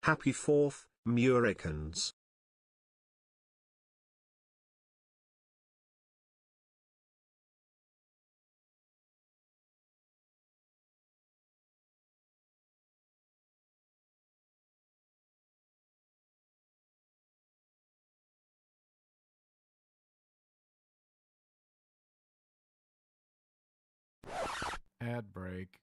Happy 4th, Muricans. Ad break.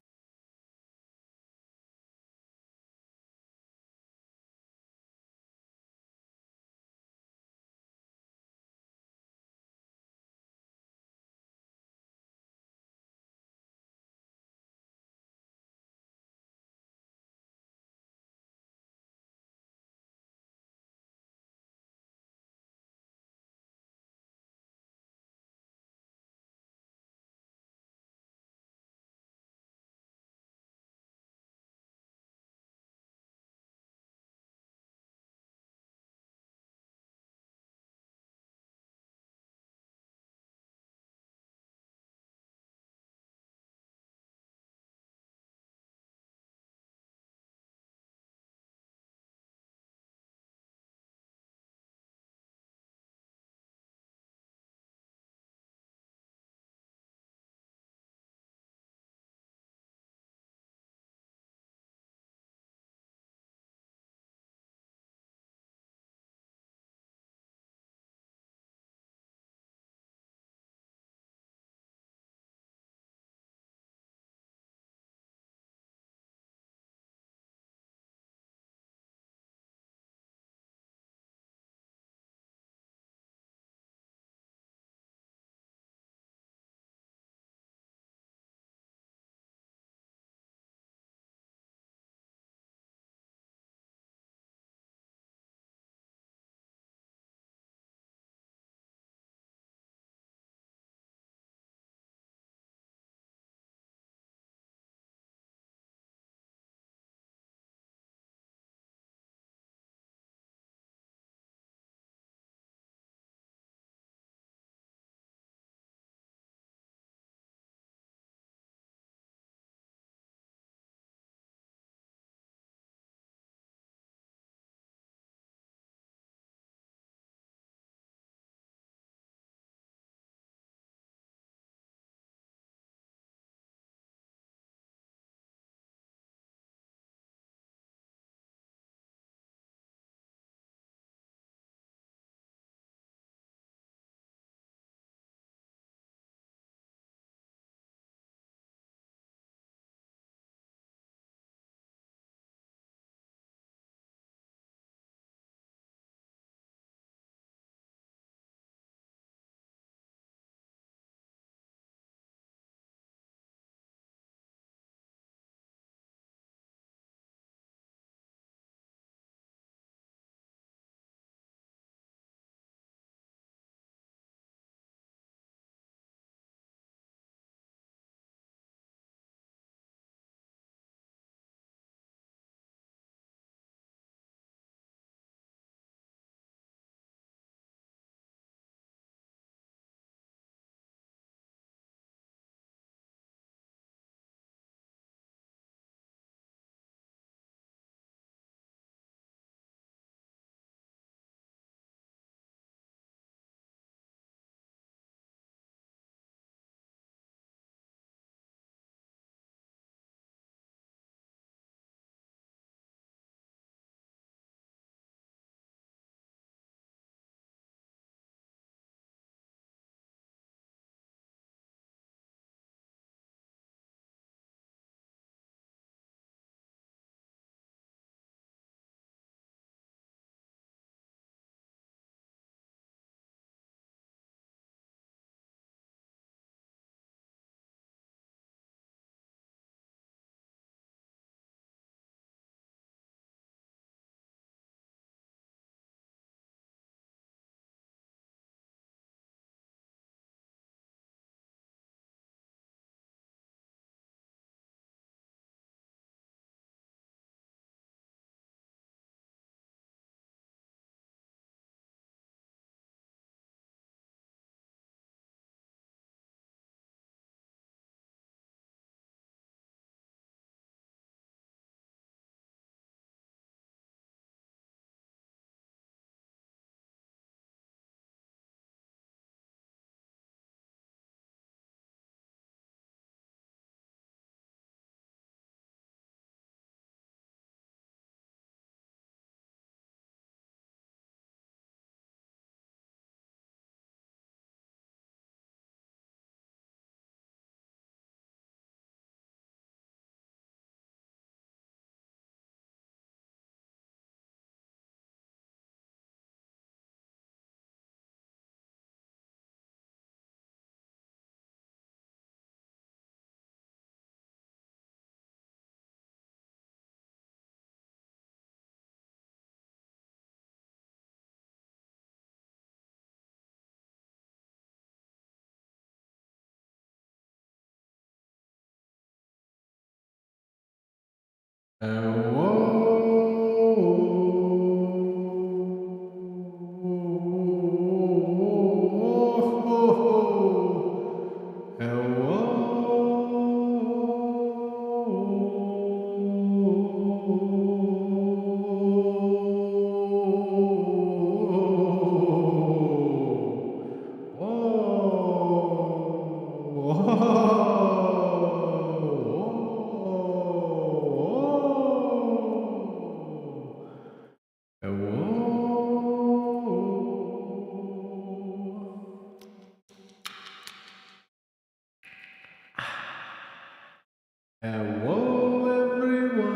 Hello, everyone.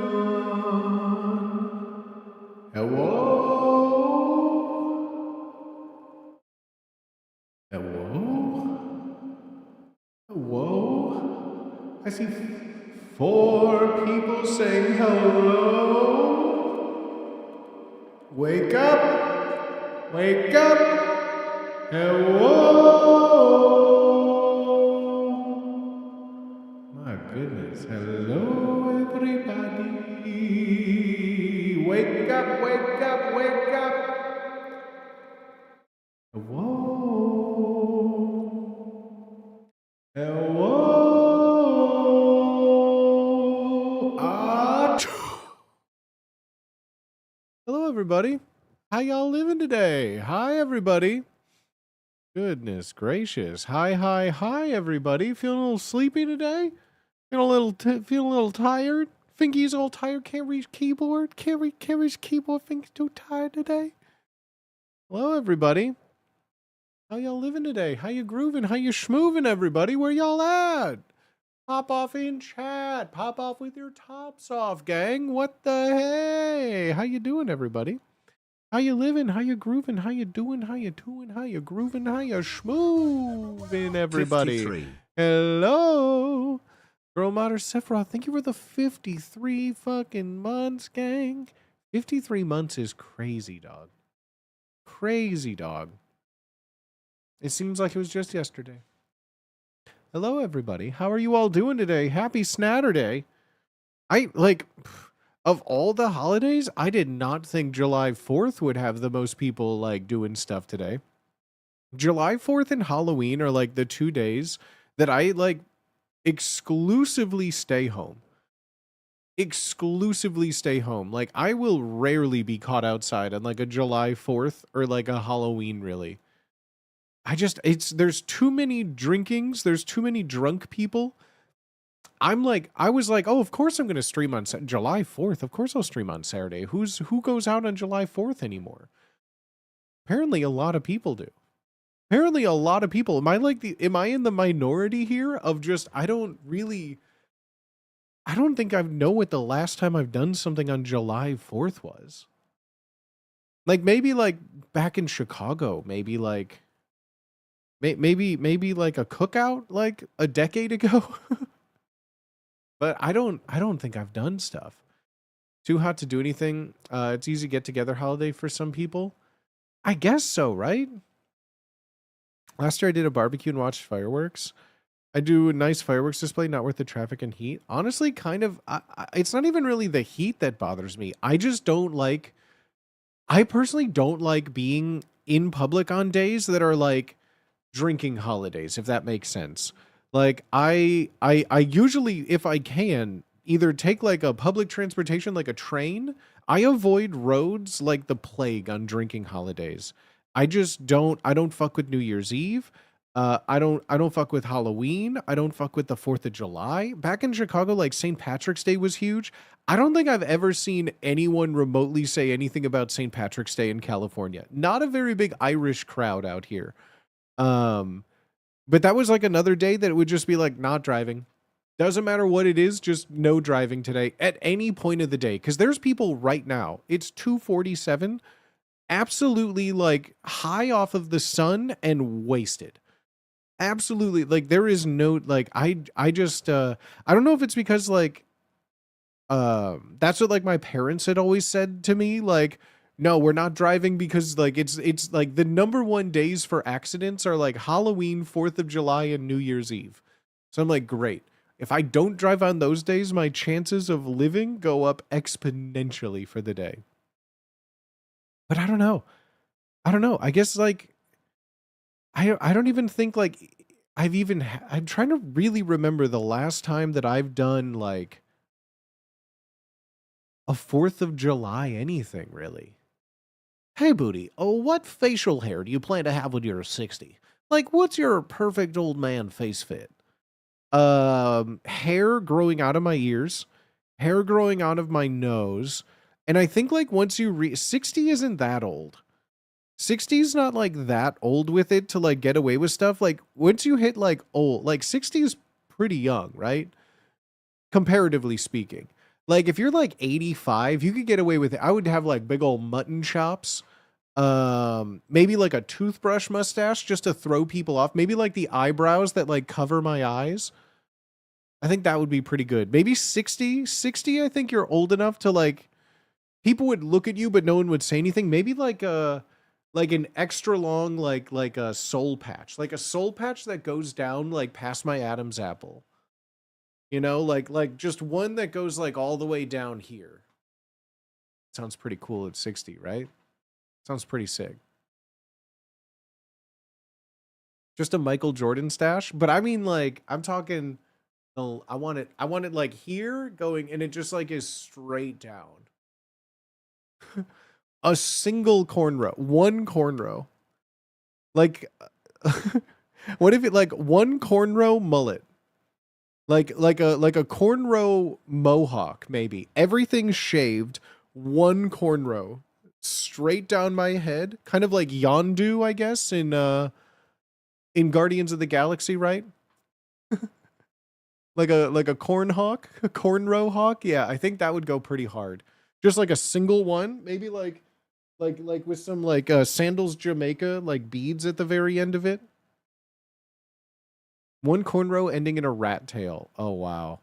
Hello. Hello. Hello. I see 4 people saying hello. Wake up. Wake up. Hello. My goodness. Hello, everybody. Wake up, wake up, wake up. Hello. Hello. Hello, everybody. How y'all living today? Hi, everybody. Goodness gracious. Hi, everybody. Feeling a little sleepy today? Feeling a little tired? Finky's all tired. Can't reach keyboard. Can't reach keyboard. Finky's too tired today. Hello, everybody. How y'all living today? How you grooving? How you schmooving, everybody? Where y'all at? Pop off in chat. Pop off with your tops off, gang. What the hey? How you doing, everybody? How you living? How you grooving? How you doing? How you doing? How you grooving? How you schmooving, everybody? 53. Hello. Girl Matter Sephiroth, thank you for the 53 fucking months, gang. 53 months is crazy, dog. Crazy, dog. It seems like it was just yesterday. Hello, everybody. How are you all doing today? Happy Snatterday. Of all the holidays, I did not think July 4th would have the most people, doing stuff today. July 4th and Halloween are, the 2 days that I, exclusively stay home. Exclusively stay home. I will rarely be caught outside on, a July 4th or, a Halloween, really. There's too many drinkings. There's too many drunk people. I was like, oh, of course I'm going to stream on July 4th. Of course I'll stream on Saturday. Who goes out on July 4th anymore? Apparently a lot of people do. Apparently a lot of people. Am I in the minority here of just, I don't think I know what the last time I've done something on July 4th was. Maybe back in Chicago, maybe a cookout a decade ago. But I don't think I've done stuff. Too hot to do anything. It's easy to get together holiday for some people. I guess so, right? Last year I did a barbecue and watched fireworks. I do a nice fireworks display, not worth the traffic and heat. Honestly, kind of, it's not even really the heat that bothers me. I personally don't like being in public on days that are drinking holidays, if that makes sense. I usually, if I can, either take a public transportation, like a train. I avoid roads like the plague on drinking holidays. I don't fuck with New Year's Eve. I don't fuck with Halloween. I don't fuck with the 4th of July. Back in Chicago, St. Patrick's Day was huge. I don't think I've ever seen anyone remotely say anything about St. Patrick's Day in California. Not a very big Irish crowd out here. But that was another day that it would just be not driving. Doesn't matter what it is, just no driving today at any point of the day. Because there's people right now. It's 2:47, absolutely high off of the sun and wasted. Absolutely, there is no I don't know if it's because that's what my parents had always said to me, no, we're not driving because it's the number one days for accidents are Halloween, 4th of July, and New Year's Eve. So I'm great. If I don't drive on those days, my chances of living go up exponentially for the day. But I don't know. I guess like I don't even think like I'm trying to really remember the last time that I've done like a 4th of July anything really. Hey Booty, oh, what facial hair do you plan to have when you're 60? Like, what's your perfect old man face fit? Hair growing out of my ears, hair growing out of my nose, and I think like once you 60 isn't that old. 60 is not like that old with it to like get away with stuff. Like once you hit like old, like 60 is pretty young, right? Comparatively speaking. Like if you're like 85, you could get away with it. I would have like big old mutton chops. Maybe like a toothbrush mustache just to throw people off. Maybe like the eyebrows that like cover my eyes. I think that would be pretty good. Maybe 60, I think you're old enough to like, people would look at you, but no one would say anything. Maybe like an extra long, like a soul patch, like a soul patch that goes down like past my Adam's apple. You know, like just one that goes like all the way down here. Sounds pretty cool at 60, right? Sounds pretty sick. Just a Michael Jordan stash, but I mean like I'm talking I want it like here going and it just like is straight down. A single cornrow, one cornrow. Like what if it like one cornrow mullet? Like a cornrow mohawk, maybe. Everything shaved, one cornrow. Straight down my head. Kind of like Yondu, I guess, in Guardians of the Galaxy, right? like a corn hawk, a cornrow hawk. Yeah, I think that would go pretty hard. Just like a single one, maybe like with some like Sandals Jamaica like beads at the very end of it. One cornrow ending in a rat tail. Oh wow.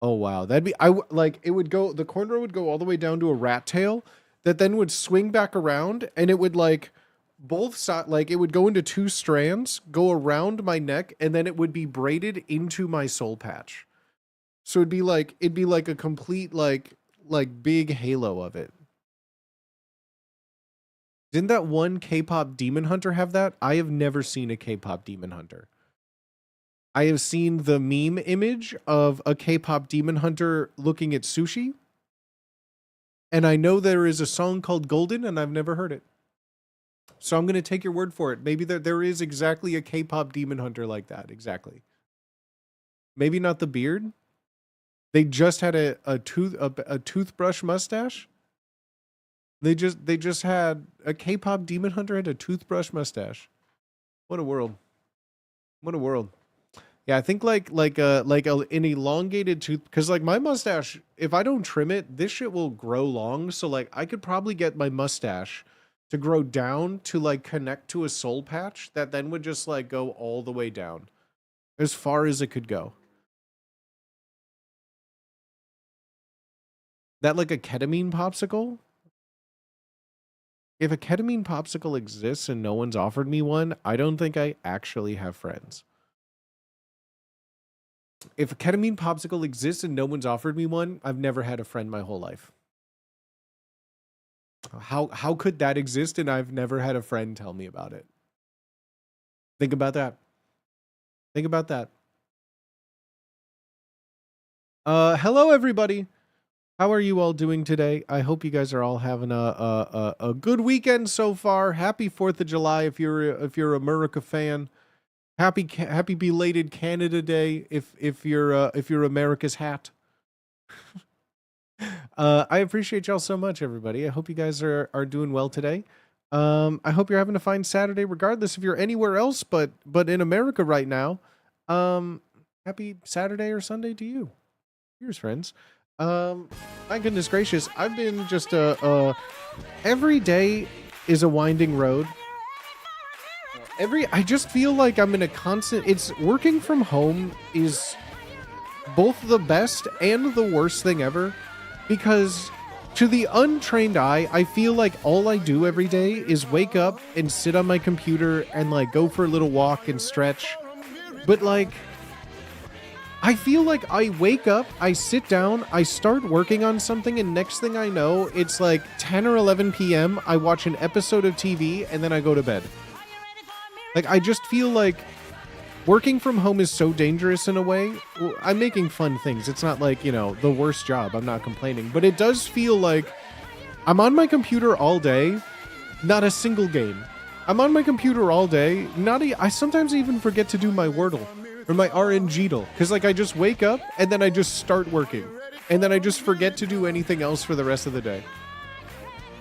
Oh wow. That'd be it would go, the cornrow would go all the way down to a rat tail that then would swing back around and it would like both sides, like it would go into two strands, go around my neck, and then it would be braided into my soul patch. So it'd be like a complete like big halo of it. Didn't that one K-pop Demon Hunter have that? I have never seen a K-pop Demon Hunter. I have seen the meme image of a K-pop Demon Hunter looking at sushi. And I know there is a song called Golden, and I've never heard it. So I'm going to take your word for it. Maybe there is exactly a K-pop Demon Hunter like that. Exactly. Maybe not the beard. They just had a toothbrush mustache. They just had a K-pop Demon Hunter had a toothbrush mustache. What a world. What a world. Yeah, I think like an elongated tooth, because like my mustache, if I don't trim it, this shit will grow long. So like I could probably get my mustache to grow down to like connect to a soul patch that then would just like go all the way down as far as it could go. That like a ketamine popsicle? If a ketamine popsicle exists and no one's offered me one, I don't think I actually have friends. If a ketamine popsicle exists and no one's offered me one, I've never had a friend my whole life. How could that exist and I've never had a friend tell me about it? Think about that. Think about that. Hello everybody. How are you all doing today? I hope you guys are all having a good weekend so far. Happy 4th of July if you're a America fan. Happy belated Canada Day if you're America's hat. I appreciate y'all so much, everybody. I hope you guys are doing well today. I hope you're having a fine Saturday, regardless if you're anywhere else, but in America right now. Happy Saturday or Sunday to you. Cheers, friends. My goodness gracious, I've been just every day is a winding road. I just feel like I'm in a constant, it's working from home is both the best and the worst thing ever, because to the untrained eye, I feel like all I do every day is wake up and sit on my computer and like go for a little walk and stretch. But like, I feel like I wake up, I sit down, I start working on something, and next thing I know, it's like 10 or 11 p.m. I watch an episode of TV, and then I go to bed. Like, I just feel like working from home is so dangerous in a way. I'm making fun things. It's not like, you know, the worst job. I'm not complaining. But it does feel like I'm on my computer all day, not a single game. I'm on my computer all day, I sometimes even forget to do my Wordle or my RNGdle. Because, like, I just wake up, and then I just start working. And then I just forget to do anything else for the rest of the day.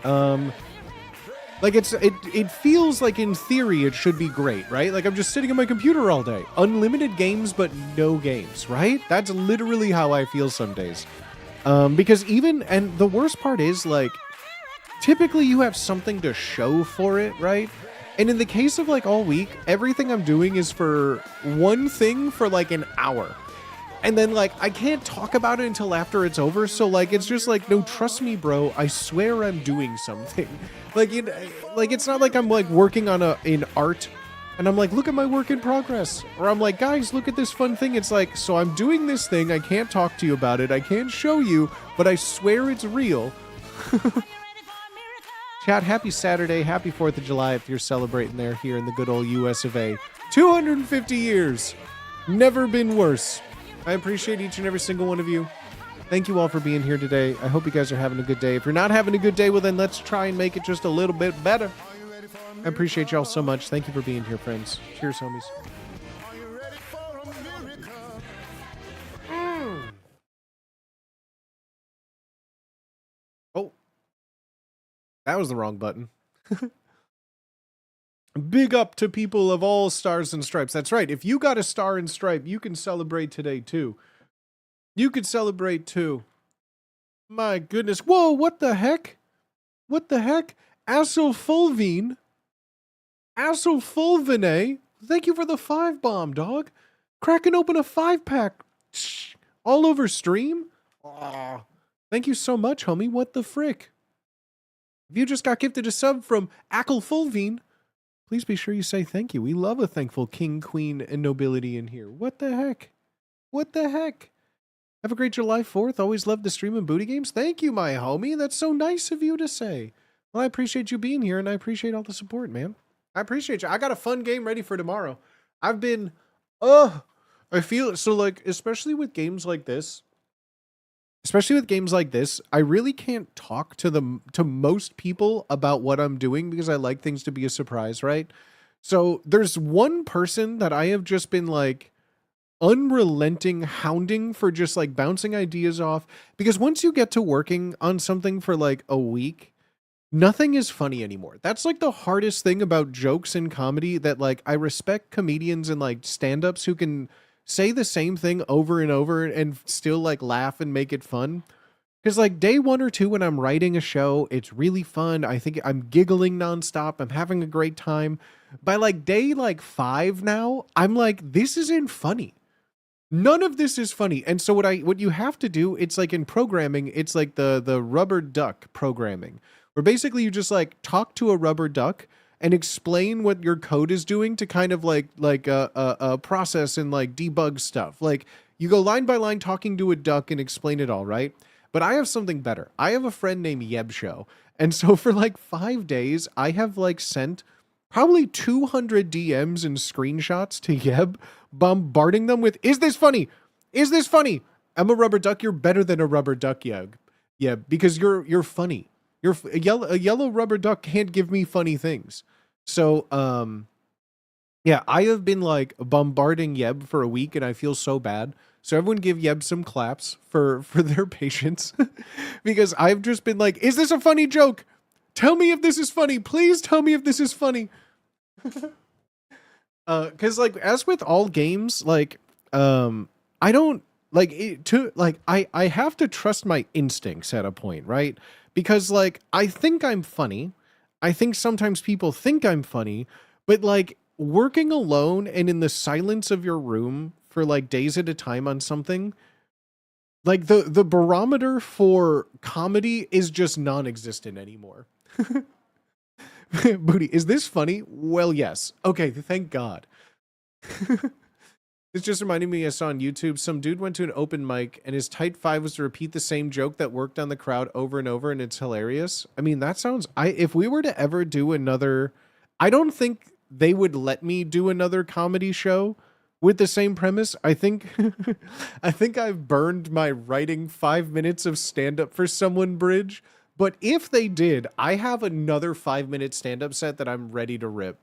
Like, it feels like, in theory, it should be great, right? Like, I'm just sitting on my computer all day. Unlimited games, but no games, right? That's literally how I feel some days. Because and the worst part is, like, typically you have something to show for it, right? And in the case of, like, all week, everything I'm doing is for one thing for, like, an hour. And then, like, I can't talk about it until after it's over. So, like, it's just like, no, trust me, bro. I swear I'm doing something. Like, it's not like I'm, like, working on in art. And I'm like, look at my work in progress. Or I'm like, guys, look at this fun thing. It's like, so I'm doing this thing. I can't talk to you about it. I can't show you. But I swear it's real. Chat, happy Saturday. Happy 4th of July if you're celebrating there here in the good old US of A. 250 years. Never been worse. I appreciate each and every single one of you. Thank you all for being here today. I hope you guys are having a good day. If you're not having a good day, well, then let's try and make it just a little bit better. I appreciate y'all so much. Thank you for being here, friends. Cheers, homies. Oh. That was the wrong button. Big up to people of all stars and stripes. That's right. If you got a star and stripe, you can celebrate today, too. You could celebrate, too. My goodness. Whoa, what the heck? What the heck? Asofulvine. Asofulvine. Thank you for the 5-bomb, dog. Cracking open a 5-pack. All over stream? Aw. Thank you so much, homie. What the frick? If you just got gifted a sub from Acklefulvine, please be sure you say thank you. We love a thankful king, queen, and nobility in here. What the heck? What the heck? Have a great July 4th. Always love the stream and booty games. Thank you, my homie. That's so nice of you to say. Well, I appreciate you being here, and I appreciate all the support, man. I appreciate you. I got a fun game ready for tomorrow. I've been, I feel, so, like, especially with games like this, I really can't talk to most people about what I'm doing because I like things to be a surprise, right? So there's one person that I have just been, like, unrelenting hounding for just, like, bouncing ideas off, because once you get to working on something for, like, a week, nothing is funny anymore. That's, like, the hardest thing about jokes and comedy, that, like, I respect comedians and, like, stand-ups who can say the same thing over and over and still, like, laugh and make it fun. Because, like, day 1 or 2 when I'm writing a show, it's really fun. I think I'm giggling nonstop. I'm having a great time. By, like, day, like, 5 now, I'm like, this isn't funny. None of this is funny. And so what you have to do, it's like in programming, it's like the rubber duck programming, where basically you just, like, talk to a rubber duck and explain what your code is doing to kind of like process and, like, debug stuff. Like, you go line by line talking to a duck and explain it all, right? But I have something better. I have a friend named Yebshow. And so for, like, 5 days, I have, like, sent probably 200 DMs and screenshots to Yeb, bombarding them with, is this funny? Is this funny? I'm a rubber duck. You're better than a rubber duck, Yeb. Yeah, because you're funny. A yellow rubber duck can't give me funny things. So, yeah, I have been, like, bombarding Yeb for a week, and I feel so bad. So everyone give Yeb some claps for their patience. Because I've just been like, is this a funny joke? Tell me if this is funny. Please tell me if this is funny. Because, like, as with all games, like, I don't, like, I have to trust my instincts at a point, right? Because, like, I think I'm funny. I think sometimes people think I'm funny, but, like, working alone and in the silence of your room for, like, days at a time on something, like, the barometer for comedy is just non-existent anymore. Booty, is this funny? Well, yes. Okay, thank God. This just reminded me, I saw on YouTube, some dude went to an open mic and his type 5 was to repeat the same joke that worked on the crowd over and over, and it's hilarious. I mean, that sounds, if we were to ever do another, I don't think they would let me do another comedy show with the same premise. I think I think I've burned my writing 5 minutes of stand up for someone bridge. But if they did, I have another 5-minute stand up set that I'm ready to rip.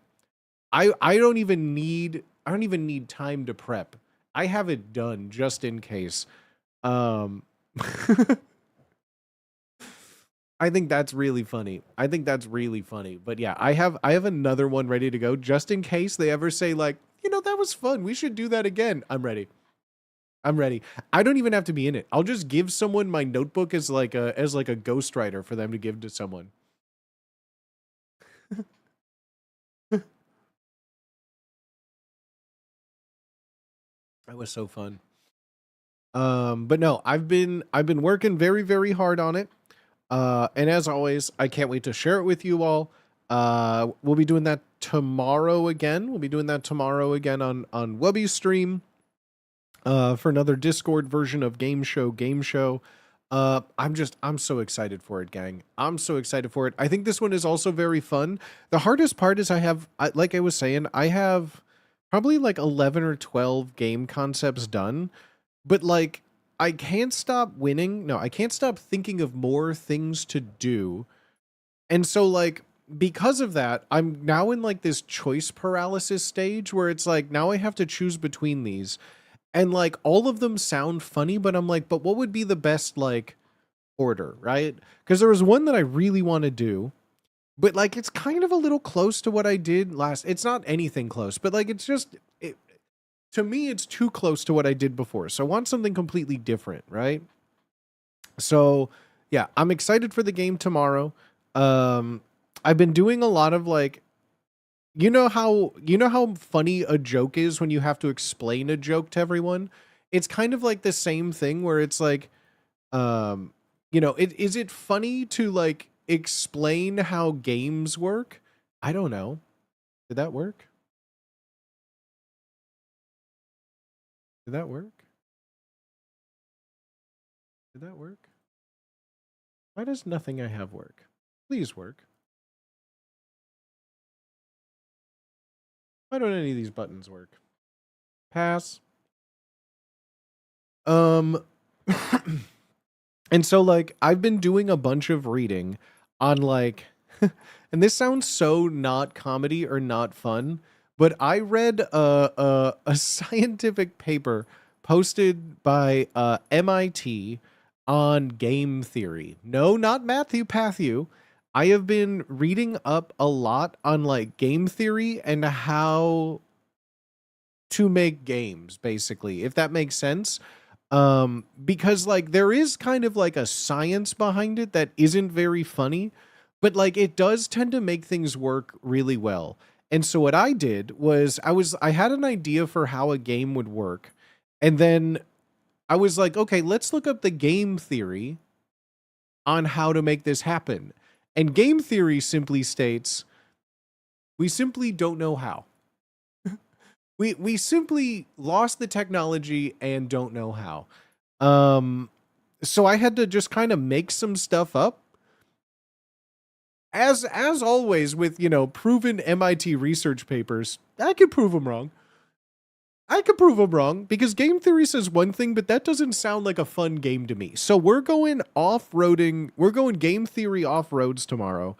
I don't even need time to prep. I have it done just in case. I think that's really funny. But yeah, I have another one ready to go just in case they ever say like, that was fun, we should do that again. I'm ready. I don't even have to be in it. I'll just give someone my notebook as like a ghostwriter for them to give to someone. That was so fun. But no, I've been working very, very hard on it. And as always, I can't wait to share it with you all. We'll be doing that tomorrow again. on Wubby's stream. For another Discord version of Game Show. I'm so excited for it, gang. I'm so excited for it. I think this one is also very fun. The hardest part is like I was saying, I have probably like 11 or 12 game concepts done, but like I can't stop winning. No, I can't stop thinking of more things to do. And so like, because of that, I'm now in like this choice paralysis stage where it's like, now I have to choose between these. And like all of them sound funny, but I'm like, but what would be the best like order, right? Because there was one that I really want to do, but like it's kind of a little close to what I did last. It's not anything close, but like it's just to me, it's too close to what I did before. So I want something completely different, right? So yeah, I'm excited for the game tomorrow. I've been doing a lot of like, you know how funny a joke is when you have to explain a joke to everyone? It's kind of like the same thing where it's like, is it funny to like explain how games work? I don't know. Did that work? Did that work? Did that work? Why does nothing I have work? Please work. Why don't any of these buttons work? Pass. And so like I've been doing a bunch of reading on like and this sounds so not comedy or not fun, but I read a scientific paper posted by MIT on game theory. No, not Matthew Patthew. I have been reading up a lot on like game theory and how to make games, basically, if that makes sense. Because like there is kind of like a science behind it that isn't very funny, but like it does tend to make things work really well. And so what I did was I had an idea for how a game would work. And then I was like, okay, let's look up the game theory on how to make this happen. And game theory simply states, we simply don't know how. We simply lost the technology and don't know how. So I had to just kind of make some stuff up. As always with, proven MIT research papers, I could prove them wrong. Because game theory says one thing, but that doesn't sound like a fun game to me. So we're going off-roading. We're going game theory off-roads tomorrow.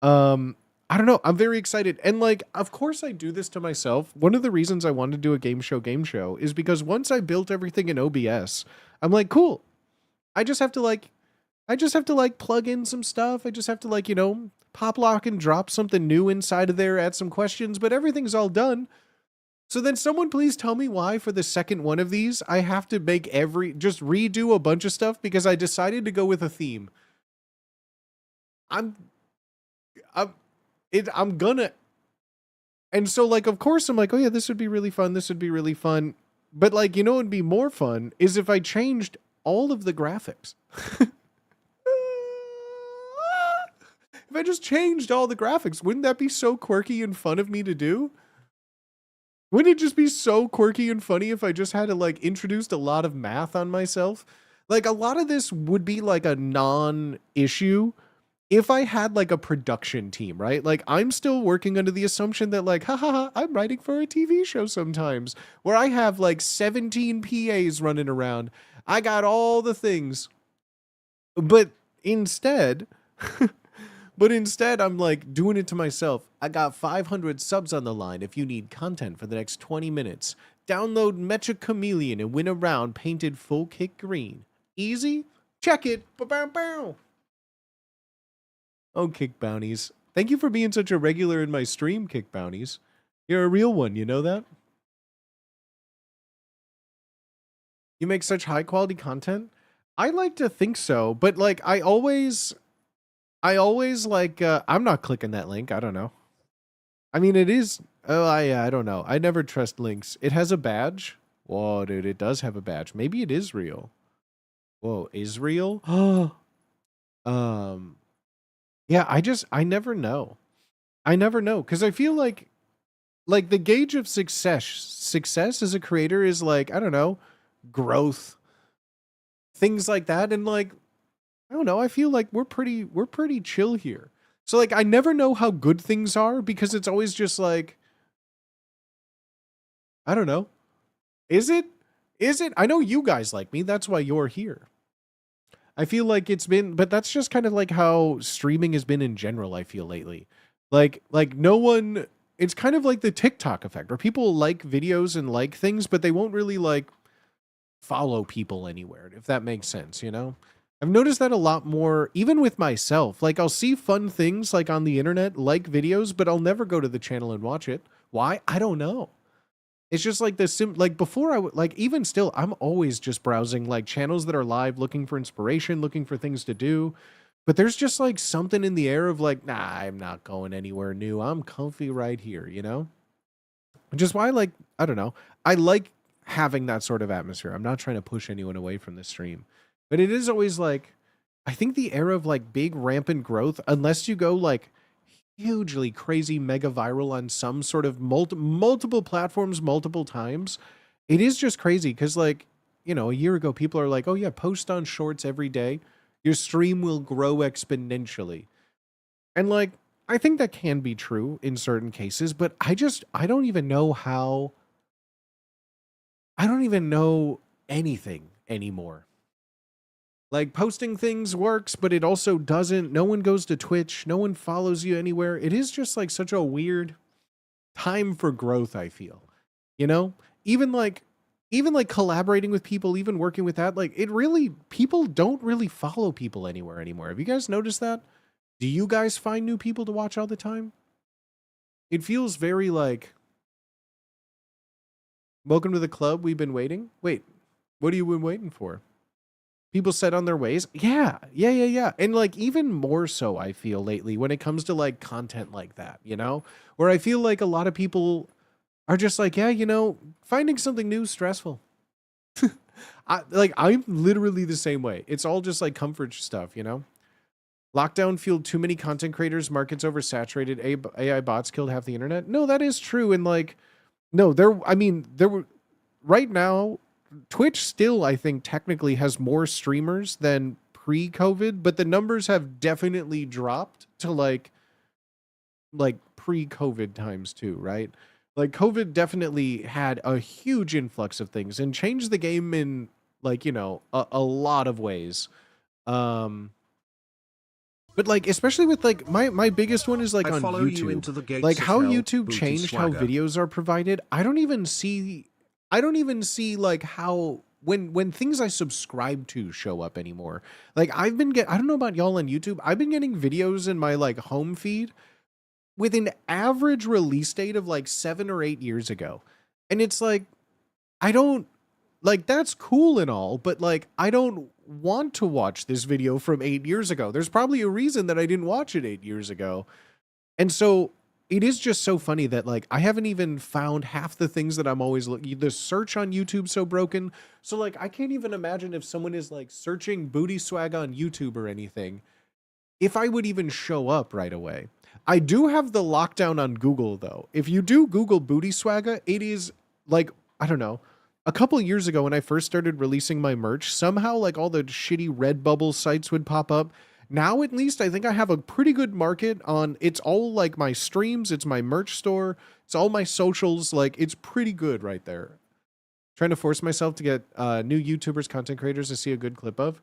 I don't know. I'm very excited. And like, of course I do this to myself. One of the reasons I wanted to do a game show is because once I built everything in OBS, I'm like, cool. I just have to like plug in some stuff. I just have to like, pop lock and drop something new inside of there, add some questions, but everything's all done. So then someone please tell me why for the second one of these, I have to just redo a bunch of stuff because I decided to go with a theme. I'm gonna. And so like, of course I'm like, oh yeah, this would be really fun. But like, what would be more fun is if I changed all of the graphics. If I just changed all the graphics, wouldn't that be so quirky and fun of me to do? Wouldn't it just be so quirky and funny if I just had to like introduced a lot of math on myself? Like a lot of this would be like a non-issue if I had like a production team, right? Like I'm still working under the assumption that like, ha ha ha, I'm writing for a TV show sometimes where I have like 17 PAs running around. I got all the things. But instead, I'm like doing it to myself. I got 500 subs on the line if you need content for the next 20 minutes. Download Mecha Chameleon and win a round painted full kick green. Easy? Check it. Ba-bow-bow. Oh, Kick Bounties. Thank you for being such a regular in my stream, Kick Bounties. You're a real one, you know that? You make such high quality content? I like to think so, but like I always like I'm not clicking that link. I don't know. I mean it is I don't know. I never trust links. It has a badge. Whoa, dude, it does have a badge. Maybe it is real. Whoa, is real? Yeah, I never know. I never know cuz I feel like the gauge of success as a creator is like, I don't know, growth, things like that, and like I don't know, I feel like we're pretty chill here. So like I never know how good things are because it's always just like I don't know. Is it? I know you guys like me. That's why you're here. I feel like it's been, but that's just kind of like how streaming has been in general, I feel lately. Like no one, it's kind of like the TikTok effect where people like videos and like things, but they won't really like follow people anywhere, if that makes sense, you know? I've noticed that a lot more, even with myself. Like I'll see fun things like on the internet, like videos, but I'll never go to the channel and watch it. Why? I don't know. It's just like like before I would like even still, I'm always just browsing like channels that are live, looking for inspiration, looking for things to do. But there's just like something in the air of like, nah, I'm not going anywhere new. I'm comfy right here, you know? Which is why like, I don't know. I like having that sort of atmosphere. I'm not trying to push anyone away from the stream. But it is always like, I think the era of like big rampant growth, unless you go like hugely crazy mega viral on some sort of multiple platforms multiple times, it is just crazy because like, you know, a year ago people are like, oh yeah, post on shorts every day, your stream will grow exponentially. And like I think that can be true in certain cases, but I don't even know how, I don't even know anything anymore. Like posting things works, but it also doesn't. No one goes to Twitch. No one follows you anywhere. It is just like such a weird time for growth, I feel. You know? Even like collaborating with people, even working with that, like it really, people don't really follow people anywhere anymore. Have you guys noticed that? Do you guys find new people to watch all the time? It feels very like, welcome to the club, we've been waiting. Wait, what have you been waiting for? People set on their ways. Yeah. And like even more so, I feel lately when it comes to like content like that, you know, where I feel like a lot of people are just like, yeah, you know, finding something new is stressful. I'm literally the same way. It's all just like comfort stuff, you know? Lockdown fueled too many content creators, markets oversaturated, AI bots killed half the internet. No, that is true. And like, no, there were right now, Twitch still, I think, technically has more streamers than pre-COVID, but the numbers have definitely dropped to like pre-COVID times too, right? Like COVID definitely had a huge influx of things and changed the game in like, you know, a lot of ways. But like, especially with like my biggest one is like on YouTube, like how YouTube changed how videos are provided. I don't even see like how when things I subscribe to show up anymore. Like I don't know about y'all on YouTube. I've been getting videos in my like home feed with an average release date of like 7 or 8 years ago. And it's like, I don't like, that's cool and all, but like, I don't want to watch this video from 8 years ago. There's probably a reason that I didn't watch it 8 years ago. And so it is just so funny that like I haven't even found half the things that I'm always looking. The search on YouTube so broken. So like I can't even imagine if someone is like searching booty swag on YouTube or anything, if I would even show up right away. I do have the lockdown on Google though. If you do Google booty swagger, it is like, I don't know, a couple years ago when I first started releasing my merch, somehow like all the shitty Redbubble sites would pop up. Now at least I think I have a pretty good market on, it's all like my streams, it's my merch store, it's all my socials, like it's pretty good right there. Trying to force myself to get new YouTubers, content creators to see a good clip of.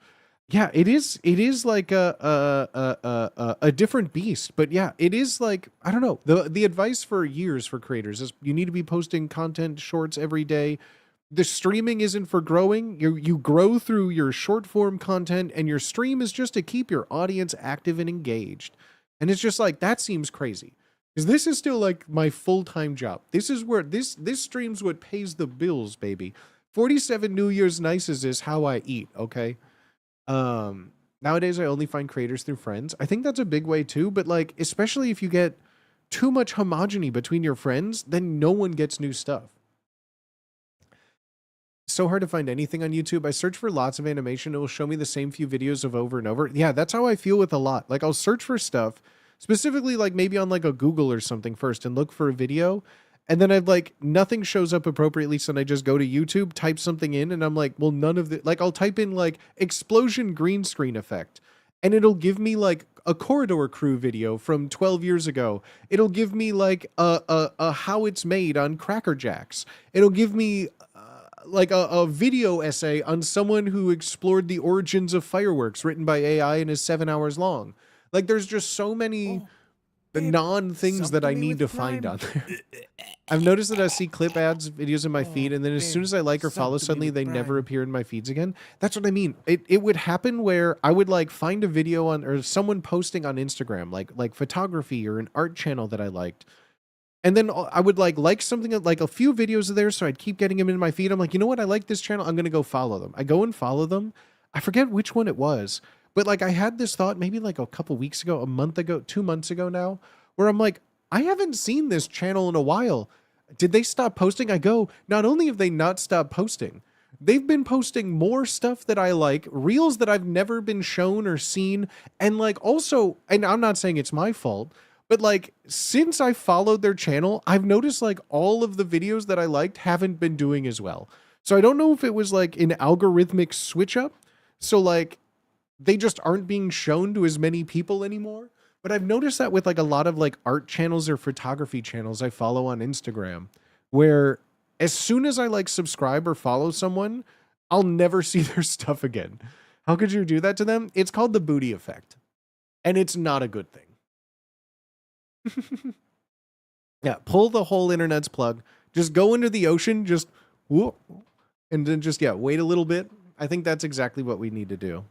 Yeah, it is like a different beast, but yeah, it is like, I don't know, the advice for years for creators is you need to be posting content shorts every day. The streaming isn't for growing. You grow through your short form content, and your stream is just to keep your audience active and engaged. And it's just like, that seems crazy. Because this is still like my full-time job. This is where this stream's what pays the bills, baby. 47 New Year's Nices is how I eat, okay? Nowadays I only find creators through friends. I think that's a big way too, but like, especially if you get too much homogeny between your friends, then no one gets new stuff. So hard to find anything on YouTube. I search for lots of animation. It will show me the same few videos of over and over. Yeah, that's how I feel with a lot. Like I'll search for stuff, specifically like maybe on like a Google or something first and look for a video. And then I've like, nothing shows up appropriately. So then I just go to YouTube, type something in, and I'm like, well, none of the, like I'll type in like explosion green screen effect. And it'll give me like a Corridor Crew video from 12 years ago. It'll give me like a how it's made on Cracker Jacks. It'll give me like a video essay on someone who explored the origins of fireworks written by AI and is 7 hours long. Like there's just so many non-things that I need to find on there. I've noticed that I see clip ads, videos in my feed, and then as soon as I like or follow, suddenly they never appear in my feeds again. That's what I mean. It would happen where I would like find a video on, or someone posting on Instagram, like photography or an art channel that I liked. And then I would like something, like a few videos of theirs, so I'd keep getting them in my feed. I'm like, you know what? I like this channel. I'm going to go follow them. I go and follow them. I forget which one it was, but like I had this thought maybe like a couple weeks ago, a month ago, 2 months ago now, where I'm like, I haven't seen this channel in a while. Did they stop posting? I go, not only have they not stopped posting, they've been posting more stuff that I like, reels that I've never been shown or seen. And like also, and I'm not saying it's my fault, but like, since I followed their channel, I've noticed like all of the videos that I liked haven't been doing as well. So I don't know if it was like an algorithmic switch up. So like, they just aren't being shown to as many people anymore. But I've noticed that with like a lot of like art channels or photography channels I follow on Instagram, where as soon as I like subscribe or follow someone, I'll never see their stuff again. How could you do that to them? It's called the booty effect. And it's not a good thing. Yeah, pull the whole internet's plug. Just go into the ocean, just whoop, and then just, yeah, wait a little bit. I think that's exactly what we need to do.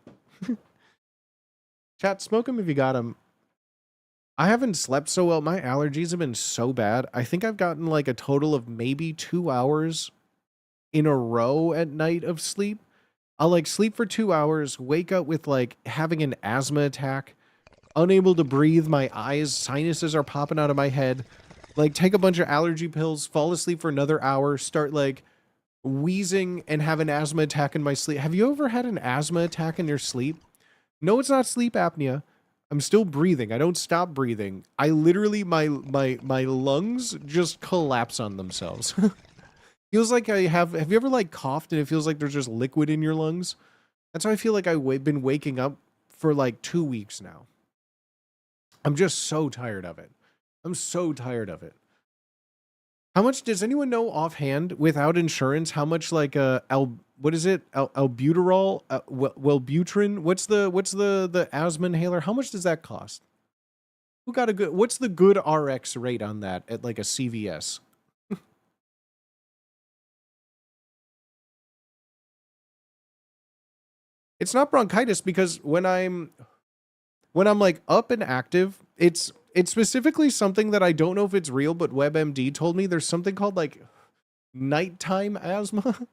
Chat, smoke them if you got them. I haven't slept so well. My allergies have been so bad. I think I've gotten like a total of maybe 2 hours in a row at night of sleep. I'll like sleep for 2 hours, wake up with like having an asthma attack, unable to breathe, my eyes, sinuses are popping out of my head, like take a bunch of allergy pills, fall asleep for another hour, start like wheezing and have an asthma attack in my sleep. Have you ever had an asthma attack in your sleep? No, it's not sleep apnea. I'm still breathing. I don't stop breathing. I literally, my lungs just collapse on themselves. Feels like I have you ever like coughed and it feels like there's just liquid in your lungs? That's how I feel like I've been waking up for like 2 weeks now. I'm just so tired of it. I'm so tired of it. How much does anyone know offhand without insurance? How much like what is it? Albuterol, Wellbutrin. What's the asthma inhaler? How much does that cost? Who got a good? What's the good RX rate on that at like a CVS? It's not bronchitis because when I'm like up and active, it's specifically something that I don't know if it's real, but WebMD told me there's something called like nighttime asthma.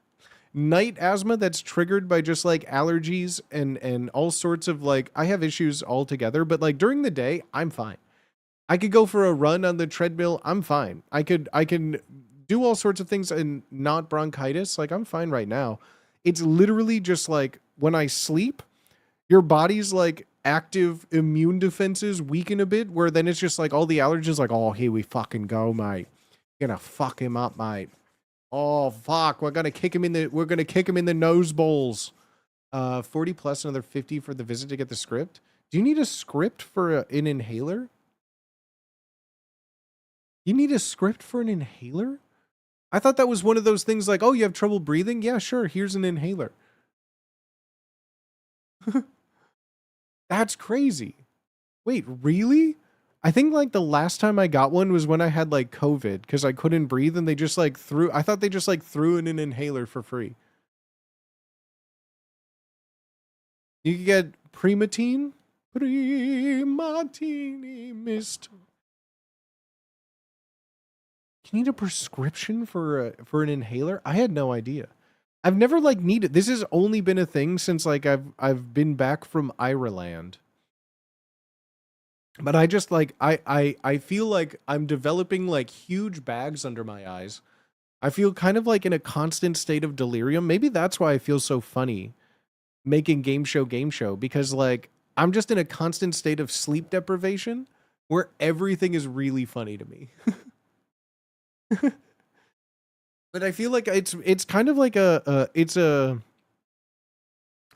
Night asthma that's triggered by just like allergies and all sorts of like, I have issues altogether, but like during the day, I'm fine. I could go for a run on the treadmill. I'm fine. I can do all sorts of things and not bronchitis. Like I'm fine right now. It's literally just like when I sleep, your body's like active immune defenses weaken a bit, where then it's just like all the allergens like, oh, here we fucking go, mate. Gonna fuck him up, mate. Oh fuck, we're gonna kick him in the nose balls. 40 plus another 50 for the visit to get the script. Do you need a script for an inhaler? You need a script for an inhaler? I thought that was one of those things like, oh, you have trouble breathing? Yeah, sure, here's an inhaler. That's crazy. Wait, really? I think like the last time I got one was when I had like COVID because I couldn't breathe and they just like I thought they just like threw in an inhaler for free. You can get Primatine mist. You need a prescription for an inhaler? I had no idea. I've never like needed. This has only been a thing since like I've been back from Ireland. But I just like I feel like I'm developing like huge bags under my eyes. I feel kind of like in a constant state of delirium. Maybe that's why I feel so funny making game show because like I'm just in a constant state of sleep deprivation where everything is really funny to me. But I feel like it's kind of like it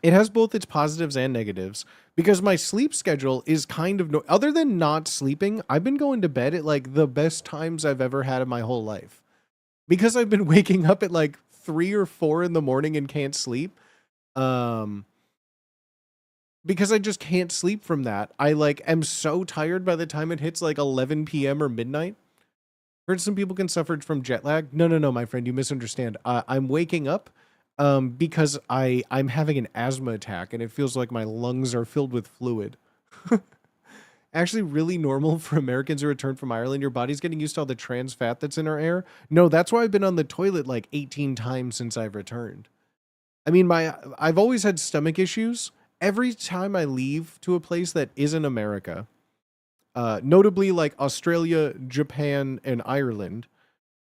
has both its positives and negatives because my sleep schedule is kind of other than not sleeping, I've been going to bed at like the best times I've ever had in my whole life. Because I've been waking up at like 3 or 4 in the morning and can't sleep. Because I just can't sleep from that. I like am so tired by the time it hits like 11 p.m. or midnight. Heard some people can suffer from jet lag. No, my friend, you misunderstand. I'm waking up because I'm having an asthma attack and it feels like my lungs are filled with fluid. Actually really normal for Americans who return from Ireland. Your body's getting used to all the trans fat that's in our air. No, that's why I've been on the toilet like 18 times since I've returned. I mean, I've always had stomach issues. Every time I leave to a place that isn't America, notably like Australia, Japan, and Ireland,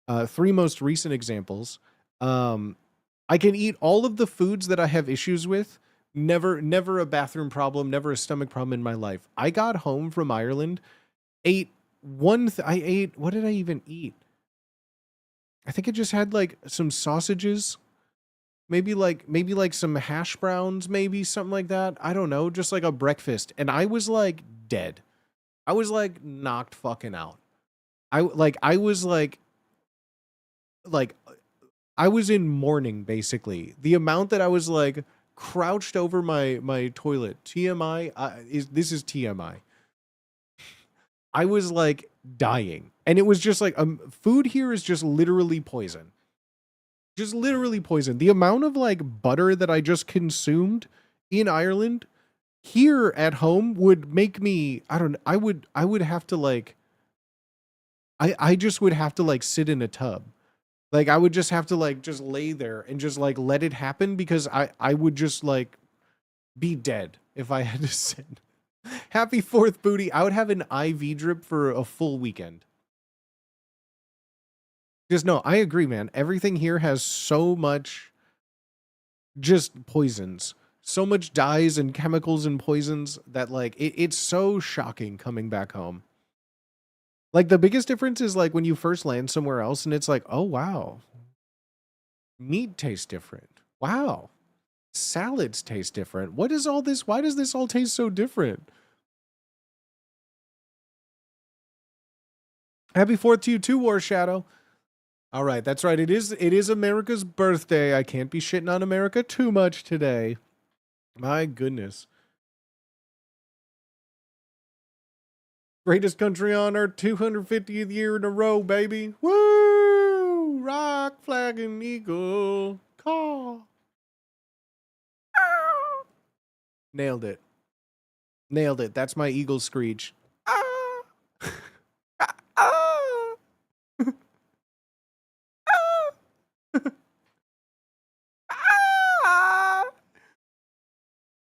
3 most recent examples, I can eat all of the foods that I have issues with. Never a bathroom problem, never a stomach problem in my life. I got home from Ireland, ate what did I even eat? I think I just had like some sausages, maybe like some hash browns, maybe something like that. I don't know, just like a breakfast. And I was like dead. I was like knocked fucking out. I was in mourning basically. The amount that I was like crouched over my toilet. TMI this is TMI. I was like dying. And it was just like food here is just literally poison. Just literally poison. The amount of like butter that I just consumed in Ireland here at home would make me, I would have to like I just would have to like sit in a tub. Like I would just have to like just lay there and just like let it happen because I would just like be dead if I had to sit. Happy 4th, Booty. I would have an IV drip for a full weekend. Just no, I agree, man. Everything here has so much just poisons. So much dyes and chemicals and poisons that like it's so shocking coming back home. Like the biggest difference is like when you first land somewhere else and it's like, oh wow, meat tastes different. Wow, salads taste different. What is all this? Why does this all taste so different? Happy 4th to you too, War Shadow. All right, that's right. It is America's birthday. I can't be shitting on America too much today. My goodness. Greatest country on earth, 250th year in a row, baby. Woo! Rock, flag, and eagle. Call. Nailed it. Nailed it. That's my eagle screech.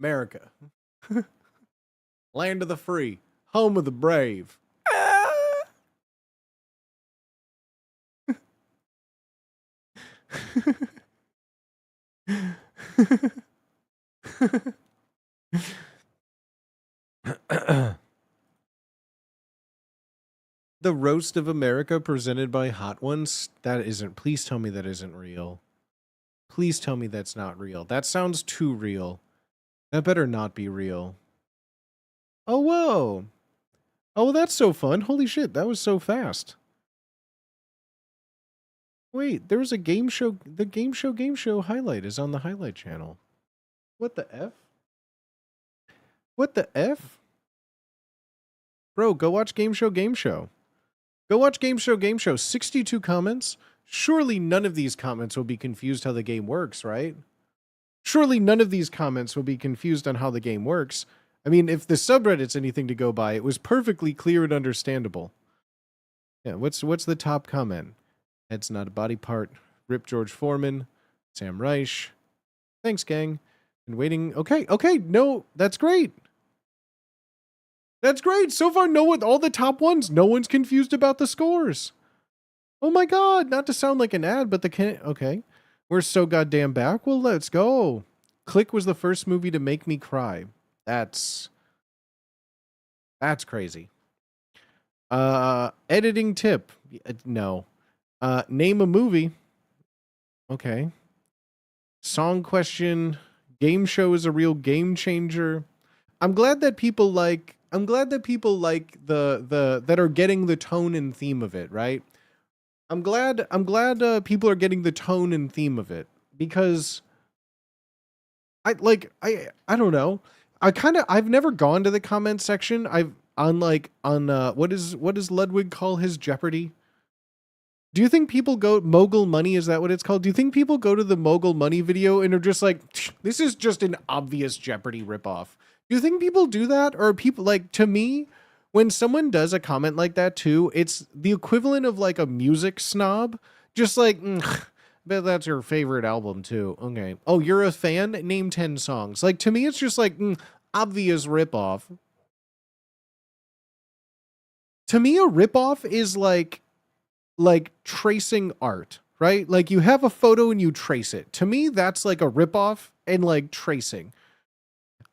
America. Land of the free. Home of the brave. The roast of America presented by Hot Ones? That isn't, please tell me that isn't real. Please tell me that's not real. That sounds too real. That better not be real. Oh, whoa. Oh, well, that's so fun. Holy shit, that was so fast. Wait, there was a game show. The game show highlight is on the highlight channel. What the F? What the F? Bro, go watch Game Show. Go watch Game Show. 62 comments. Surely none of these comments will be confused how the game works, right? Surely none of these comments will be confused on how the game works. I mean, if the subreddit's anything to go by, it was perfectly clear and understandable. Yeah, what's the top comment? Head's not a body part. Rip George Foreman. Sam Reich. Thanks, gang. And waiting. Okay, no, that's great. That's great. So far, all the top ones, no one's confused about the scores. Oh my god, not to sound like an ad, but okay. We're so goddamn back. Well, let's go. Click was the first movie to make me cry. That's crazy. Editing tip. No. Name a movie. Okay. Song question. Game show is a real game changer. I'm glad that people like the that are getting the tone and theme of it, right? I'm glad people are getting the tone and theme of it, because I don't know. I've never gone to the comment section. What does Ludwig call his Jeopardy? Do you think people go Mogul Money? Is that what it's called? Do you think people go to the Mogul Money video and are just like, this is just an obvious Jeopardy ripoff? Do you think people do that? Or people, like, to me, when someone does a comment like that too, it's the equivalent of like a music snob. Just like, bet that's your favorite album too. Okay. Oh, you're a fan? Name 10 songs. Like, to me, it's just like, obvious ripoff. To me, a ripoff is like tracing art, right? Like, you have a photo and you trace it. To me, that's like a ripoff and like tracing.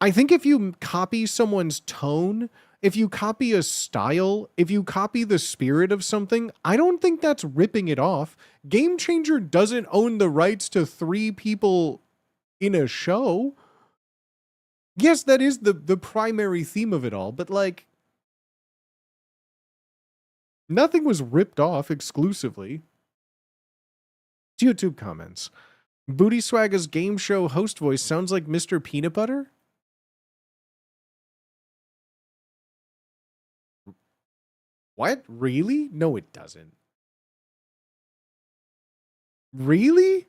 I think if you copy someone's tone, if you copy a style, if you copy the spirit of something, I don't think that's ripping it off. Game Changer doesn't own the rights to 3 people in a show. Yes, that is the primary theme of it all, but like, nothing was ripped off exclusively. YouTube comments. Booty Swagga's game show host voice sounds like Mr. Peanut Butter? What? Really? No, it doesn't. Really?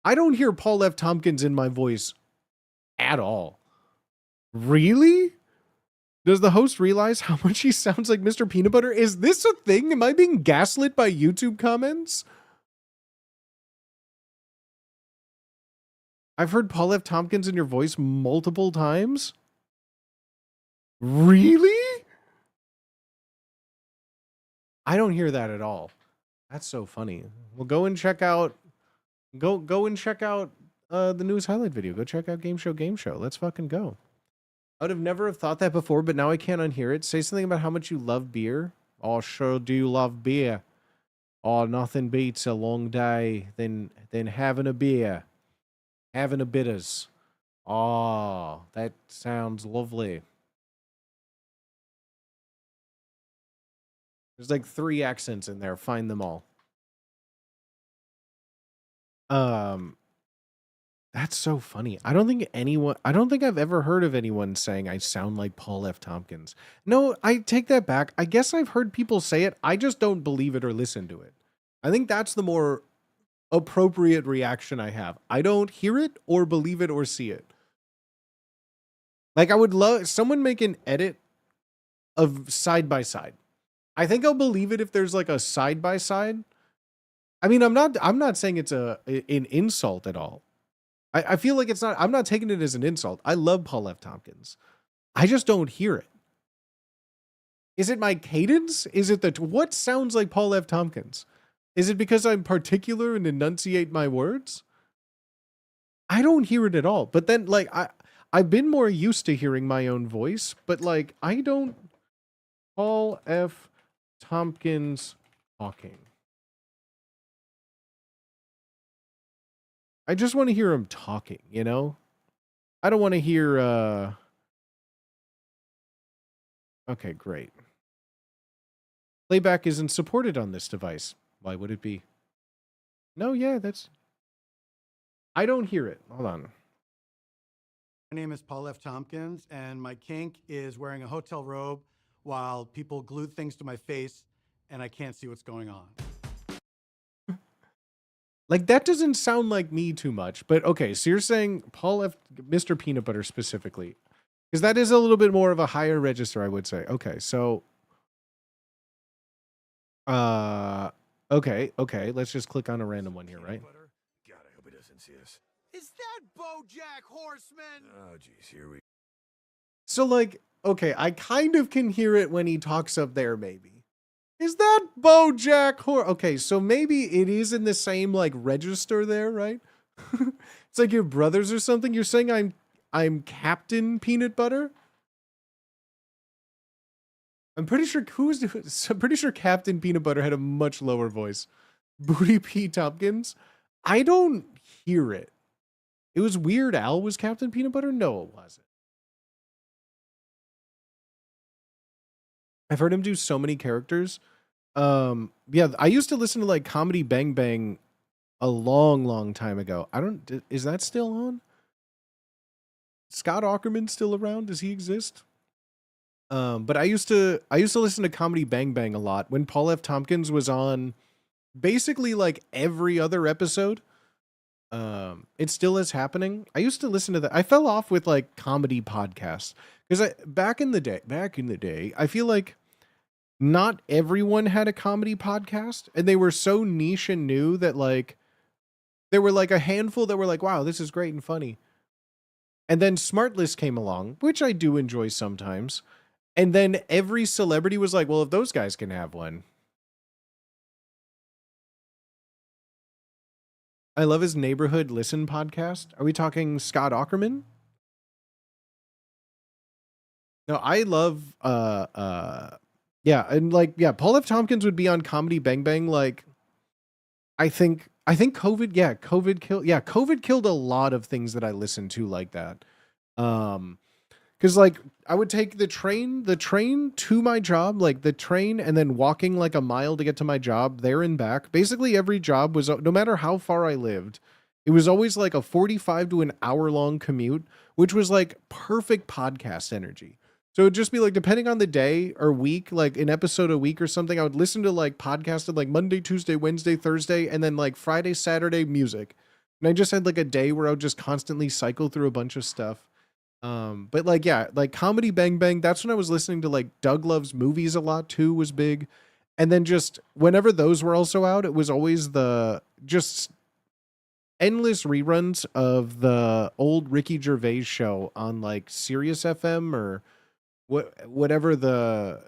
I don't hear Paul F. Tompkins in my voice at all. Really? Does the host realize how much he sounds like Mr. Peanut Butter? Is this a thing? Am I being gaslit by YouTube comments? I've heard Paul F. Tompkins in your voice multiple times. Really? I don't hear that at all. That's so funny. Well, go and check out the news highlight video. Go check out Game Show. Let's fucking go. I would have never have thought that before, but now I can't unhear it. Say something about how much you love beer. Oh, sure do you love beer. Oh, nothing beats a long day than having a beer. Having a bitters. Oh, that sounds lovely. There's like 3 accents in there. Find them all. That's so funny. I don't think I've ever heard of anyone saying I sound like Paul F. Tompkins. No, I take that back. I guess I've heard people say it. I just don't believe it or listen to it. I think that's the more appropriate reaction I have. I don't hear it or believe it or see it. Like, I would love someone make an edit of side by side. I think I'll believe it if there's like a side by side. I mean, I'm not saying it's an insult at all. I feel like it's not. I'm not taking it as an insult. I love Paul F. Tompkins. I just don't hear it. Is it my cadence? Is it what sounds like Paul F. Tompkins? Is it because I'm particular and enunciate my words? I don't hear it at all. But then, like, I've been more used to hearing my own voice, but like, I don't. Paul F. Tompkins talking. I just want to hear him talking, you know? I don't want to hear, okay, great. Playback isn't supported on this device. Why would it be? No, yeah, that's... I don't hear it. Hold on. My name is Paul F. Tompkins, and my kink is wearing a hotel robe while people glue things to my face, and I can't see what's going on. Like, that doesn't sound like me too much, but okay, so you're saying Paul F. Mr. Peanut Butter specifically, because that is a little bit more of a higher register, I would say. Okay, so... okay, let's just click on a random one here, right? God, I hope he doesn't see us. Is that BoJack Horseman? Oh, jeez, here we... So, like, okay, I kind of can hear it when he talks up there, maybe. Is that BoJack Okay, so maybe it is in the same, like, register there, right? It's like your brothers or something. You're saying I'm Captain Peanut Butter? I'm pretty sure I'm pretty sure Captain Peanut Butter had a much lower voice. Booty P. Tompkins? I don't hear it. It was Weird Al was Captain Peanut Butter? No, it wasn't. I've heard him do so many characters. Yeah, I used to listen to like Comedy Bang Bang a long time ago. Is that still on? Scott Aukerman still around? Does he exist? But I used to listen to Comedy Bang Bang a lot when Paul F. Tompkins was on basically like every other episode. It still is happening. I used to listen to that. I fell off with like comedy podcasts because back in the day, I feel like not everyone had a comedy podcast, and they were so niche and new that like there were like a handful that were like, wow, this is great and funny. And then Smartlist came along, which I do enjoy sometimes. And then every celebrity was like, well, if those guys can have one. I love his Neighborhood Listen podcast. Are we talking Scott Aukerman? No, I love yeah, and like yeah, Paul F. Tompkins would be on Comedy Bang Bang. Like, I think COVID killed a lot of things that I listened to like that. Because like I would take the train to my job, like the train, and then walking like a mile to get to my job there and back. Basically, every job was, no matter how far I lived, it was always like a 45 to an hour long commute, which was like perfect podcast energy. So it'd just be like, depending on the day or week, like an episode a week or something, I would listen to like podcasted like Monday, Tuesday, Wednesday, Thursday, and then like Friday, Saturday music. And I just had like a day where I would just constantly cycle through a bunch of stuff. But like, yeah, like Comedy Bang Bang, that's when I was listening to like Doug Loves Movies a lot too, was big. And then just whenever those were also out, it was always the just endless reruns of the old Ricky Gervais show on like Sirius FM or whatever the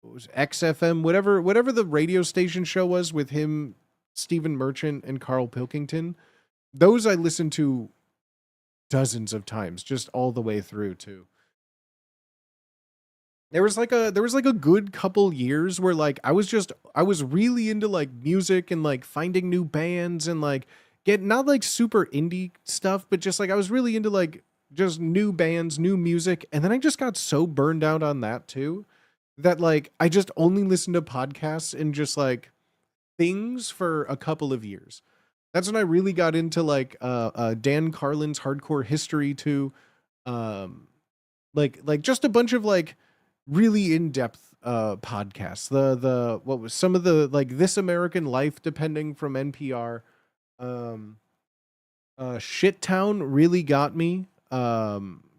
was XFM, whatever the radio station show was with him, Stephen Merchant and Carl Pilkington. Those I listened to dozens of times, just all the way through too. There was like a good couple years where like I was really into like music and like finding new bands and like get not like super indie stuff, but just like I was really into like just new bands, new music. And then I just got so burned out on that too, that like I just only listened to podcasts and just like things for a couple of years. That's when I really got into like Dan Carlin's Hardcore History too. Like just a bunch of like really in-depth podcasts. The what was some of the like This American Life, depending, from NPR. Shit Town really got me.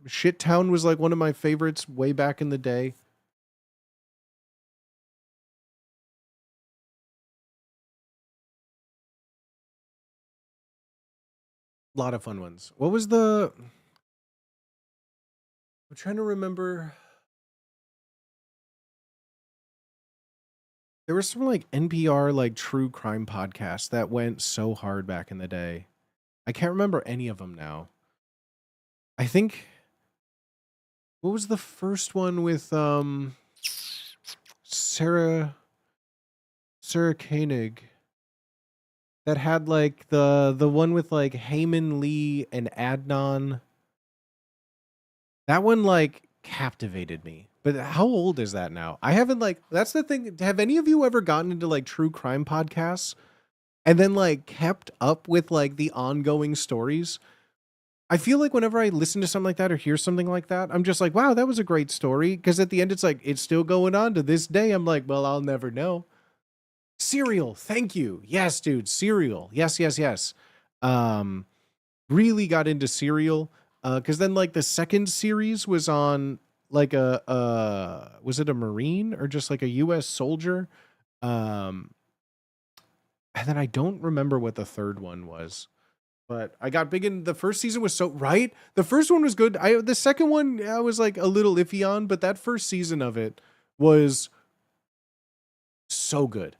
Shit Town was like one of my favorites way back in the day. A lot of fun ones. What was the... I'm trying to remember. There was some like NPR like true crime podcasts that went so hard back in the day. I can't remember any of them now. I think, what was the first one with Sarah Sir Koenig that had like the one with like Heyman Lee and Adnan. That one like captivated me. But how old is that now? I haven't like, that's the thing. Have any of you ever gotten into like true crime podcasts and then like kept up with like the ongoing stories? I feel like whenever I listen to something like that or hear something like that, I'm just like, wow, that was a great story. Because at the end, it's like, it's still going on to this day. I'm like, well, I'll never know. Serial. Thank you. Yes, dude. Serial. Yes, yes, yes. Really got into Serial. Because then like the second series was on like was it a Marine or just like a US soldier? And then I don't remember what the third one was. But I got big in the first season was so right. The first one was good. The second one I was like a little iffy on, but that first season of it was so good.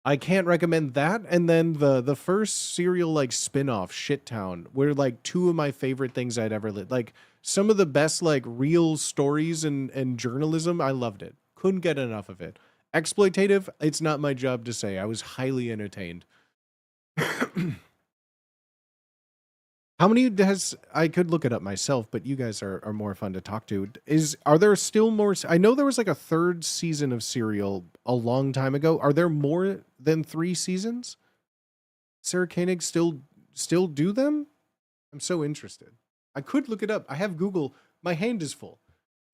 I can't recommend that. And then the first Serial like spin-off, Shittown, were like two of my favorite things I'd ever lit. Like some of the best like real stories and journalism. I loved it. Couldn't get enough of it. Exploitative, it's not my job to say. I was highly entertained. How many has I could look it up myself, but you guys are more fun to talk to. Are there still more? I know there was like a third season of Serial a long time ago. Are there more than 3 seasons? Sarah Koenig still do them? I'm so interested. I could look it up. I have Google. My hand is full.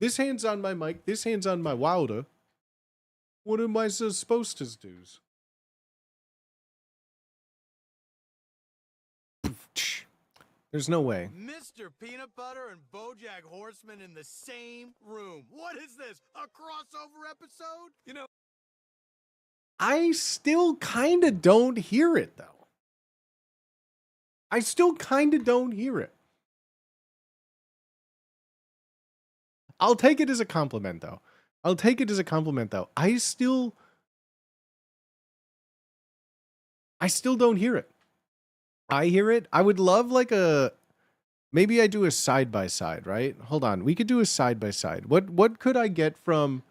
This hand's on my mic. This hand's on my Wilder. What am I supposed to do? There's no way. Mr. Peanut Butter and BoJack Horseman in the same room. What is this? A crossover episode? You know, I still kind of don't hear it, though. I still kind of don't hear it. I'll take it as a compliment, though. I still don't hear it. I hear it. I would love like maybe I do a side by side, right? Hold on. We could do a side by side. What could I get from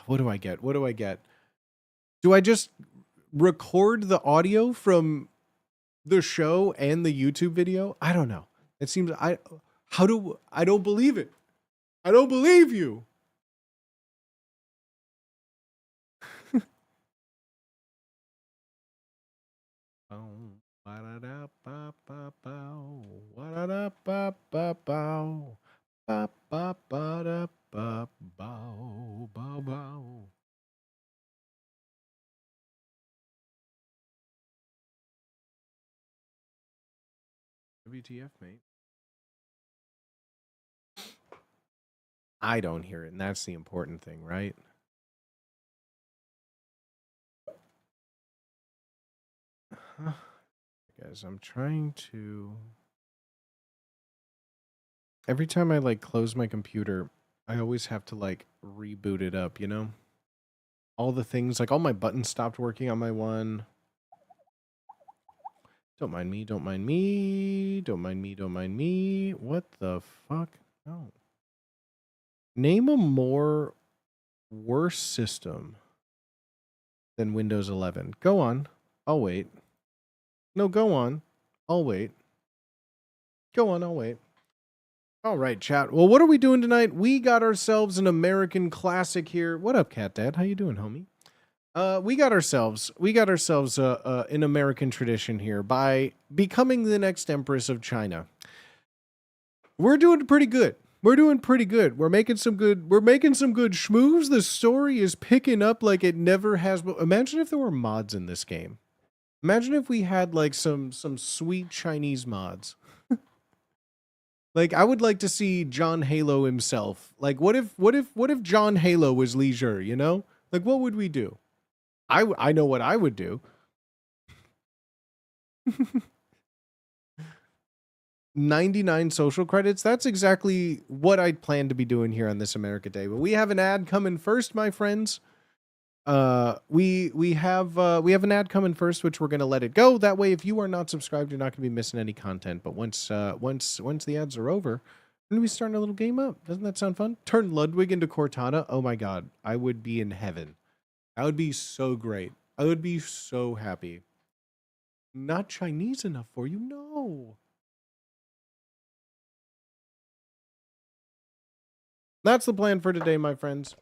what do I get? Do I just record the audio from the show and the YouTube video? I don't know. It seems I don't believe it. I don't believe you. WTF, mate. I don't hear it, and that's the important thing, right? Guys, I'm trying to... Every time I, like, close my computer, I always have to, like, reboot it up, you know? All the things, like, all my buttons stopped working on my one. Don't mind me, don't mind me, don't mind me, don't mind me. What the fuck? No. Name a more worse system than Windows 11. Go on. I'll wait. No, go on. I'll wait. Go on, I'll wait. All right, chat. Well, what are we doing tonight? We got ourselves an American classic here. What up, Cat Dad? How you doing, homie? We got ourselves an American tradition here by becoming the next Empress of China. We're doing pretty good. We're making some good schmoes. The story is picking up like it never has. Imagine if there were mods in this game. Imagine if we had like some sweet Chinese mods. Like I would like to see John Halo himself. Like what if John Halo was Leisure, you know? Like what would we do? I know what I would do. 99 social credits. That's exactly what I plan to be doing here on This America Day. But we have an ad coming first, my friends. We have an ad coming first, which we're gonna let it go. That way, if you are not subscribed, you're not gonna be missing any content. But once the ads are over, When are we starting a little game up? Doesn't that sound fun? Turn Ludwig into Cortana. Oh my god. I would be in heaven. That would be so great. I would be so happy. Not Chinese enough for you? No. That's the plan for today, my friends.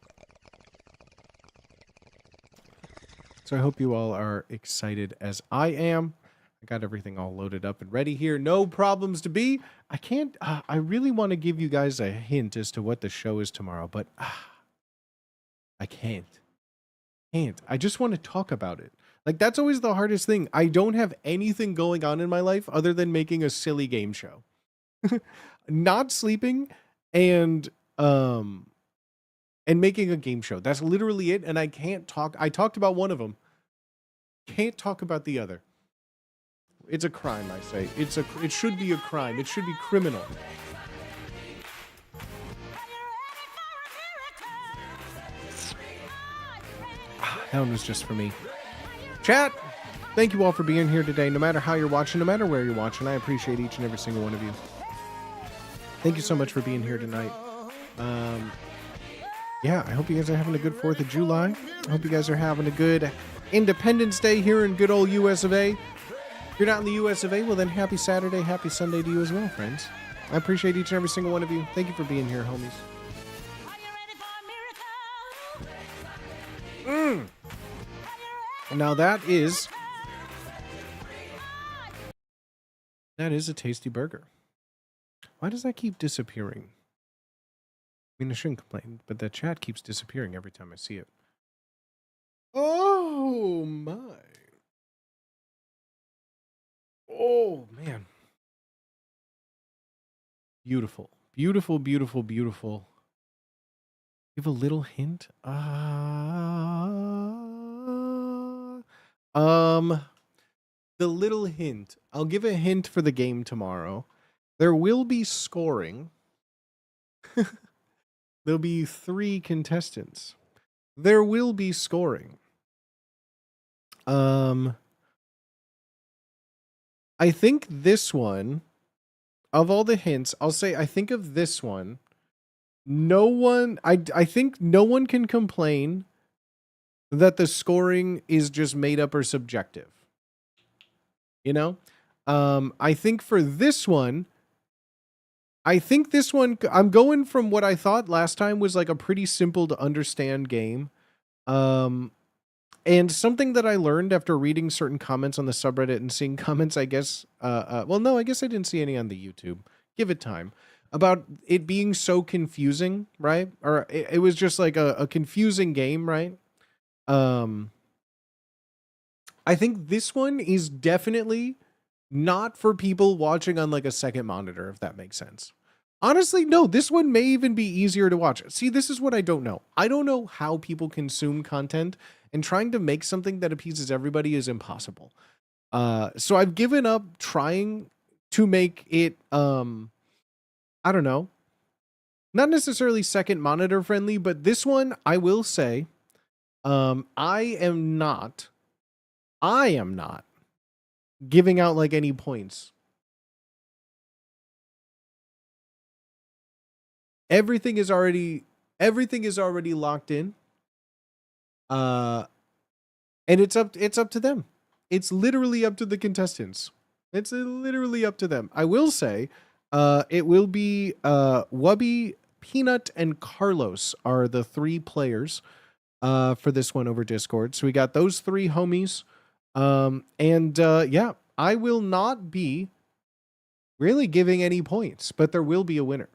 So I hope you all are excited as I am. I got everything all loaded up and ready here. No problems to be. I can't, I really want to give you guys a hint as to what the show is tomorrow, but I can't. I just want to talk about it. Like, that's always the hardest thing. I don't have anything going on in my life other than making a silly game show. Not sleeping and making a game show. That's literally it. And I can't talk. I talked about one of them. Can't talk about the other. It's a crime, I say. It should be a crime. It should be criminal. That one was just for me. Chat, thank you all for being here today. No matter how you're watching, no matter where you're watching, I appreciate each and every single one of you. Thank you so much for being here tonight. Yeah, I hope you guys are having a good 4th of July. I hope you guys are having a good Independence Day here in good old US of A. If you're not in the US of A, well then happy Saturday, happy Sunday to you as well, friends. I appreciate each and every single one of you. Thank you for being here, homies. Now that is a tasty burger. Why does that keep disappearing? I mean, I shouldn't complain, but the chat keeps disappearing every time I see it. Oh my. Oh man. Beautiful. Beautiful, beautiful, beautiful. Give a little hint. The little hint. I'll give a hint for the game tomorrow. There will be scoring. There'll be 3 contestants. There will be scoring. I think this one, of all the hints, I'll say I think of this one. I think no one can complain that the scoring is just made up or subjective. You know? I think for this one, I'm going from what I thought last time was like a pretty simple to understand game. And something that I learned after reading certain comments on the subreddit and seeing comments, I guess, well, no, I guess I didn't see any on the YouTube. Give it time. About it being so confusing, right? Or it was just like a confusing game, right? I think this one is definitely not for people watching on like a second monitor, if that makes sense. Honestly, no, this one may even be easier to watch. See, this is what I don't know. I don't know how people consume content, and trying to make something that appeases everybody is impossible. So I've given up trying to make it, I don't know, not necessarily second monitor friendly, but this one, I will say, I am not giving out like any points. Everything is already locked in. And it's up to them. It's literally up to the contestants. It's literally up to them. I will say, it will be Wubby, Peanut, and Carlos are the 3 players for this one over Discord. So we got those 3 homies. Yeah, I will not be really giving any points, but there will be a winner.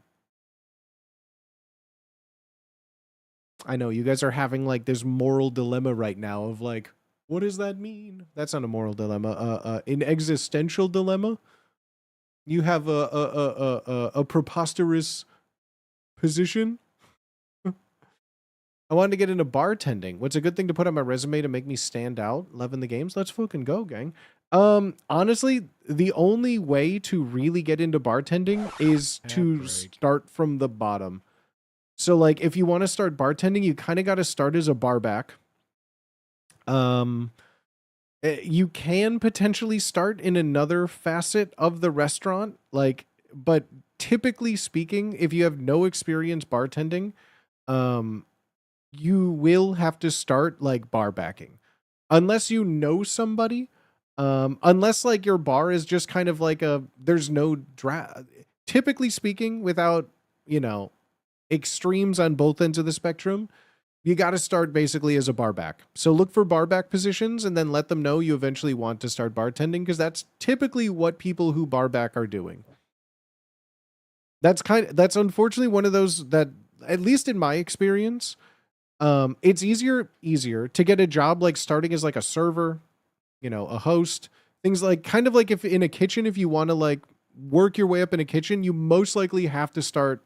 I know you guys are having like this moral dilemma right now of like, what does that mean? That's not a moral dilemma. An existential dilemma. You have a preposterous position. I wanted to get into bartending. What's a good thing to put on my resume to make me stand out? Loving the games. Let's fucking go, gang. Honestly, the only way to really get into bartending is to start from the bottom. So like if you want to start bartending, you kind of got to start as a barback. You can potentially start in another facet of the restaurant, like, but typically speaking, if you have no experience bartending, you will have to start like bar backing unless you know somebody. Unless like your bar is just kind of like there's no typically speaking, without, you know, extremes on both ends of the spectrum, you got to start basically as a bar back. So look for bar back positions and then let them know you eventually want to start bartending, because that's typically what people who bar back are doing. That's unfortunately one of those that, at least in my experience, it's easier to get a job like starting as like a server, you know, a host, things like, kind of like if in a kitchen, if you want to like work your way up in a kitchen, you most likely have to start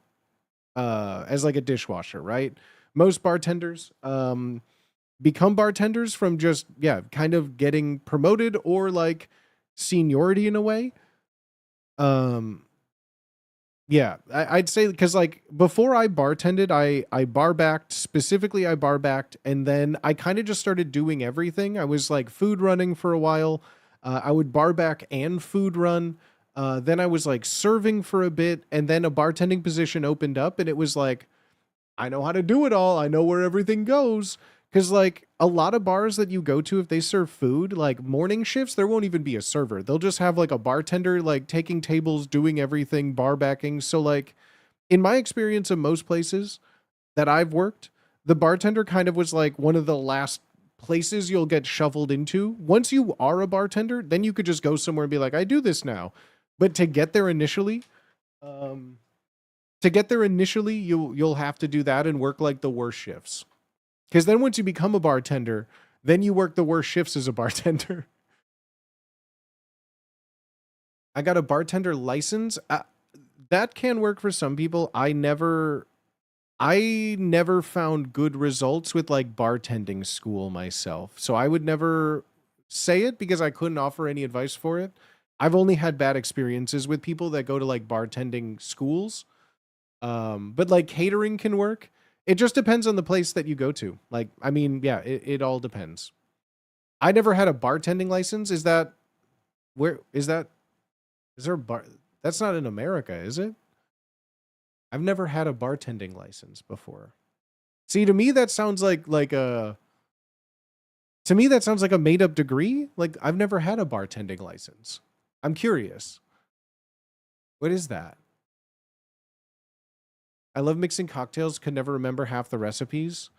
as like a dishwasher, right? Most bartenders become bartenders from just, yeah, kind of getting promoted or like seniority in a way. Yeah, I'd say, because like before I bartended, I bar backed, specifically I bar backed, and then I kind of just started doing everything. I was like food running for a while. I would bar back and food run. Then I was like serving for a bit, and then a bartending position opened up, and it was like, I know how to do it all. I know where everything goes. Because like a lot of bars that you go to, if they serve food, like morning shifts, there won't even be a server. They'll just have like a bartender, like taking tables, doing everything, bar backing. So like in my experience of most places that I've worked, the bartender kind of was like one of the last places you'll get shoveled into. Once you are a bartender, then you could just go somewhere and be like, I do this now. But to get there initially, you'll have to do that and work like the worst shifts. Because then once you become a bartender, then you work the worst shifts as a bartender. I got a bartender license. That can work for some people. I never found good results with like bartending school myself. So I would never say it because I couldn't offer any advice for it. I've only had bad experiences with people that go to like bartending schools. But like catering can work. It just depends on the place that you go to. Like, I mean, yeah, it all depends. I never had a bartending license. Is there a bar? That's not in America, is it? I've never had a bartending license before. See, to me, that sounds like a made up degree. Like, I've never had a bartending license. I'm curious. What is that? I love mixing cocktails, could never remember half the recipes.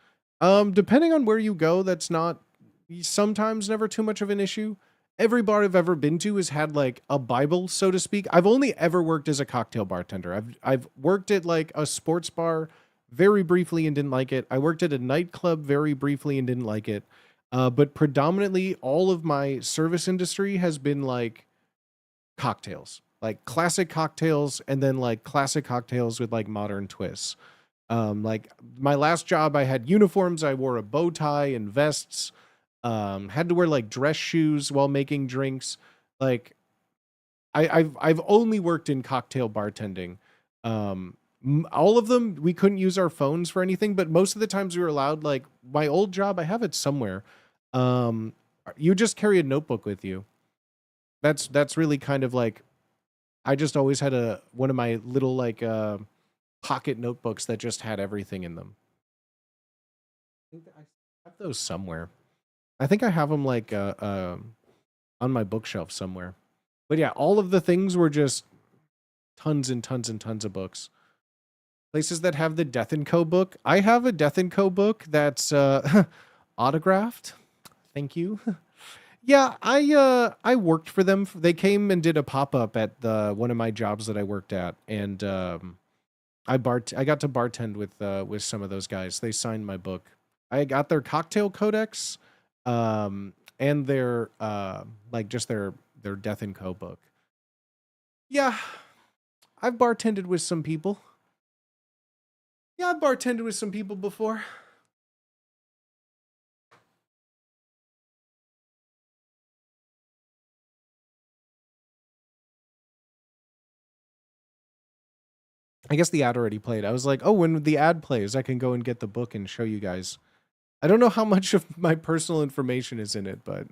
Depending on where you go, that's not sometimes never too much of an issue. Every bar I've ever been to has had like a Bible, so to speak. I've only ever worked as a cocktail bartender. I've worked at like a sports bar very briefly and didn't like it. I worked at a nightclub very briefly and didn't like it. But predominantly all of my service industry has been like cocktails. Like classic cocktails, and then like classic cocktails with like modern twists. Like my last job, I had uniforms. I wore a bow tie and vests. Had to wear like dress shoes while making drinks. Like I've only worked in cocktail bartending. All of them, we couldn't use our phones for anything, but most of the times we were allowed. Like my old job, I have it somewhere. You just carry a notebook with you. That's really kind of like, I just always had one of my little like pocket notebooks that just had everything in them. I think I have those somewhere. I think I have them like on my bookshelf somewhere. But yeah, all of the things were just tons and tons and tons of books. Places that have the Death & Co. book. I have a Death & Co. book that's autographed. Thank you. Yeah, I worked for them. They came and did a pop-up at one of my jobs that I worked at, and I got to bartend with some of those guys. They signed my book. I got their cocktail codex, and their like just their Death & Co. book. Yeah, I've bartended with some people. Yeah, I've bartended with some people before. I guess the ad already played. I was like, oh, when the ad plays, I can go and get the book and show you guys. I don't know how much of my personal information is in it, but...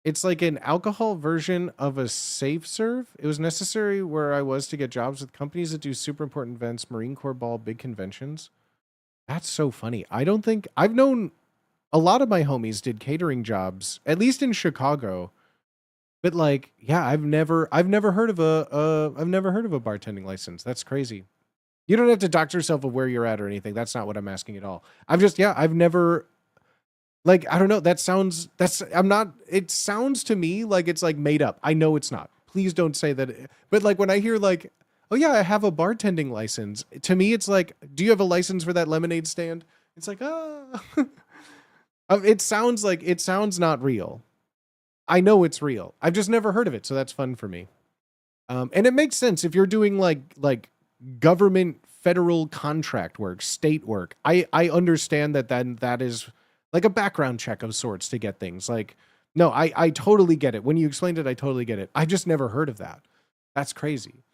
It's like an alcohol version of a safe serve. It was necessary where I was to get jobs with companies that do super important events, Marine Corps ball, big conventions. That's so funny. I don't think I've known a lot of my homies did catering jobs, at least in Chicago. But like, yeah, I've never heard of I've never heard of a bartending license. That's crazy. You don't have to dox yourself of where you're at or anything. That's not what I'm asking at all. I've never, like, I don't know. It sounds to me like it's like made up. I know it's not. Please don't say that. But like when I hear like, oh yeah, I have a bartending license. To me, it's like, do you have a license for that lemonade stand? It's like, ah. It sounds not real. I know it's real. I've just never heard of it. So that's fun for me. And it makes sense if you're doing like government, federal contract work, state work. I understand that is like a background check of sorts to get things. Like, no, I totally get it. When you explained it, I totally get it. I just never heard of that. That's crazy.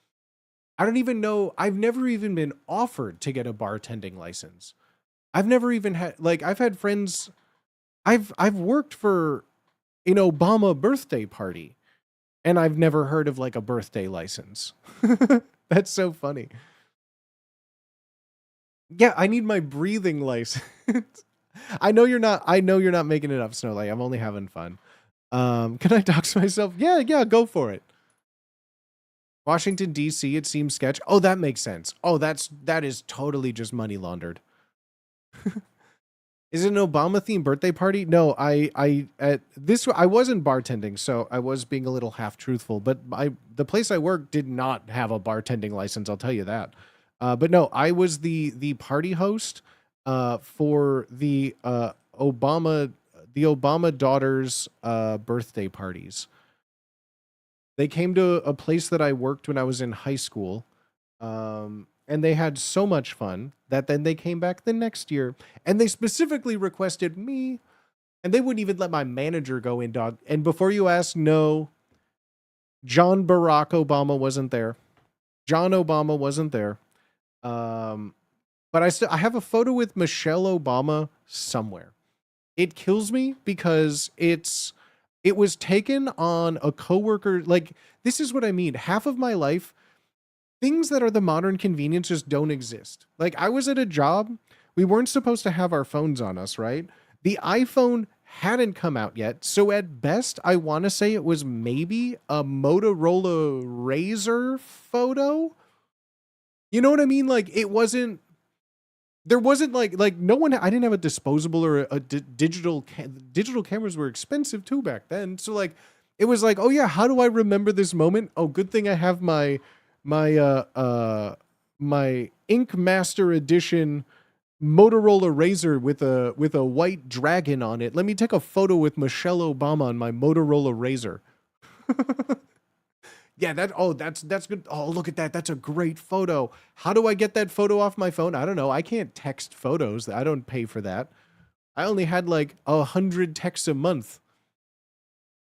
I don't even know. I've never even been offered to get a bartending license. I've never even had, like, I've had friends. I've worked for an Obama birthday party, and I've never heard of like a birthday license. That's so funny. Yeah, I need my breathing license. I know you're not making it up, Snowlight. I'm only having fun. Can I dox myself? Yeah, go for it. Washington, D.C., it seems sketch. Oh, that makes sense. Oh, that is totally just money laundered. Is it an Obama-themed birthday party? No, I wasn't bartending, so I was being a little half-truthful, but the place I worked did not have a bartending license, I'll tell you that. But no, I was the party host for the Obama daughters' birthday parties. They came to a place that I worked when I was in high school, and they had so much fun that then they came back the next year, and they specifically requested me, and they wouldn't even let my manager go in, dog. And before you ask, no, John Barack Obama wasn't there. John Obama wasn't there. But I have a photo with Michelle Obama somewhere. It kills me because it was taken on a coworker. Like, this is what I mean. Half of my life, things that are the modern convenience just don't exist. Like, I was at a job. We weren't supposed to have our phones on us, right? The iPhone hadn't come out yet. So at best, I want to say it was maybe a Motorola Razr photo. You know what I mean? Like, there wasn't like no one, I didn't have a disposable or a digital cameras were expensive too back then. So like, it was like, oh yeah, how do I remember this moment? Oh, good thing I have my Ink Master Edition Motorola Razr with a white dragon on it. Let me take a photo with Michelle Obama on my Motorola Razr. Yeah, that's good. Oh, look at that. That's a great photo. How do I get that photo off my phone? I don't know. I can't text photos. I don't pay for that. I only had like 100 texts a month.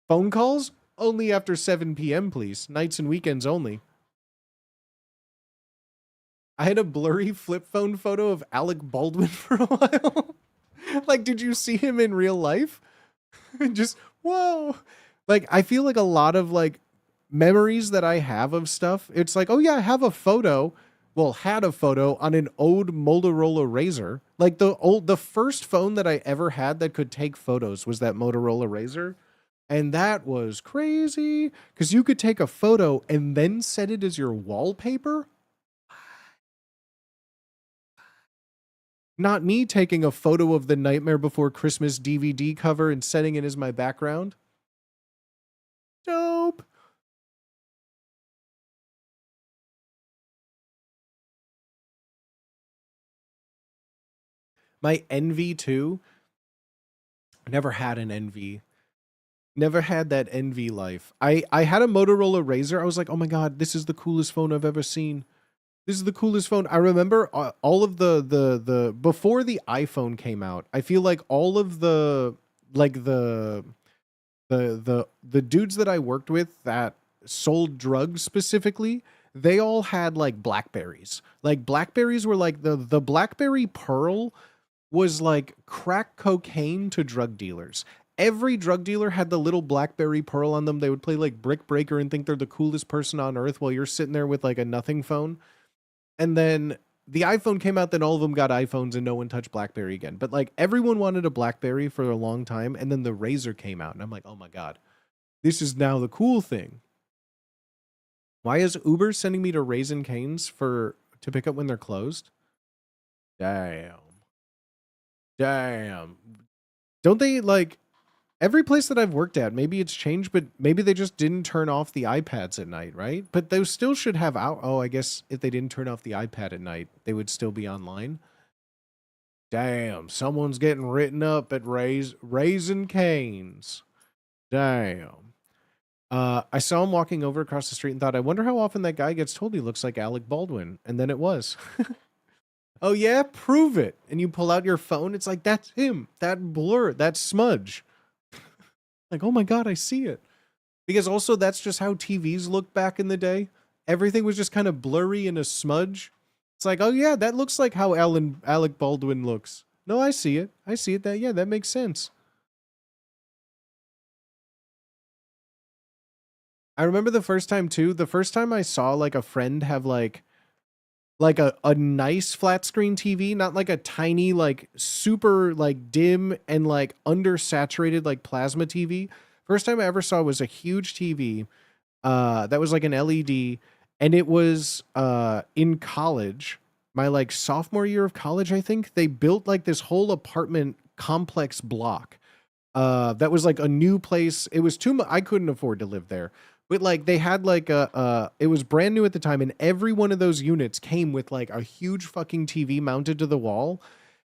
Phone calls? Only after 7 p.m., please. Nights and weekends only. I had a blurry flip phone photo of Alec Baldwin for a while. Like, did you see him in real life? Just, whoa. Like, I feel like a lot of like memories that I have of stuff, it's like, oh yeah, I have a photo. Well, had a photo on an old Motorola Razr. Like the first phone that I ever had that could take photos was that Motorola Razr. And that was crazy because you could take a photo and then set it as your wallpaper. Not me taking a photo of the Nightmare Before Christmas DVD cover and setting it as my background. Dope. My Envy too. I never had an Envy. Never had that Envy life. I had a Motorola Razr. I was like, oh my God, this is the coolest phone I've ever seen. This is the coolest phone. I remember all of the before the iPhone came out. I feel like all of the dudes that I worked with that sold drugs specifically, they all had like Blackberries. Like Blackberries were like the Blackberry Pearl was like crack cocaine to drug dealers. every drug dealer had the little BlackBerry Pearl on them. They would play like Brick Breaker and think they're the coolest person on earth while you're sitting there with like a nothing phone. And then the iPhone came out, then all of them got iPhones and no one touched BlackBerry again. But like everyone wanted a BlackBerry for a long time. And then the Razr came out and I'm like, oh my God, this is now the cool thing. Why is Uber sending me to Raisin Cane's to pick up when they're closed? Damn. Don't they like every place that I've worked at, maybe it's changed, but maybe they just didn't turn off the iPads at night, right? But those still should have out. Oh, I guess if they didn't turn off the iPad at night, they would still be online. Damn, someone's getting written up at Raisin Cane's. Damn. I saw him walking over across the street and thought, I wonder how often that guy gets told he looks like Alec Baldwin. And then it was. Oh yeah, prove it. And you pull out your phone. It's like, that's him. That blur, that smudge. Like, oh my God, I see it. Because also that's just how TVs looked back in the day. Everything was just kind of blurry and a smudge. It's like, oh yeah, that looks like how Alec Baldwin looks. No, I see it. I see it. That makes sense. I remember the first time too. The first time I saw like a friend have like a nice flat screen TV, not like a tiny, like super like dim and like undersaturated like plasma TV. First time I ever saw was a huge TV that was like an LED, and it was in college, my like sophomore year of college, I think. They built like this whole apartment complex block that was like a new place. It was too much. I couldn't afford to live there. But like they had like it was brand new at the time, and every one of those units came with like a huge fucking TV mounted to the wall.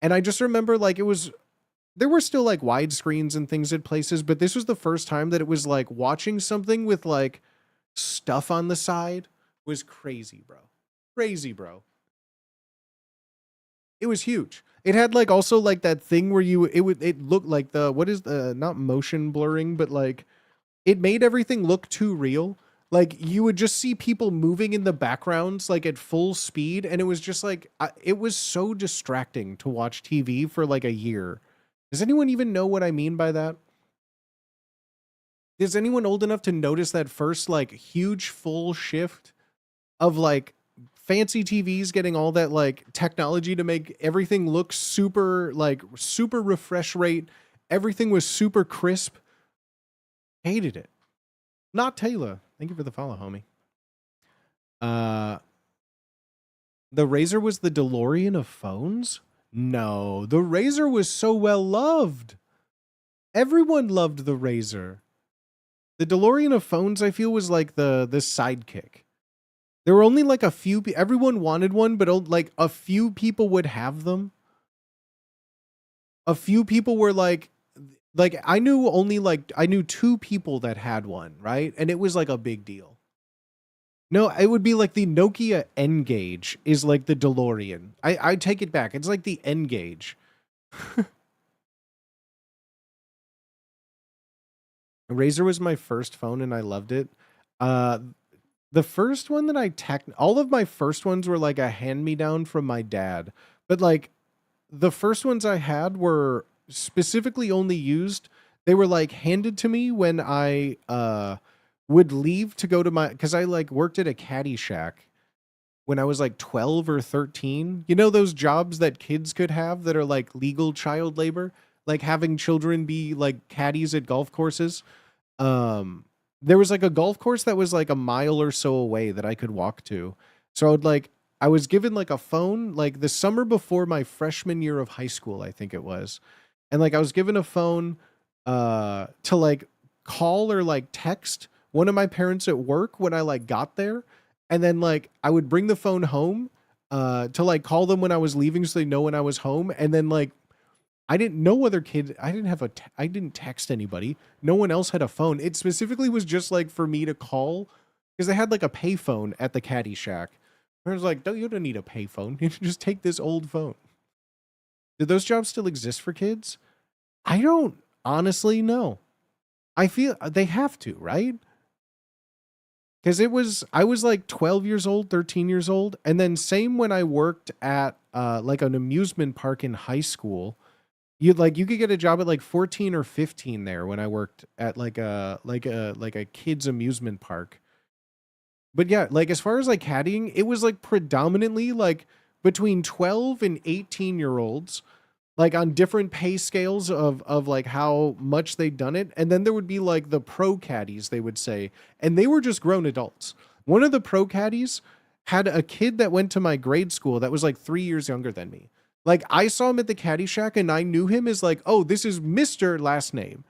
And I just remember like there were still like widescreens and things at places, but this was the first time that it was like watching something with like stuff on the side was crazy, bro. Crazy, bro. It was huge. It had like also like that thing where it looked like not motion blurring, but like it made everything look too real. Like you would just see people moving in the backgrounds like at full speed. And it was just like, it was so distracting to watch TV for like a year. Does anyone even know what I mean by that? Is anyone old enough to notice that first like huge full shift of like fancy TVs getting all that like technology to make everything look super refresh rate. Everything was super crisp. Hated it. Not Taylor. Thank you for the follow, homie. The Razr was the DeLorean of phones? No, the Razr was so well loved. Everyone loved the Razr. The DeLorean of phones, I feel, was like the sidekick. There were only like a few. Everyone wanted one, but like a few people would have them. A few people were like I knew two people that had one, right? And it was like a big deal. No, it would be like the Nokia N-Gage is like the DeLorean. I take it back. It's like the N-Gage. Razr was my first phone and I loved it. The first one that all of my first ones were like a hand-me-down from my dad. But like the first ones I had were specifically only used. They were like handed to me when I would leave to go to because I like worked at a caddy shack when I was like 12 or 13. You know those jobs that kids could have that are like legal child labor, like having children be like caddies at golf courses. There was like a golf course that was like a mile or so away that I could walk to. So I was given like a phone like the summer before my freshman year of high school, I think it was. And like I was given a phone to like call or like text one of my parents at work when I like got there. And then like I would bring the phone home to like call them when I was leaving so they know when I was home. And then like I didn't know other kids. I didn't text anybody. No one else had a phone. It specifically was just like for me to call because they had like a pay phone at the caddy shack. I was like, you don't need a pay phone. You can just take this old phone. Do those jobs still exist for kids? I don't honestly know. I feel they have to, right? Because I was like 12 years old, 13 years old. And then same when I worked at like an amusement park in high school. You could get a job at like 14 or 15 there when I worked at like a kids amusement park. But yeah, like as far as like caddying, it was like predominantly like between 12 and 18-year-olds, like on different pay scales of like how much they'd done it. And then there would be like the pro caddies, they would say, and they were just grown adults. One of the pro caddies had a kid that went to my grade school that was like 3 years younger than me. Like I saw him at the caddy shack and I knew him as like, oh, this is Mr. last name.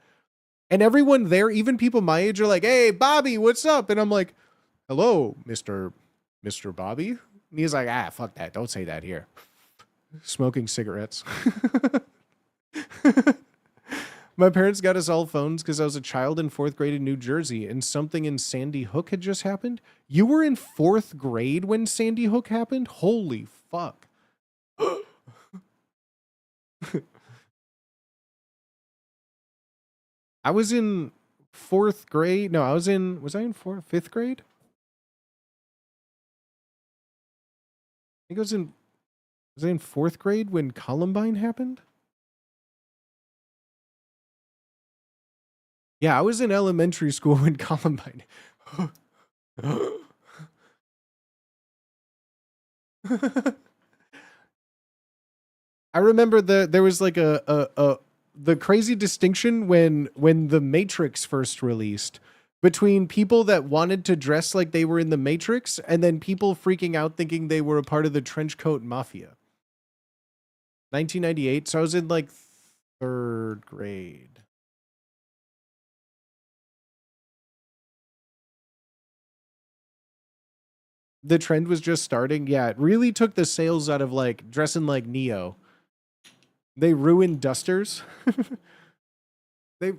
And everyone there, even people my age, are like, hey, Bobby, what's up? And I'm like, hello, Mr. Bobby. And he's like, fuck that. Don't say that here. Smoking cigarettes. My parents got us all phones because I was a child in 4th grade in New Jersey and something in Sandy Hook had just happened. You were in 4th grade when Sandy Hook happened? Holy fuck. I was in 4th grade. No, was I in 5th grade? I think was I in 4th grade when Columbine happened? Yeah, I was in elementary school when Columbine. I remember there was like the crazy distinction when the Matrix first released between people that wanted to dress like they were in the Matrix and then people freaking out thinking they were a part of the Trenchcoat Mafia. 1998, so I was in like 3rd grade. The trend was just starting. Yeah, it really took the sales out of like dressing like Neo. They ruined dusters. They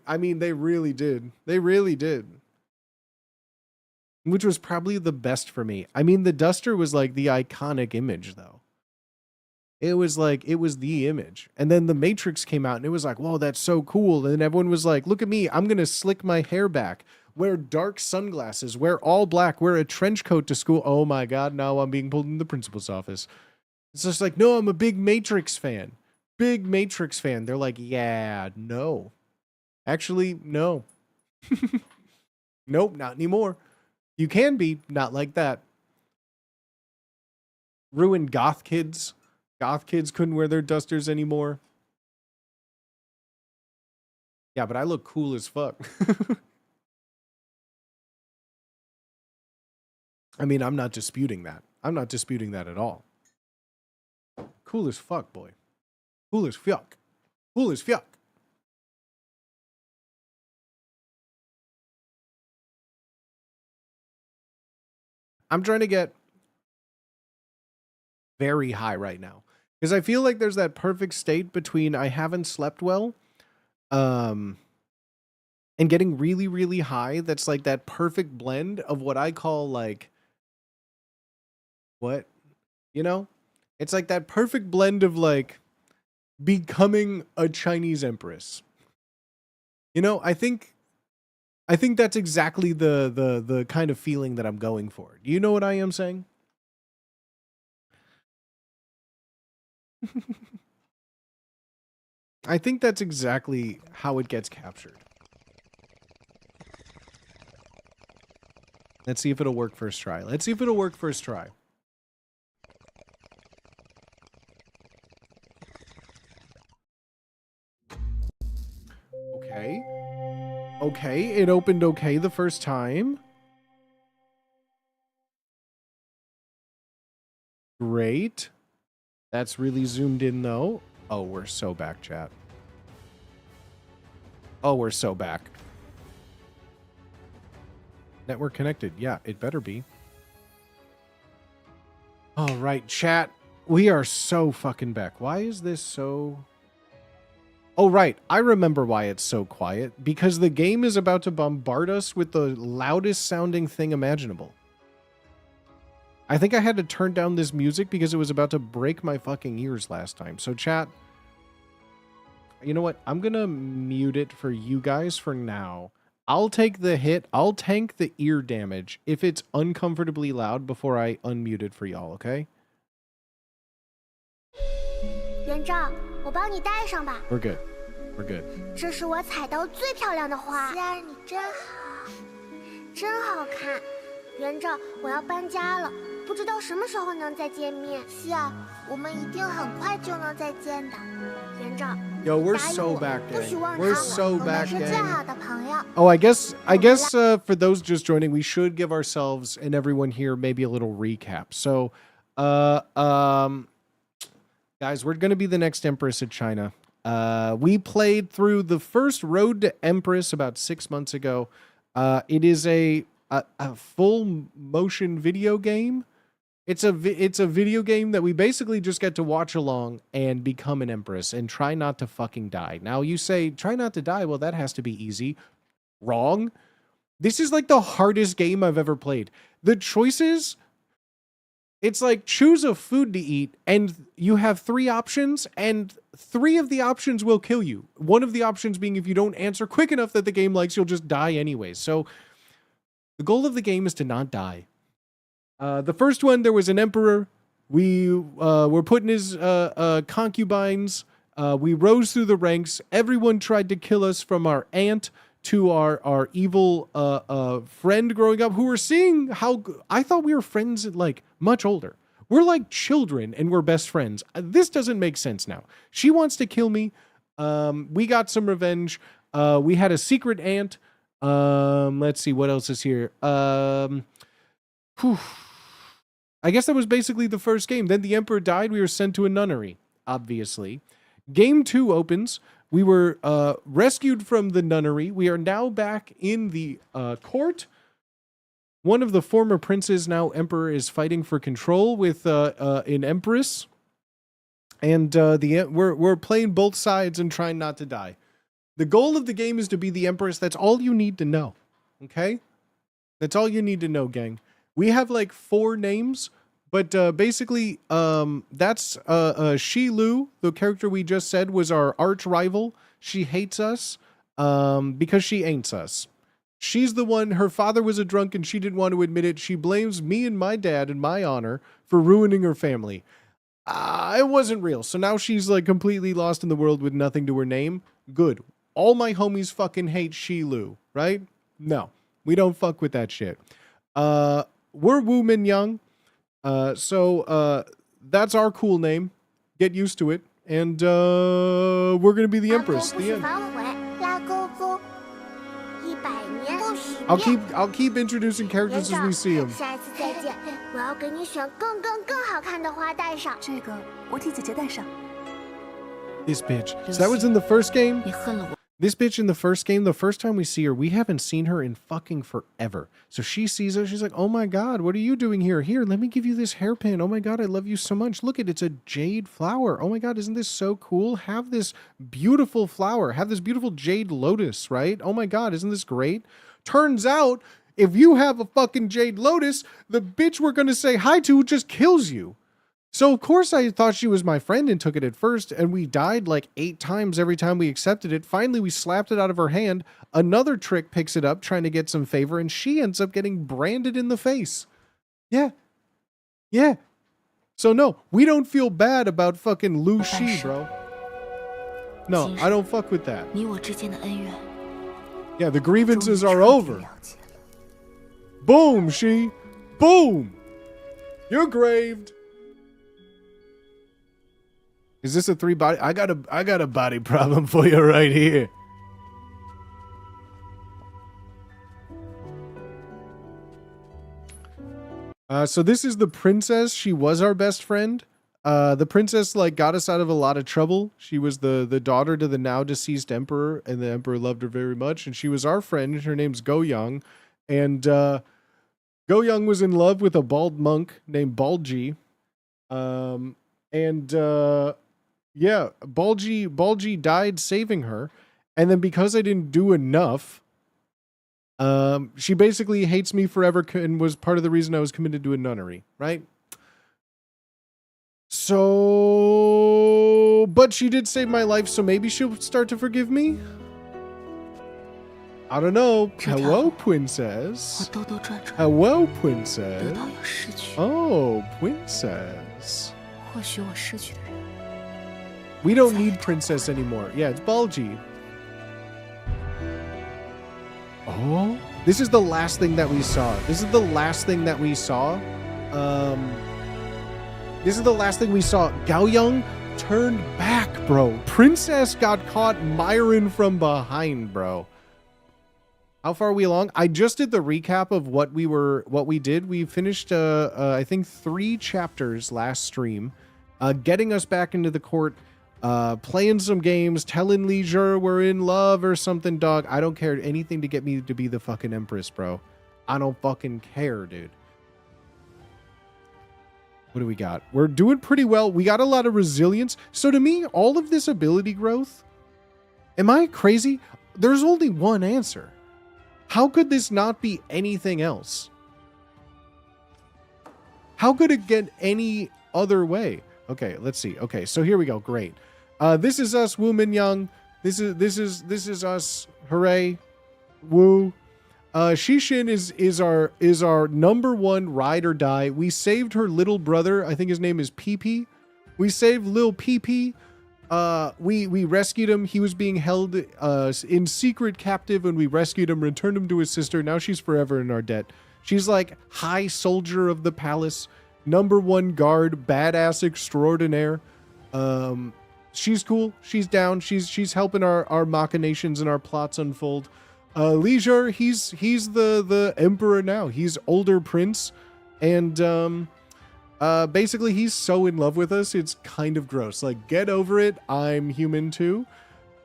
really did. They really did. Which was probably the best for me. I mean, the duster was like the iconic image though. It was the image. And then the Matrix came out and it was like, whoa, that's so cool. And then everyone was like, look at me. I'm going to slick my hair back, wear dark sunglasses, wear all black, wear a trench coat to school. Oh my God. Now I'm being pulled in the principal's office. It's just like, no, I'm a big Matrix fan. Big Matrix fan. They're like, yeah, no. Actually, no. Nope, not anymore. You can be, not like that. Ruined goth kids. Goth kids couldn't wear their dusters anymore. Yeah, but I look cool as fuck. I mean, I'm not disputing that. I'm not disputing that at all. Cool as fuck, boy. Cool as fuck. Cool as fuck. I'm trying to get very high right now. Because I feel like there's that perfect state between I haven't slept well and getting really, really high. That's like that perfect blend of what I call like, what? You know? It's like that perfect blend of like becoming a Chinese empress. You know, I think that's exactly the kind of feeling that I'm going for. Do you know what I am saying? I think that's exactly how it gets captured. Let's see if it'll work first try. Let's see if it'll work first try. Okay. Okay, it opened okay the first time. Great. That's really zoomed in though. Oh, we're so back, chat. Oh, we're so back. Network connected. Yeah, it better be. All right, chat. We are so fucking back. Why is this so... Oh, right. I remember why it's so quiet. Because the game is about to bombard us with the loudest sounding thing imaginable. I think I had to turn down this music because it was about to break my fucking ears last time. So chat, you know what? I'm going to mute it for you guys for now. I'll take the hit. I'll tank the ear damage if it's uncomfortably loud before I unmute it for y'all, okay? 园长，我帮你戴上吧。 We're good. We're good. 这是我采到最漂亮的花。希儿，你真好，真好看。园长，我要搬家了，不知道什么时候能再见面。希儿，我们一定很快就能再见的。园长。 Yo, we're so back, gang. We're so back, gang. Oh, I guess for those just joining, we should give ourselves and everyone here maybe a little recap. So, guys, we're gonna be the next Empress of China. We played through the first Road to Empress about 6 months ago. It is a full motion video game. It's a video game that we basically just get to watch along and become an empress and try not to fucking die. Now you say, try not to die. Well, that has to be easy. Wrong. This is like the hardest game I've ever played. The choices, it's like choose a food to eat and you have 3 options and 3 of the options will kill you. One of the options being if you don't answer quick enough that the game likes, you'll just die anyways. So the goal of the game is to not die. The first one, there was an emperor. We were put in his concubines. We rose through the ranks. Everyone tried to kill us, from our aunt to our evil friend growing up, who were seeing how... I thought we were friends like much older. We're like children and we're best friends. This doesn't make sense now. She wants to kill me. We got some revenge. We had a secret aunt. Let's see, what else is here? I guess that was basically the first game. Then the emperor died. We were sent to a nunnery, obviously. Game 2 opens. We were rescued from the nunnery. We are now back in the court. One of the former princes, now emperor, is fighting for control with an empress. And we're playing both sides and trying not to die. The goal of the game is to be the empress. That's all you need to know. Okay? That's all you need to know, gang. We have like 4 names, but basically that's Shi Lu, the character we just said, was our arch rival. She hates us because she ain't us. She's the one, her father was a drunk and she didn't want to admit it. She blames me and my dad and my honor for ruining her family. It wasn't real. So now she's like completely lost in the world with nothing to her name. Good. All my homies fucking hate Shi Lu, right? No, we don't fuck with that shit. We're Wu Min Young, so that's our cool name. Get used to it, and we're gonna be the Empress. The end. I'll keep introducing characters as we see them. This bitch. So that was in the first game. This bitch in the first game, the first time we see her, we haven't seen her in fucking forever. So she sees us, she's like, oh my god, what are you doing here? Here, let me give you this hairpin. Oh my god, I love you so much. Look, it's a jade flower. Oh my god, isn't this so cool? Have this beautiful flower. Have this beautiful jade lotus, right? Oh my god, isn't this great? Turns out, if you have a fucking jade lotus, the bitch we're gonna say hi to just kills you. So, of course, I thought she was my friend and took it at first, and we died like 8 times every time we accepted it. Finally, we slapped it out of her hand. Another trick picks it up, trying to get some favor, and she ends up getting branded in the face. Yeah. Yeah. So, no, we don't feel bad about fucking Lu Shi, bro. No, I don't fuck with that. Yeah, the grievances are over. Boom, Shi. Boom. You're graved. Is this a 3 body? I got a body problem for you right here. So this is the princess. She was our best friend. The princess like got us out of a lot of trouble. She was the daughter to the now deceased emperor, and the emperor loved her very much. And she was our friend. Her name's Go Young, and Go Young was in love with a bald monk named Balji. Yeah, Balji died saving her, and then because I didn't do enough, she basically hates me forever and was part of the reason I was committed to a nunnery, right? So, but she did save my life, so maybe she'll start to forgive me? I don't know. Hello, princess. Hello, princess. Oh, princess. 或许我失去的人， Oh, princess. 也许我失去的人， Oh, 也许我失去的人， princess. 或许我失去的人， Oh, princess. We don't need princess anymore. Yeah, it's Balji. Oh, this is the last thing that we saw. This is the last thing that we saw. This is the last thing we saw. Gaoyang turned back, bro. Princess got caught Myron from behind, bro. How far are we along? I just did the recap of what we did. We finished, I think 3 chapters last stream, getting us back into the court, playing some games, telling Leisure we're in love or something, dog. I don't care. Anything to get me to be the fucking Empress, bro. I don't fucking care, dude. What do we got? We're doing pretty well. We got a lot of resilience. So to me, all of this ability growth, am I crazy? There's only one answer. How could this not be anything else? How could it get any other way? Okay, let's see. Okay, so here we go. Great. This is us, Wu Min Young. This is us. Hooray. Woo. Shishin is our number 1 ride or die. We saved her little brother. I think his name is PP. We saved Lil PP. We rescued him. He was being held in secret captive, and we rescued him, returned him to his sister. Now she's forever in our debt. She's like high soldier of the palace, number 1 guard, badass extraordinaire. She's cool. She's down. She's helping our machinations and our plots unfold. Leisure, he's the emperor now. He's older prince, and basically he's so in love with us, it's kind of gross. Like, get over it. I'm human too.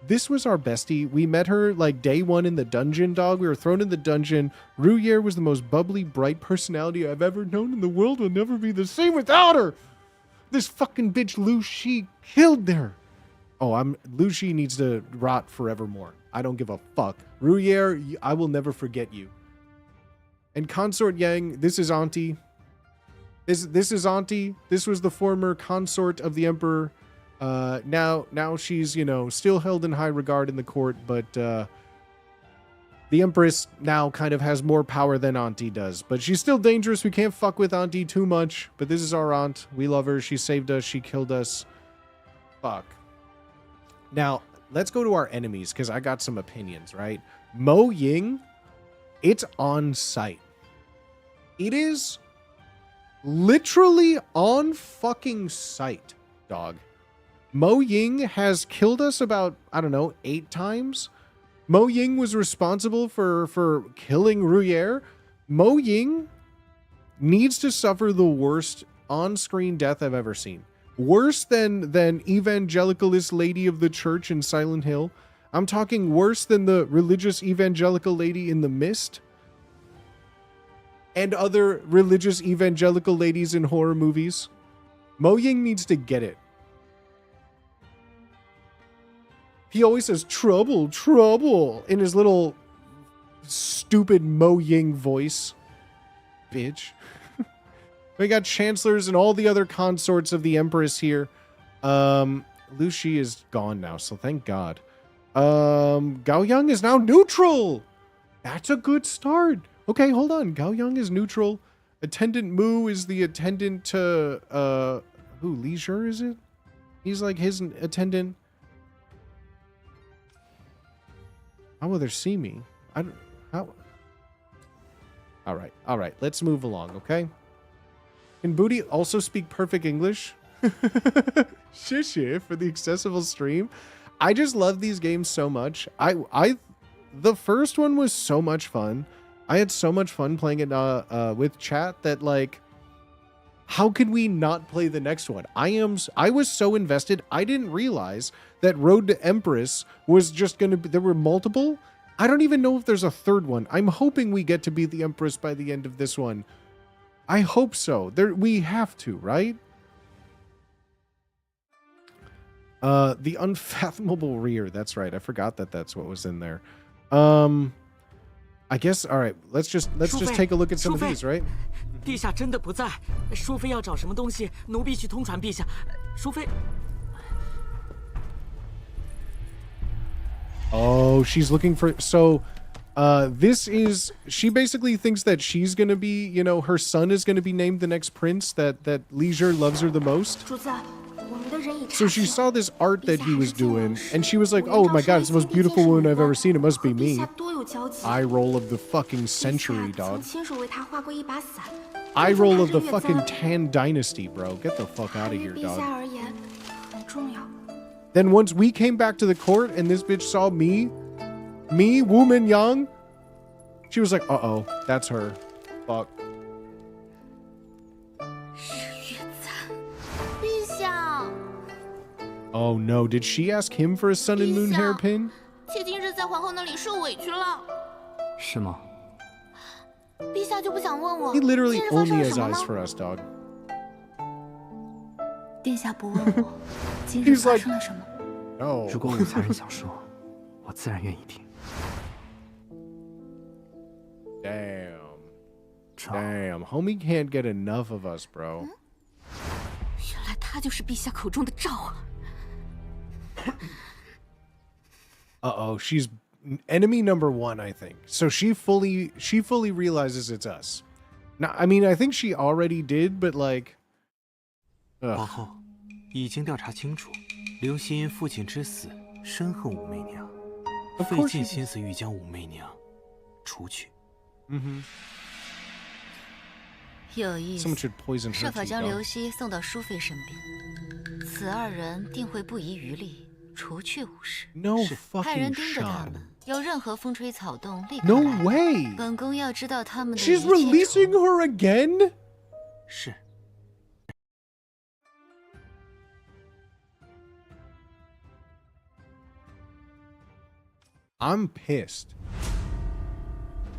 This was our bestie. We met her like day 1 in the dungeon, dog. We were thrown in the dungeon. Ruyer was the most bubbly, bright personality I've ever known, and the world will never be the same without her. This fucking bitch Lu Shi killed her. Oh, Lu Shi needs to rot forevermore. I don't give a fuck. Ruyer, I will never forget you. And Consort Yang, this is Auntie. This is Auntie. This was the former consort of the Emperor. Now she's, still held in high regard in the court, but the Empress now kind of has more power than Auntie does. But she's still dangerous. We can't fuck with Auntie too much. But this is our aunt. We love her. She saved us. She killed us. Fuck. Now, let's go to our enemies, because I got some opinions, right? Mo Ying, it's on site. It is literally on fucking site, dog. Mo Ying has killed us about, 8 times. Mo Ying was responsible for killing Ruyer. Mo Ying needs to suffer the worst on-screen death I've ever seen. Worse than evangelicalist lady of the church in Silent Hill. I'm talking worse than the religious evangelical lady in The Mist. And other religious evangelical ladies in horror movies. Mo Ying needs to get it. He always says, trouble, trouble, in his little stupid Mo Ying voice. Bitch. We got chancellors and all the other consorts of the Empress here. Lu Shi is gone now, so thank God. Gaoyang is now neutral. That's a good start. Okay, hold on. Gaoyang is neutral. Attendant Mu is the attendant to, who, Leisure, is it? He's like his attendant. How will they see me? How? All right. Let's move along, okay? Can Booty also speak perfect English? Shishi for the accessible stream. I just love these games so much. The first one was so much fun. I had so much fun playing it with chat that, like, how could we not play the next one? I was so invested. I didn't realize that Road to Empress was just going to be, there were multiple. I don't even know if there's a third one. I'm hoping we get to be the Empress by the end of this one. I hope so. We have to, right? The unfathomable rear. That's right. I forgot that that's what was in there. I guess. All right. Let's just take a look at some of these, right? 陛下真的不在，淑妃要找什么东西，奴婢去通传陛下。淑妃。 Oh, she's looking for. So, this is. She basically thinks that she's gonna be. Her son is gonna be named the next prince. That Leisure loves her the most. 主子，我们的人已 So she saw this art that he was doing, and she was like, oh my god, it's the most beautiful woman I've ever seen. It must be me. Eye roll of the fucking century, dog. Eye roll of the fucking Tan Dynasty, bro. Get the fuck out of here, dog. Then once we came back to the court and this bitch saw me, Wu Min Yang, she was like, uh-oh, that's her. Fuck. Oh no, did she ask him for a sun and moon hairpin? 妾今日在皇后那里受委屈了。是吗？陛下就不想问我 He literally 今日发生 only 了 has 什么 eyes 吗？ for us, dog. 殿下不问我今日 He's 发 like, 生了什么？ no. 如果武才人想说，我自然愿意听。Damn, homie can't get enough of us, bro. 原来他就是陛下口中的赵啊！ Uh-oh, she's enemy number 1, I think. So she fully realizes it's us. Now, I mean, I think she already did, but like... 皇后已经调查清楚，刘熙因父亲之死深恨武媚娘，费尽心思欲将武媚娘除去。有意 Someone 思， should poison 设 her 法 too, 将 dog. 刘熙送到淑妃身边，此二人定会不遗余力除去武士。 No 派人 fucking 盯着他 shot. 们，有任何风吹草动，立刻 No 来。 way! 本宫要知道他们的 She's 一切 releasing 筹 her again? 是。 I'm pissed.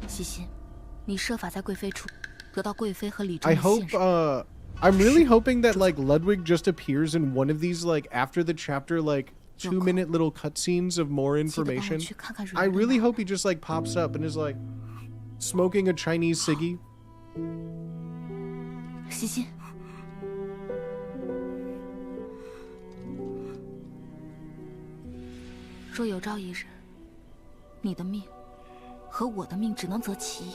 细心，你设法在贵妃处得到贵妃和李 I 珍的 hope, 信使。 I'm really hoping that, like, Ludwig just appears in one of these, like, after the chapter, like, 2-minute little cutscenes of more 记得帮我 information. 去看看蕊 I 儿的 really 马 hope he just, like, pops up and is, like, smoking a Chinese ciggy. 细心，若有朝一日，你的命和我的命只能择其一，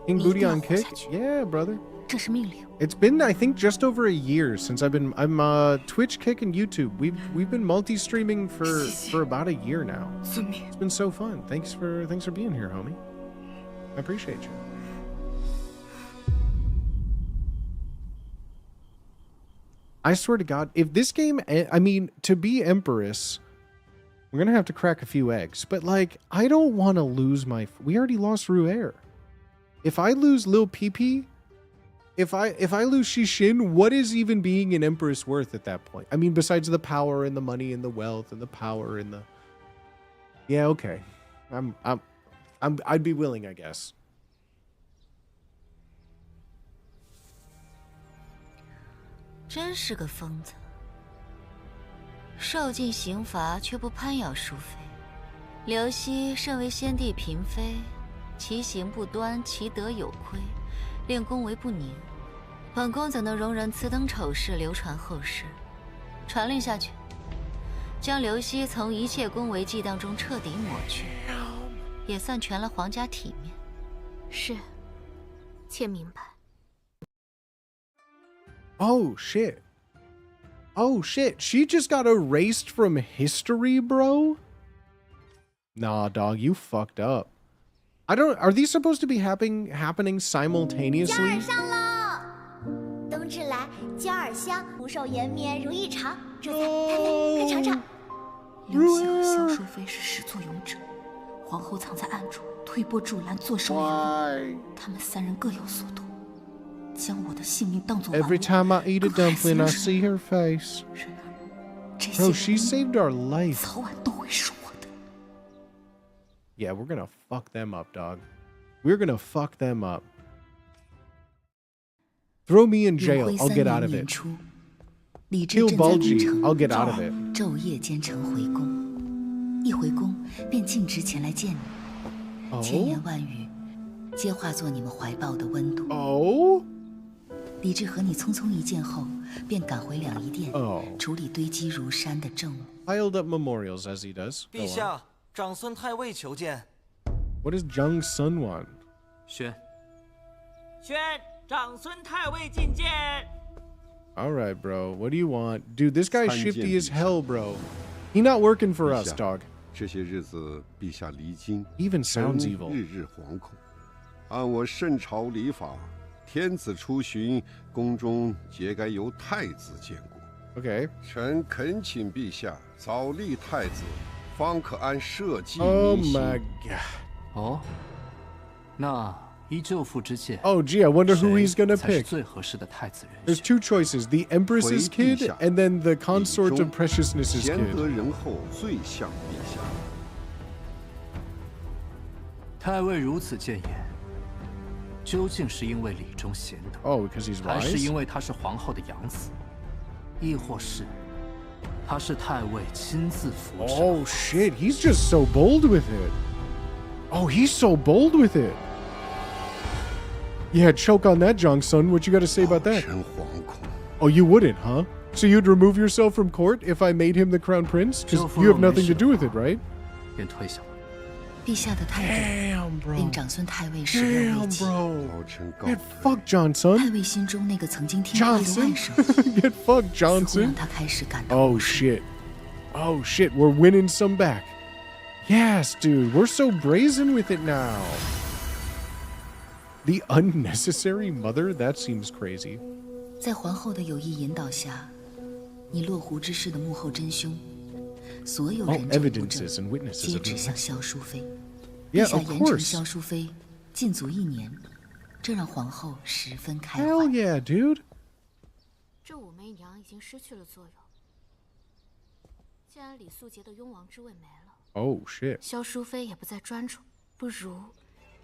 King 你一 booty 定要 on 活 kick? 下去。 Yeah, brother. 这是命令。 It's been, I think, just over a year since I'm Twitch, Kick, and YouTube. We've been multi-streaming for about a year now. 遵命。 It's been so fun. Thanks for being here, homie. I appreciate you. I swear to God, if this game, I mean, to be Empress, we're gonna have to crack a few eggs. But like, I don't want to lose my. We already lost Ru'er. If I lose Lil Pee, if I lose Shishin, what is even being an Empress worth at that point? I mean, besides the power and the money and the wealth and the power and the. Yeah, okay, I'd be willing, I guess. 真是个疯子，受尽刑罚却不攀咬淑妃。刘熙身为先帝嫔妃，其行不端，其德有亏，令宫闱不宁。本宫怎能容忍此等丑事流传后世？传令下去，将刘熙从一切宫闱忌当中彻底抹去，也算全了皇家体面。是，妾明白。 Oh shit. Oh shit. She just got erased from history, bro? Nah, dog, you fucked up. I don't. Are these supposed to be happening simultaneously? 上喽！冬至来，焦耳香，福寿延绵如意长。这菜，太妃，快尝尝。刘熙和萧淑妃是始作俑者，皇后藏在暗处，推波助澜，坐收渔利。他们三人各有所图。 将我的性命当作玩物。 Every time I eat a dumpling, I see her face. Bro, she saved our life. 早晚都会是我的。 Yeah, we're gonna fuck them up, dog. We're gonna fuck them up. Throw me in jail. I'll get out of it. Kill Bulgy. I'll get out of it. 昼夜兼程回宫，一回宫便径直前来见你，千言万语皆化作你们怀抱的温度。 Oh. 李治和你匆匆一见后，便赶回两仪殿， Oh. 处理堆积如山的政务。 Piled up memorials as he does. Go 陛 on. 下，长孙太尉求见。 What does Jung's son want? 宣，宣长孙太尉觐见。All right, bro. What do you want? Dude, this guy's shifty as hell, bro. He not working for us, dog. 这些日子，陛下离京 Even sounds evil. 日日惶恐。按我圣朝礼法，天子出巡，宫中皆该由太子监顾。Okay. 臣恳请陛下早立太子，方可按社稷 Oh 民心。 my god. 哦，那依舅父之见， Oh, gee, I wonder who he's gonna 才是 pick. 最合适的太子人 There's 选。 two choices: the Empress's kid and then the consort of Preciousness's 贤德 kid. 仁厚，最像陛下。太尉如此谏言，究竟是因为礼中贤德， Oh, because he's 还是 wise? 因为他是皇后的养子，亦或是他是太尉亲自扶持？ Oh shit, he's just so bold with it. Oh, he's so bold with it. Yeah, choke on that, Jong-sun. What you got to say about that? 臣惶恐。 Oh, you wouldn't, huh? So you'd remove yourself from court if I made him the crown prince? Because you have nothing to do with it, right? 便退下了。陛下的态 Damn, 度 bro. 令长孙太尉始料未 Damn, 及。 bro. 老臣告 Get 退。 fucked, Johnson. 太尉心中那个曾经听话的 Johnson. 外甥， Get fucked, 似乎 Johnson. 让他开始感到 Oh 无助。 shit. Oh shit, we're winning some back. Yes, dude, we're so brazen with it now. The unnecessary mother? That seems crazy. 在皇后的有意引导下，你落湖之事的幕后真凶，所有 All 人证物 evidences 证 and witnesses 皆 of 指 it. 向萧淑妃。 Yeah, 陛下 of 严惩 course. 萧淑妃，禁足1年，这让皇后十分开 Hell 怀。 yeah, dude. 这武媚娘已经失去了作用。既然李素洁的雍王之位没了， Oh shit. 萧淑妃也不再专注，不如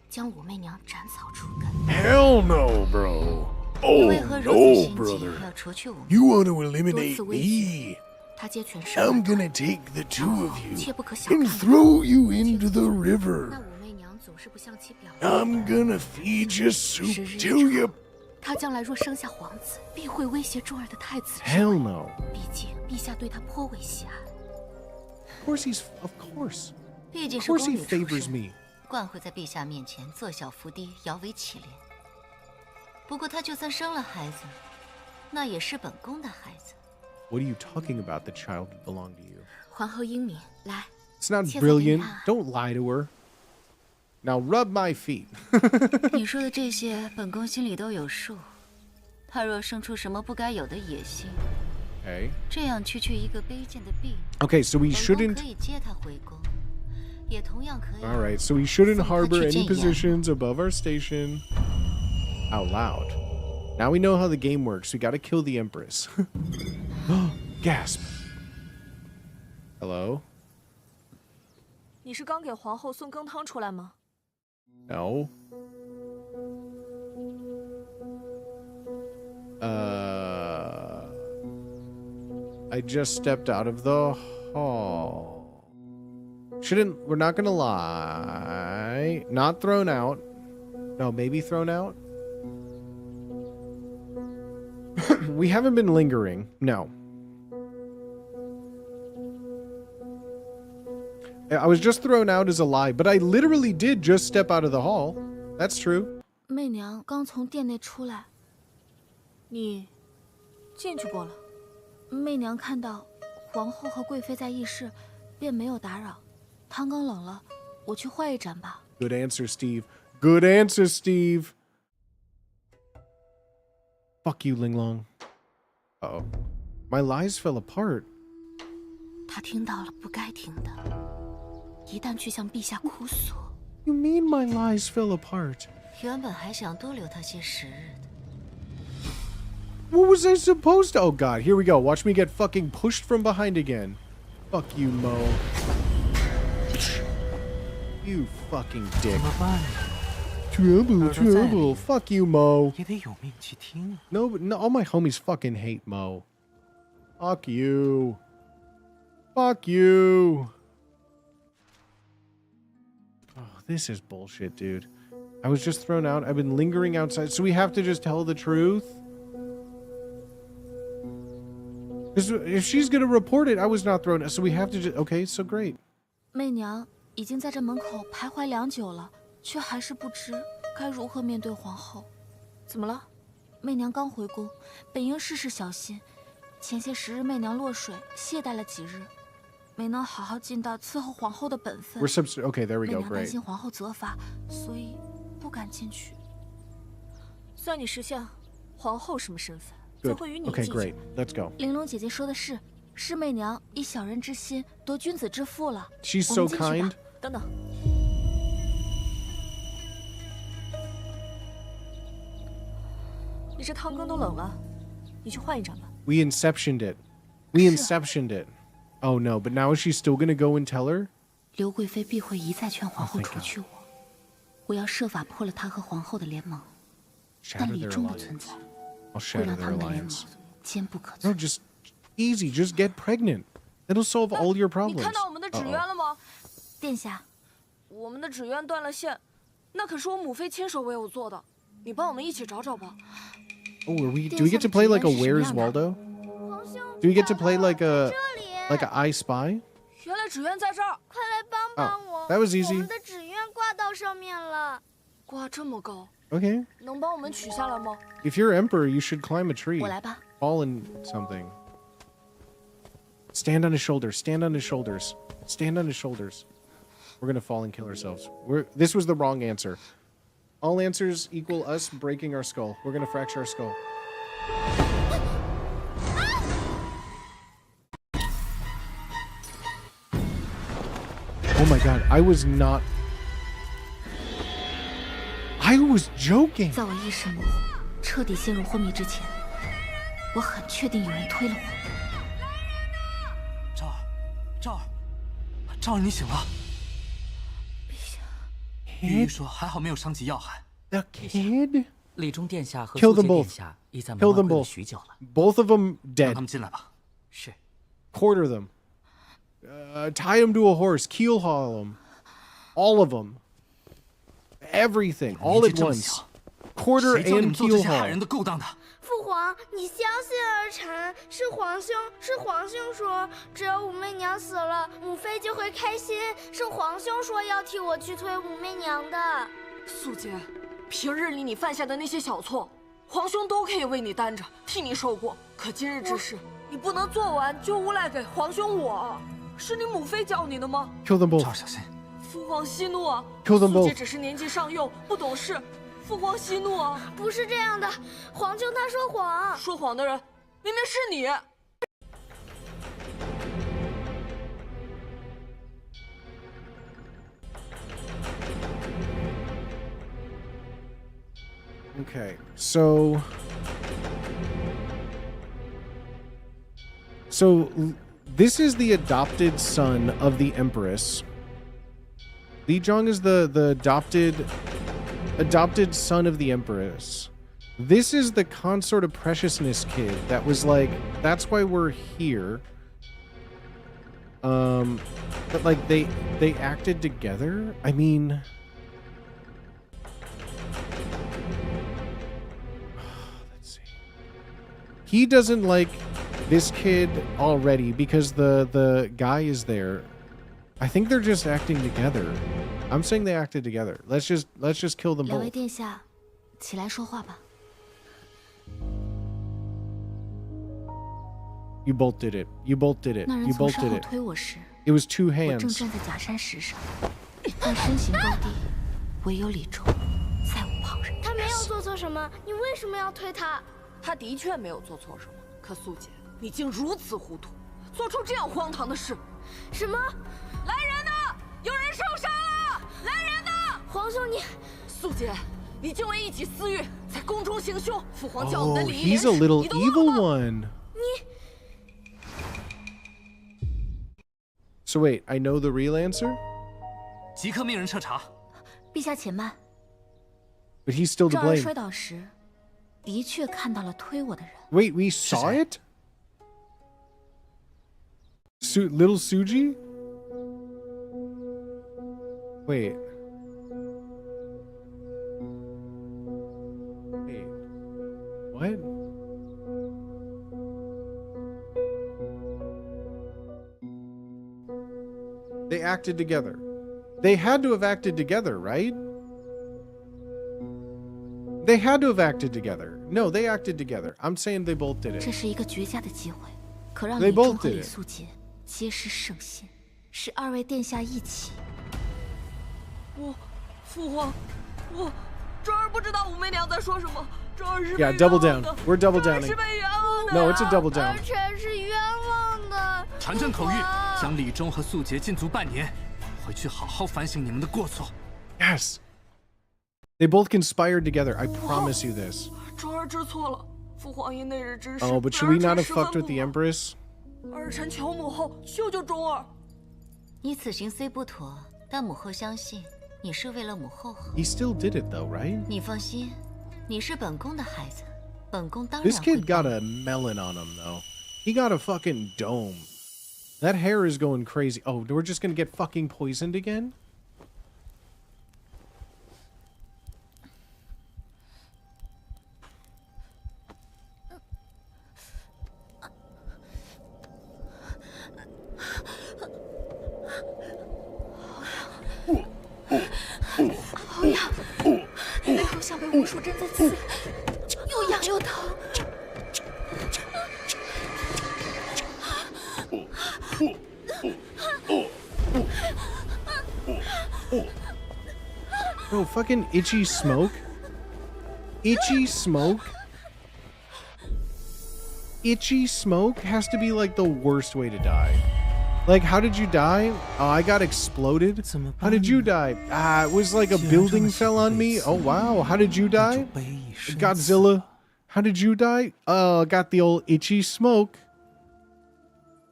将武媚娘斩草除根。 Hell no, bro. 你 Oh 为何如此 no, 心急 brother. 要除去武媚？ You want to 多 eliminate 次威胁， me? 她皆全是 I'm gonna take the two of you 切不可小 and 看她。 throw you into the 那 river. 武媚娘总是不向其表 I'm 白。 gonna feed you soup 时日 till 一 you. 长，她将来若生下皇子，必会威胁重儿的太子之 Hell 位。 no. 毕竟陛下对她颇为喜爱。 Of course he's. Of course. 毕竟 Of 是 course 宫 he 女出 favors 身， me. 惯会在陛下面前做小伏低，摇尾乞怜。不过她就算生了孩子，那也是本宫的孩子。 What are you talking about? The child that belonged to you. 皇后英明，来， It's not 切色给你 brilliant. 看。 Don't lie to her. Now rub my feet. 你说的这些，本宫心里都有数。她若生出什么不该有的野心， Okay. 这样区区一个卑贱的婢女， Okay, so we 本宫 shouldn't. 可以接她回宫，也同样可以。 All right, so we shouldn't 送她 harbor 去 any 见养母。 positions above our station. Out loud. Now we know how the game works. We gotta kill the Empress. Gasp. Hello? 你是刚给皇后送羹汤出来吗？ No. I just stepped out of the hall. We're not gonna lie. Not thrown out. No, maybe thrown out. We haven't been lingering. No. I was just thrown out as a lie, but I literally did just step out of the hall. That's true. 媚娘刚从殿内出来，你进去过了？媚娘看到皇后和贵妃在议事，便没有打扰。汤羹冷了，我去换一盏吧。 Good answer, Steve. Good answer, Steve. Fuck you, Linglong. Uh-oh. My lies fell apart. 她听到了不该听的，一旦去向陛下哭诉， You mean my lies fell apart? 原本还想多留她些时日的。 What was I supposed to? Oh god, here we go. Watch me get fucking pushed from behind again. Fuck you, Mo. You fucking dick. 怎么办呢？ Trouble. Fuck you, Mo. 也得有命去听啊。 No, all my homies fucking hate Mo. Fuck you. Fuck you. Oh, this is bullshit, dude. I was just thrown out. I've been lingering outside. So we have to just tell the truth? Because if she's going to report it, I was not thrown out. So we have to just... Okay, so great. 媚娘已经在这门口徘徊良久了，却还是不知该如何面对皇后。怎么了？媚娘刚回宫，本应事事小心。前些时日媚娘落水，懈怠了几日，没能好好尽到伺候皇后的本分。Okay, there we 媚 go. 娘担 Great. 心皇后责罚，所以不敢进去。算你识相，皇后什么身份，怎 Good. 会与你 Okay, 计较 great. Let's go. 玲珑姐姐说的是，是媚娘以小人之心夺君子之腹了。 She's 我 so 们进去吧 kind. 等等，你这汤羹都冷了，你去换一盏吧。We inceptioned it. We inceptioned it. Oh no, but now is she still gonna go and tell her? 刘贵妃必会一再劝皇后 Oh my 除去我，我要设法破了她和皇后的联盟。但 Shatter 李 their 重的存 alliance. 在， I'll 会 shatter 让他 their 们的联盟 alliance. 坚不可 No, 摧。 just easy. Just get pregnant. It'll solve all your 你 problems. 看到我们的纸鸢 Uh-oh. 了吗？殿下，我们的纸鸢断了线，那可是我母妃亲手为我做的，你帮我们一起找找吧。 Oh, do we get to play like a Where's Waldo? Do we get to play like a I Spy? 原来纸鸢在这儿，快来帮帮我！ That was 我 easy. 们的纸鸢挂到上面了。挂这么高， Okay. 能帮我们取下来吗？ If you're emperor, you should climb a tree. 我来吧。 Fall in something. Stand on his shoulders. Stand on his shoulders. Stand on his shoulders. We're gonna fall and kill ourselves. This was the wrong answer. All answers equal us breaking our skull. We're gonna fracture our skull. Oh my god, I was not... I was joking! 在我意识模糊、彻底陷入昏迷之前，我很确定有人推了我。赵儿，你醒了。陛下，御医说还好没有伤及要害。 The kid? 李中殿下和 Kill 苏 them 杰殿 both. 下已在 Kill 门外 them 跪了 both. 许久了。 Both of them 让 dead. 他们进来吧。是。 Quarter them. Tie them to a horse. Keel haul them. All of them. Everything. All at once. Quarter 谁教你 and 们做这 keel 些害 haul. 人的勾当的？父皇，你相信儿臣，是皇兄说，只要武媚娘死了，母妃就会开心。是皇兄说要替我去推武媚娘的。素洁，平日里你犯下的那些小错，皇兄都可以为你担着，替你受过。可今日之事，你不能做完就诬赖给皇兄我。是你母妃教你的吗？ Kill them 赵儿 both. 小心。父皇息怒啊！ Kill them 素洁 both. 只是年纪尚幼，不懂事。父皇息怒啊！不是这样的，皇兄他说谎。说谎的人明明是你。 Okay, so this is the adopted son of the Empress. Li Zhang is the adopted son of the Empress. This is the consort of preciousness kid that was like, that's why we're here. But like they acted together. I mean, let's see. He doesn't like this kid already because the guy is there. I think they're just acting together. I'm saying they acted together. Let's just kill them 两位 both. 殿下，起来说话吧。 You both did it. You both did it. 那人 You 从 both 身 did 后 it. 推我时， It was two 我正 hands. 站在假山石上，但身形高低，唯有李忠，再无旁人。他没有做错什么，你为什么要推他？他的确没有做错什么，可素洁，你竟如此糊涂，做出这样荒唐的事。什么？来人呐！有人受伤了！来人呐！皇兄你，素洁，你竟为一己私欲在宫中行凶，父皇教我们 Oh, 的礼仪 he's a little 你都忘 evil 了吗？ one. So wait, I know the real answer, 即刻命人彻查。陛下且慢。 but he's still to 赵儿 blame. 摔倒时，的确看到了推我的人。 Wait, we saw it? Little Suji? Wait. Wait. What? They acted together. They had to have acted together, right? They had to have acted together. No, they acted together. I'm saying they both did 这 it. 是一个绝佳的机会，可让 They 李忠 both 和 did 李 it. 素洁结识圣心，使二位殿下一起。父皇，这儿不知道武媚娘在说什么，这儿是 Yeah, 被 double 冤枉 down. 的 We're double 这儿 downing. 是被冤枉的 No, 呀 it's a double down. 而且是冤枉的。传朕口谕，将李忠和素洁禁足半年，回去好好反省你们的过错。 Yes. They both conspired together. I promise you this. 这儿知错了，父皇因那日之事。 Oh, but should we not have fucked with the Empress? 儿臣求母后救救忠儿。你此行虽不妥，但母后相信你是为了母后好。 He still did it though, right? 你放心，你是本宫的孩子，本宫当然 This 会 kid got a melon on him though. He got a fucking dome. That hair is going crazy. Oh, we're just gonna get fucking poisoned again? Oh, 背后像被无数针在刺，又痒又疼。Bro, fucking itchy smoke? Itchy smoke? Itchy smoke has to be like the worst way to die. Like, how did you die? Oh, I got exploded. How did you die? Ah, it was like a building fell on me. Oh, wow. How did you die? Godzilla. How did you die? Got the old itchy smoke.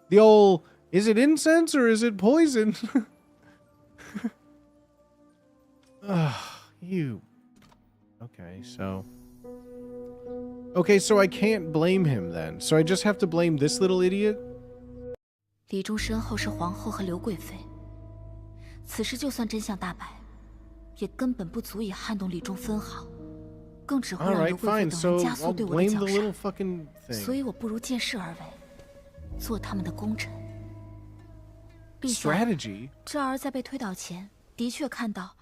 The old, is it incense or is it poison? You. Okay, so. Okay, so I can't blame him then. So I just have to blame this little idiot? 李忠身后是皇后和刘贵妃，此时就算真相大白，也根本不足以撼动李忠分毫，更只会让刘贵妃等人加速对我的绞杀。所以我不如借势而为，做他们的功臣。陛下，这儿在被推倒前，的确看到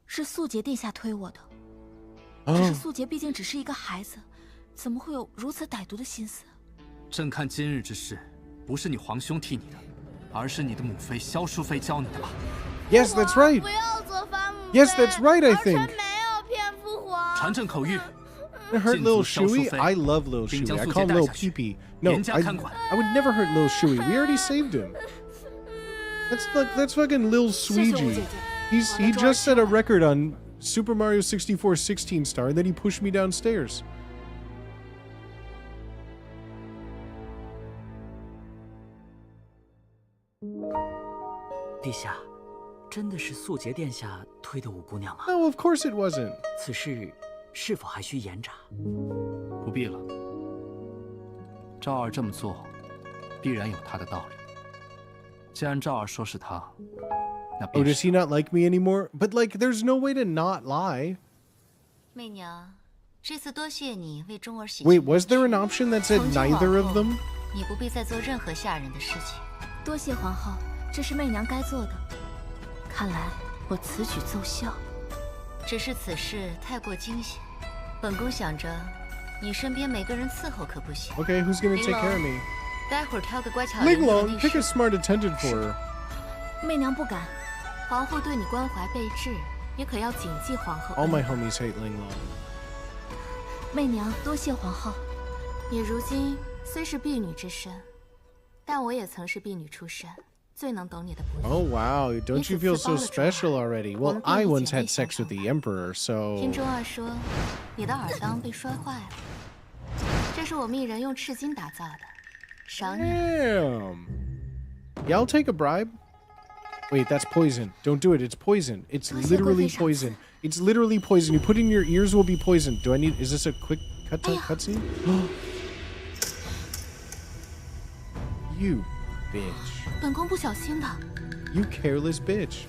是素洁殿下推我的，只是素洁毕竟只是一个孩子，怎么会有如此歹毒的心思？朕看今日之事。 不是你皇兄替你的，而是你的母妃萧淑妃教你的吧 ？Yes, that's right. 不要做反母妃。 Yes, that's right. I think. 没有骗父皇。传朕口谕。I hurt Lil Shuey. I love Lil Shuey. I call him Lil Pee-Pee. No, I would never hurt Lil Shuey. We already saved him. That's fucking Lil Sweegie. He just set a record on Super Mario 64 16 star, and then he pushed me downstairs. 陛下，真的是素洁殿下推的五姑娘吗？ No, of course it wasn't. 此事是否还需严查？不必了。赵二这么做，必然有他的道理。既然赵二说是他，那 Oh, does he not like me anymore? But like, there's no way to not lie. 媚娘，这次多谢你为忠儿洗。 Wait, was there an option that said neither of them? 你不必再做任何吓人的事情。多谢皇后。 这是媚娘该做的，看来我此举奏效。只是此事太过惊险，本宫想着，你身边每个人伺候可不行。Okay, who's gonna take care of me? 待会儿挑个乖巧。玲珑 pick a smart attendant for her. 媚娘不敢。皇后对你关怀备至，你可要谨记皇后。All my homies hate 玲珑。媚娘多谢皇后。你如今虽是婢女之身，但我也曾是婢女出身。 Oh wow, don't you feel so special already? Well, I once had sex with the Emperor, so... 听钟儿说，你的耳裆被摔坏了，这是我命人用赤金打造的，赏你。Damn. Yeah, I'll take a bribe. Wait, that's poison. Don't do it. It's poison. It's literally poison. It's literally poison. You put in your ears will be poisoned. Do I need... Is this a quick cutscene? You bitch. 本宫不小心的。 You careless bitch.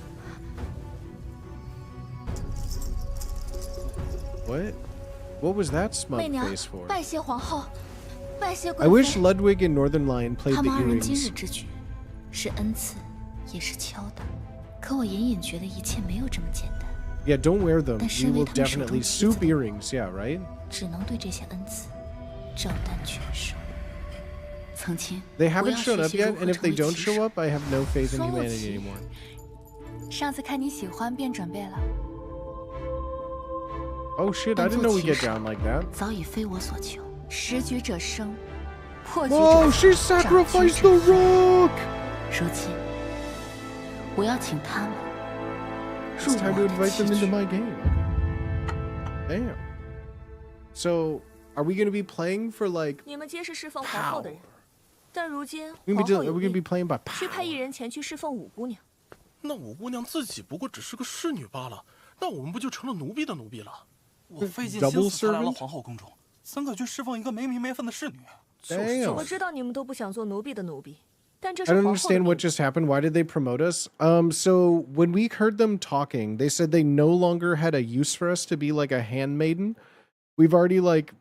What was that smug face for? 拜谢皇后，拜谢贵妃。 I wish Ludwig and Northern Lion played the 他们二人今 earrings. 日之举，是恩赐，也是敲打。可我隐隐觉得一切没有这么简单。Yeah, don't wear them. 但 We 身为 will 他们手中 definitely 棋 soup 子， earrings. Yeah, right? 只能对这些恩赐照单全收。曾经， They 我 haven't 要 shown 学 up 习如 yet, 何 and if 成 they 为 don't 骑士 show。up, I have no faith in 双握 humanity 棋 anymore. 上次看你喜欢便准备了。 Oh shit, I 但 didn't 做 know we 骑 get 士 down like that. 早已非我所求。识局者生，破局者 Oh, 死 she 掌局 sacrificed 者 the rock! 如今，我要请他们 It's 入 time to 我的 invite 棋 them into 局。 my game. Damn. So, are we going to be playing for like 你们皆是侍奉皇后的人，但如今 we 皇 gonna 后 be, 有 are we going to be 病， playing by 需派 power? 一人前去侍奉五姑娘。那五姑娘自己不过只是个侍女罢了，那我们不就成了奴婢的奴婢了？我费尽心 Double 思才来了 servant? 皇后宫中，怎可去侍奉一个没名没分的侍女？ Damn. 我知道你们都不想做奴婢的奴婢，但这 I 是 don't 皇后的 understand 命 what just happened. Why did they promote us? So when we heard them talking, they said they no longer had a use for us to be like a handmaiden. We've already like,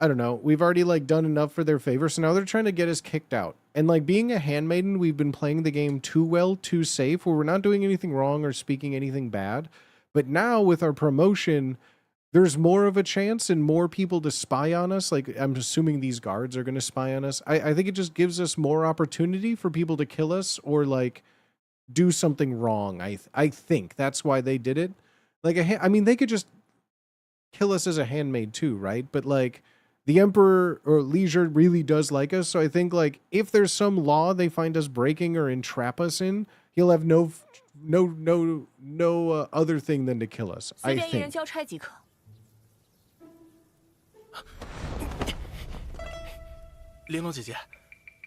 I don't know, we've already like done enough for their favor. So now they're trying to get us kicked out. And like being a handmaiden, we've been playing the game too well, too safe, where we're not doing anything wrong or speaking anything bad. But now with our promotion, there's more of a chance and more people to spy on us. Like, I'm assuming these guards are going to spy on us. I think it just gives us more opportunity for people to kill us or, like, do something wrong. I think that's why they did it. Like, I mean, they could just kill us as a handmaid too, right? But, like, the Emperor or Leisure really does like us. So I think, like, if there's some law they find us breaking or entrap us in, he'll have no other thing than to kill us. 随 I 便一人 think. 交差即可。玲珑姐姐，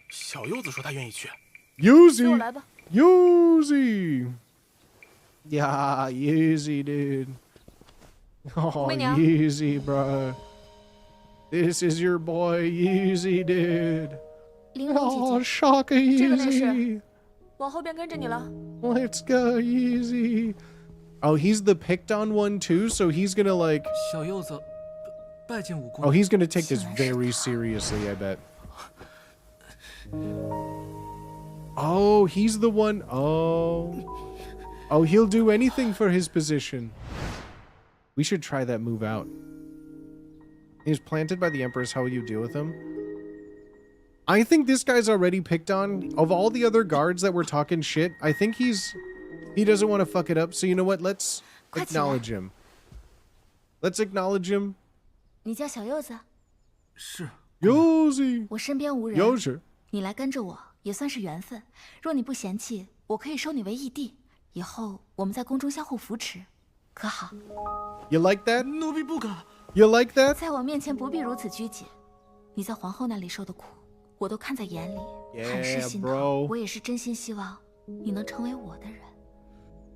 小柚子说她愿意去。跟我 Yuzi! 来吧。 Yuzi! Yeah, Yuzi, dude. Oh, 媚娘。 Yuzi, bro. This is your boy, Yuzi, dude. 玲珑 Oh, 姐姐， Shaka 这个内 Yuzi. 侍，往后边跟着你了。 Let's go, Yuzi. Oh, he's the picked on one too, so he's gonna like. 小柚子拜见五姑 Oh, 娘。 he's gonna take this very seriously, I bet. Oh, he's the one. Oh, he'll do anything for his position. We should try that move out. He's planted by the Empress. How will you deal with him? I think this guy's already picked on. Of all the other guards that were talking shit, I think he doesn't want to fuck it up. So you know what? Let's acknowledge him. Let's acknowledge him. 你叫小柚子？是。 Yuzi. 我身边无人。 Yoshi. 你来跟着我也算是缘分。若你不嫌弃，我可以收你为义弟，以后我们在宫中相互扶持，可好？ You like that? 奴婢不敢。 You like that? 在我面前不必如此拘谨。你在皇后那里受的苦，我都看在眼里，很是心疼。 bro. 我也是真心希望你能成为我的人。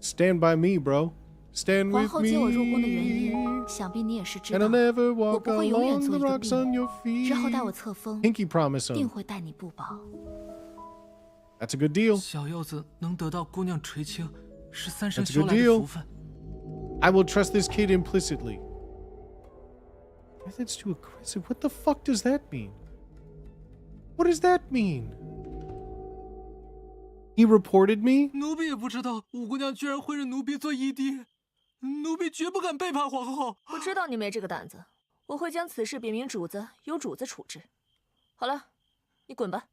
Stand by me, bro. Stand 皇 with 后接我入宫的原 me. 因，想必你也是知 And 道 I'll。never 我 walk 不会永远 along 做 the 一个 rocks 婢 on 女 your，feet. 日后待我册封， Pinky promise 定 him. 会待你不薄。 That's a good deal. 小柚子能得到姑娘垂青，是三生 That's a 修 good 来的 deal. 福分。 I will trust this kid implicitly. That's too aggressive. What the fuck does that mean? What does that mean? He reported me? 奴婢也不知道五姑娘居然会认奴婢做义弟，奴婢绝不敢背叛皇后。我知道你没这个胆子，我会将此事禀明主子，由主子处置。好了，你滚吧。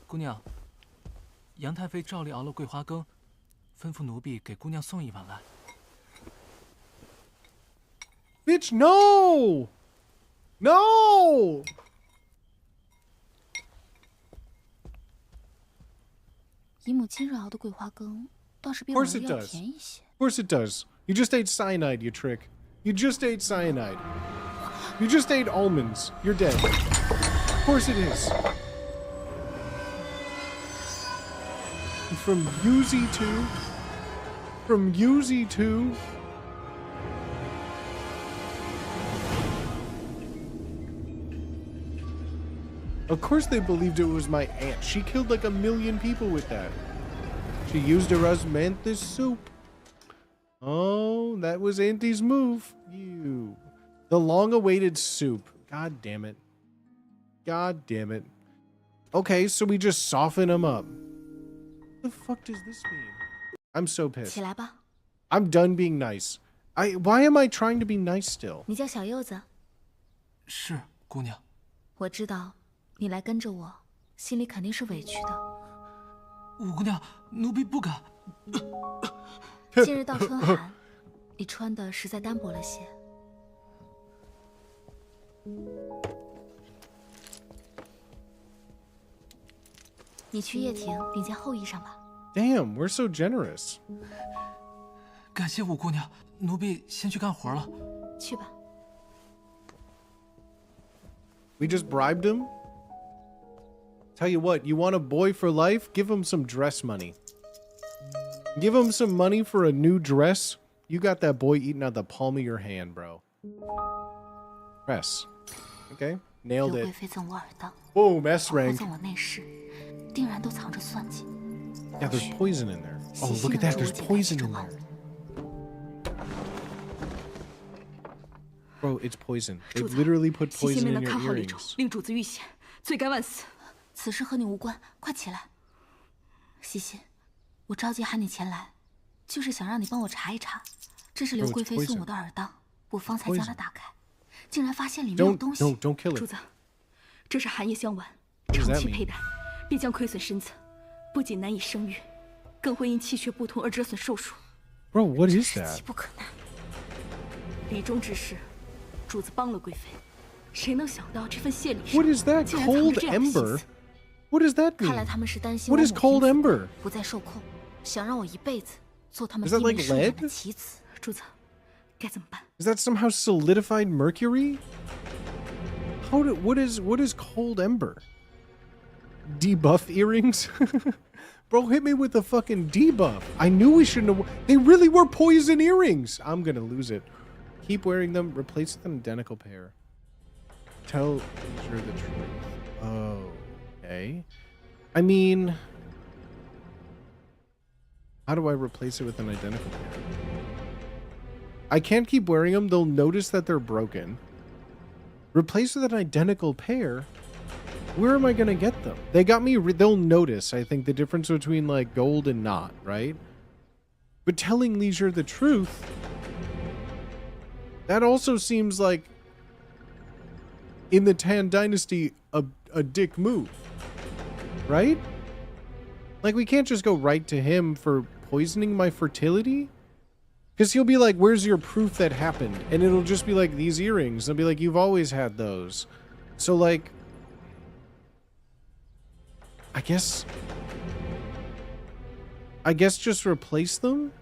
姑娘，杨太妃照例熬了桂花羹，吩咐奴婢给姑娘送一碗来。 Bitch, no! No! 姨母今日熬的桂花羹倒是比 Of 往 course 日 it 要 does. 甜一些。 Of course it does. You just ate cyanide, you trick. You just ate cyanide. You just ate almonds. You're dead. Of course it is. From Yuzi 2. From Yuzi 2. Of course they believed it was my aunt. She killed like 1 million people with that. She used her osmanthus soup. Oh, that was Auntie's move. You. The long-awaited soup. God damn it. God damn it. Okay, so we just soften them up. What the fuck does this mean? I'm so pissed. 起来吧。 I'm done being nice. Why am I trying to be nice still? 你叫小柚子。是，姑娘。我知道，你来跟着我，心里肯定是委屈的。五姑娘，奴婢不敢。近日倒春寒，你穿的实在单薄了些。你去叶亭领件厚衣裳吧。Damn, we're so generous. 感谢五姑娘，奴婢先去干活了。去吧。We just bribed him? Tell you what, you want a boy for life? Give him some dress money. Give him some money for a new dress? You got that boy eating out the palm of your hand, bro. Dress. Okay, nailed it. Boom, S rank. Yeah, there's poison in there. Oh, look at that, there's poison in there. Bro, it's poison. They literally put poison in your earrings. 令主子遇险，罪该万死。此事和你无关，快起来。西西，我着急喊你前来，就是想让你帮我查一查，这是刘贵妃送我的耳当，我方才将它打开，竟然发现里面有东西。Don't kill it. 主子，这是寒夜香丸，长期佩戴，必将亏损身子，不仅难以生育，更会因气血不通而折损寿数。Bro, what is that? 急不可耐。李中之事。 主子帮了贵妃，谁能想到这份谢礼上 What is that? Cold ember? What does that mean? 看来他们是担心 What is cold ember? 不再受控，想让我一辈子做他们 Is that 地 like 面盛典 lead? 的棋子。主子，该怎么办？ Is that somehow solidified mercury? What is cold ember? Debuff earrings? Bro, hit me with the fucking debuff. I knew we shouldn't have. They really were poison earrings. I'm gonna lose it. Keep wearing them. Replace with an identical pair. Tell Leisure the truth. Oh, okay. I mean, how do I replace it with an identical pair? I can't keep wearing them. They'll notice that they're broken. Replace with an identical pair? Where am I going to get them? They got me. They'll notice, I think, the difference between like gold and not, right? But telling Leisure the truth, that also seems like, in the Tan Dynasty, a dick move. Right? Like, we can't just go right to him for poisoning my fertility? Because he'll be like, where's your proof that happened? And it'll just be like, these earrings. I'll be like, you've always had those. So, like, I guess just replace them?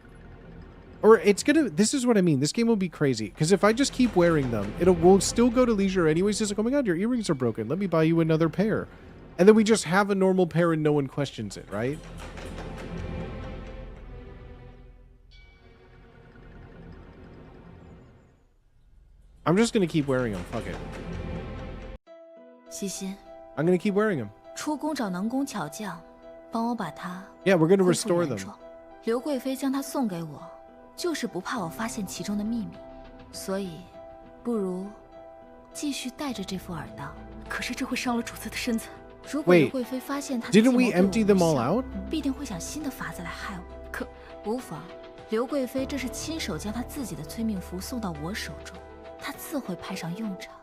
Or it's gonna, this is what I mean. This game will be crazy. Because if I just keep wearing them, we'll still go to Leisure anyways. It's like, oh my god, your earrings are broken. Let me buy you another pair. And then we just have a normal pair and no one questions it, right? I'm just gonna keep wearing them. Fuck it. 西西 I'm gonna keep wearing them. 出宫找能工巧匠，帮我把它 Yeah, we're gonna restore them. 刘贵妃将它送给我，就是不怕我发现其中的秘密，所以不如继续带着这副耳当。可是这会伤了主子的身子。如果刘贵妃发现她的计谋 didn't we empty them all out? 必定会想新的法子来害我。可无妨，刘贵妃这是亲手将她自己的催命符送到我手中，她自会派上用场。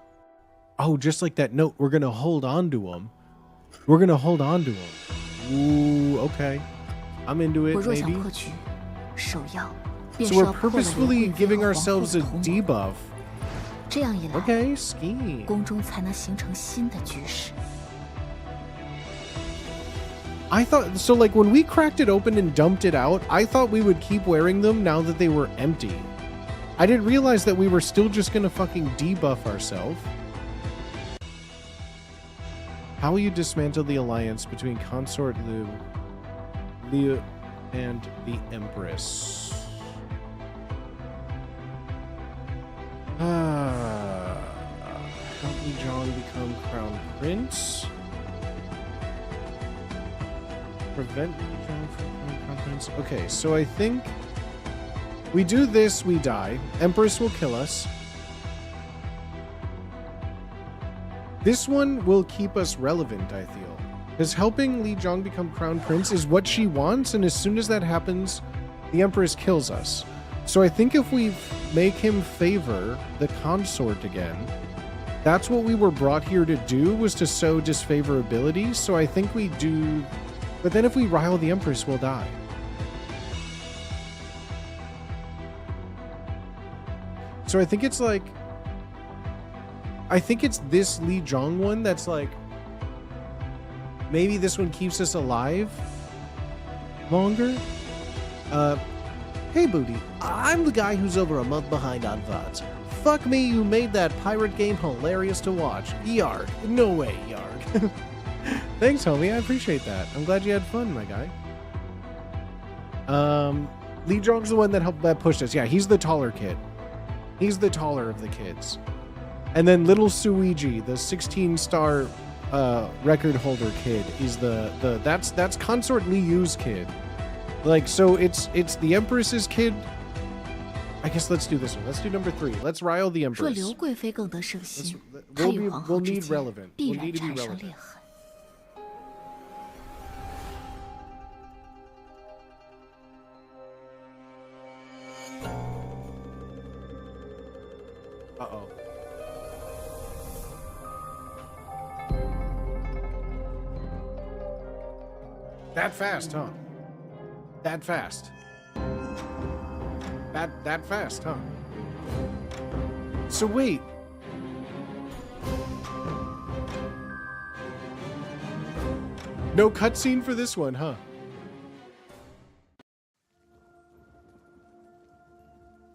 Oh, just like that note, we're gonna hold on to them. We're gonna hold on to them. Ooh, okay. I'm into it, maybe. So we're purposefully giving ourselves a debuff. Okay, scheme. I thought, so like when we cracked it open and dumped it out, I thought we would keep wearing them now that they were empty. I didn't realize that we were still just gonna fucking debuff ourselves. How will you dismantle the alliance between Consort Liu and the Empress? Help me, John, become Crown Prince. Prevent me, John, from becoming Crown Prince. Okay, so I think we do this, we die. Empress will kill us. This one will keep us relevant, I feel. Because helping Li Zhang become crown prince is what she wants, and as soon as that happens, the Empress kills us. So I think if we make him favor the consort again, that's what we were brought here to do, was to sow disfavorability. So I think we do, but then if we rile the Empress, we'll die. So I think it's like, I think it's this Li Zhang one that's like, maybe this one keeps us alive longer. Hey Booty, I'm the guy who's over a month behind on VODs. Fuck me, you made that pirate game hilarious to watch. Yarg. No way, Yarg. Thanks, homie, I appreciate that. I'm glad you had fun, my guy. Li Zhang's the one that pushed us. Yeah, he's the taller kid. He's the taller of the kids. And then little Suiji, the 16-star record holder kid, is that's Consort Li Yu's kid. Like, so it's the Empress's kid. I guess let's do this one. Let's do number 3. Let's rile the Empress. We'll need relevant. We'll need to be relevant. Uh-oh. That fast, huh? That fast. That fast, huh? So wait. No cutscene for this one, huh?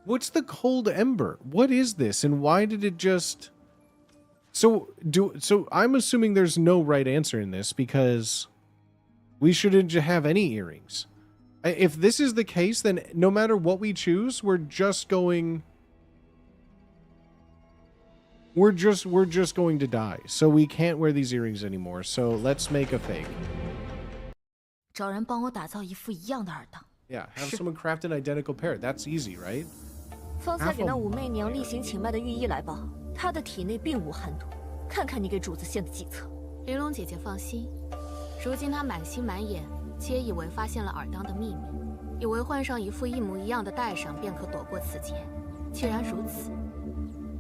What's the cold ember? What is this, and why did it just... So I'm assuming there's no right answer in this, because we shouldn't have any earrings. If this is the case, then no matter what we choose, we're just going to die. So we can't wear these earrings anymore. So let's make a fake. Yeah, have someone craft an identical pair. That's easy, right? 方才给那武媚娘例行请脉的御医来报，她的体内并无寒毒，看看你给主子献的计策。玲珑姐姐放心，如今她满心满眼皆以为发现了尔当的秘密，以为换上一副一模一样的带上便可躲过此劫。既然如此，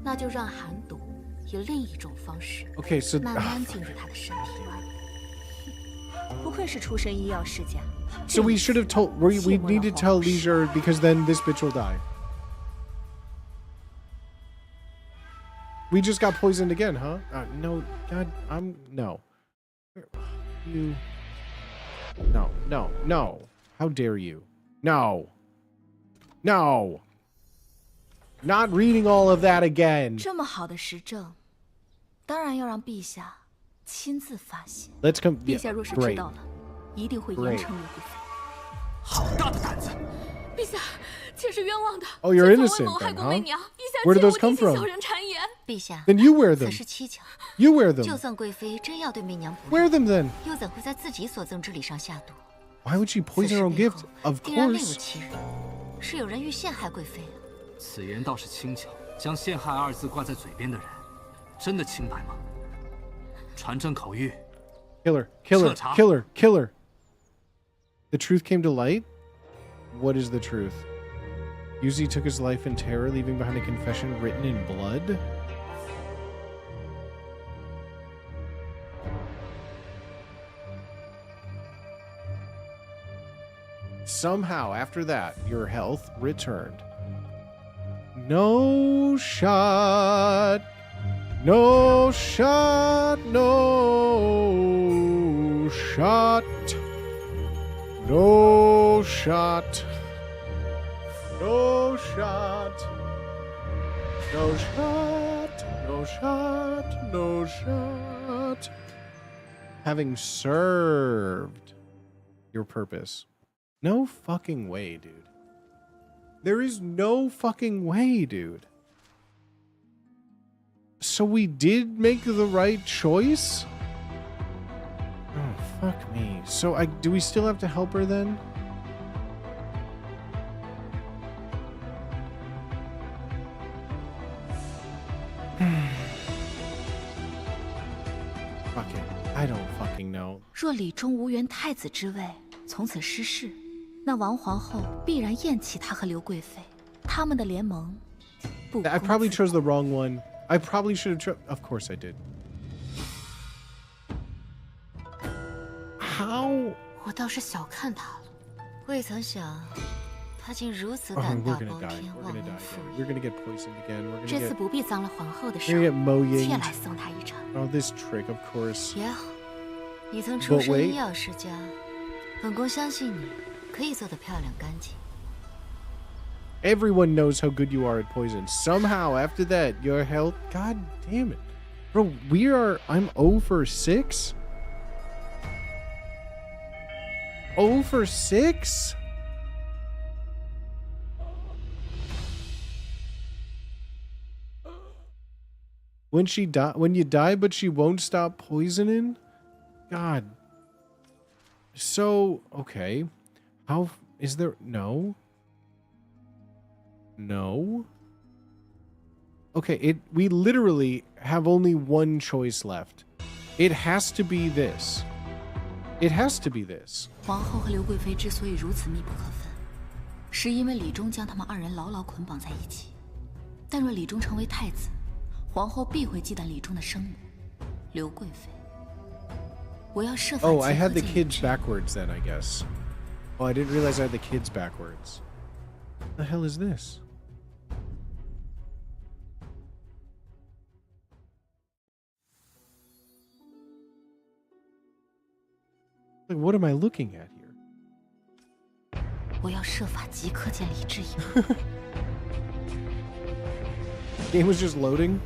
那就让寒毒以另一种方式慢慢进入她的身体吧。不愧是出身医药世家。So we should have told. We need to tell Leisure, because then this bitch will die. We just got poisoned again, huh? No, God, no. You. No. How dare you? No. Not reading all of that again. 这么好的实证，当然要让陛下亲自发现。 Let's come. 陛下若是知道了，一定会严惩刘贵妃。好大的胆子！陛下，妾是冤枉的。 Oh, you're innocent, then, huh? Where do those come from? 陛下 Then you wear them. 此事蹊跷。 You wear them. 就算贵妃真要对媚娘不利 Wear them then. 又怎会在自己所赠之礼上下毒？ Why would she poison her own gift? Of 定然另有 course. 其人，是有人欲陷害贵妃。此言倒是轻巧，将陷害二字挂在嘴边的人，真的清白吗？传真口谕。 Kill her. The truth came to light? What is the truth? Yuzi took his life in terror, leaving behind a confession written in blood? Somehow, after that, your health returned. No shot. No shot. No shot. No shot. No shot. No shot. No shot. No shot. Having served your purpose. No fucking way, dude. There is no fucking way, dude. So we did make the right choice? Oh, fuck me. So do we still have to help her then? Fuck it. I don't fucking know. 若李忠无缘太子之位，从此失势，那王皇后必然厌弃他和刘贵妃，他们的联盟不。I probably chose the wrong one. I probably should have chosen. Of course I did. How? 我倒是小看他了，未曾想他竟如此胆大包天，忘恩负义。 We're gonna get poisoned again. We're 这 gonna 次 get. 不必脏了皇后的手， We're gonna get Mo 妾 Ying. 来送他一程。 Oh, this trick, of course. 也好，你曾出身医药世家，本宫相信你可以做得漂亮干净。 Everyone knows how good you are at poison. Somehow, after that, your health. God damn it, bro. I'm 0 for 6. 0 for 6. When you die, but she won't stop poisoning. God. So okay, how is there no? No. Okay, we literally have only one choice left. It has to be this. It has to be this. 皇后和刘贵妃之所以如此密不可分，是因为李忠将他们二人牢牢捆绑在一起。但若李忠成为太子，皇后必会忌惮李忠的生母刘贵妃。我要设法。Oh, I had the kids backwards then, I guess. Oh, I didn't realize I had the kids backwards. The hell is this? Like, what am I looking at here? 我要设法即刻见李治以后。Game was just loading.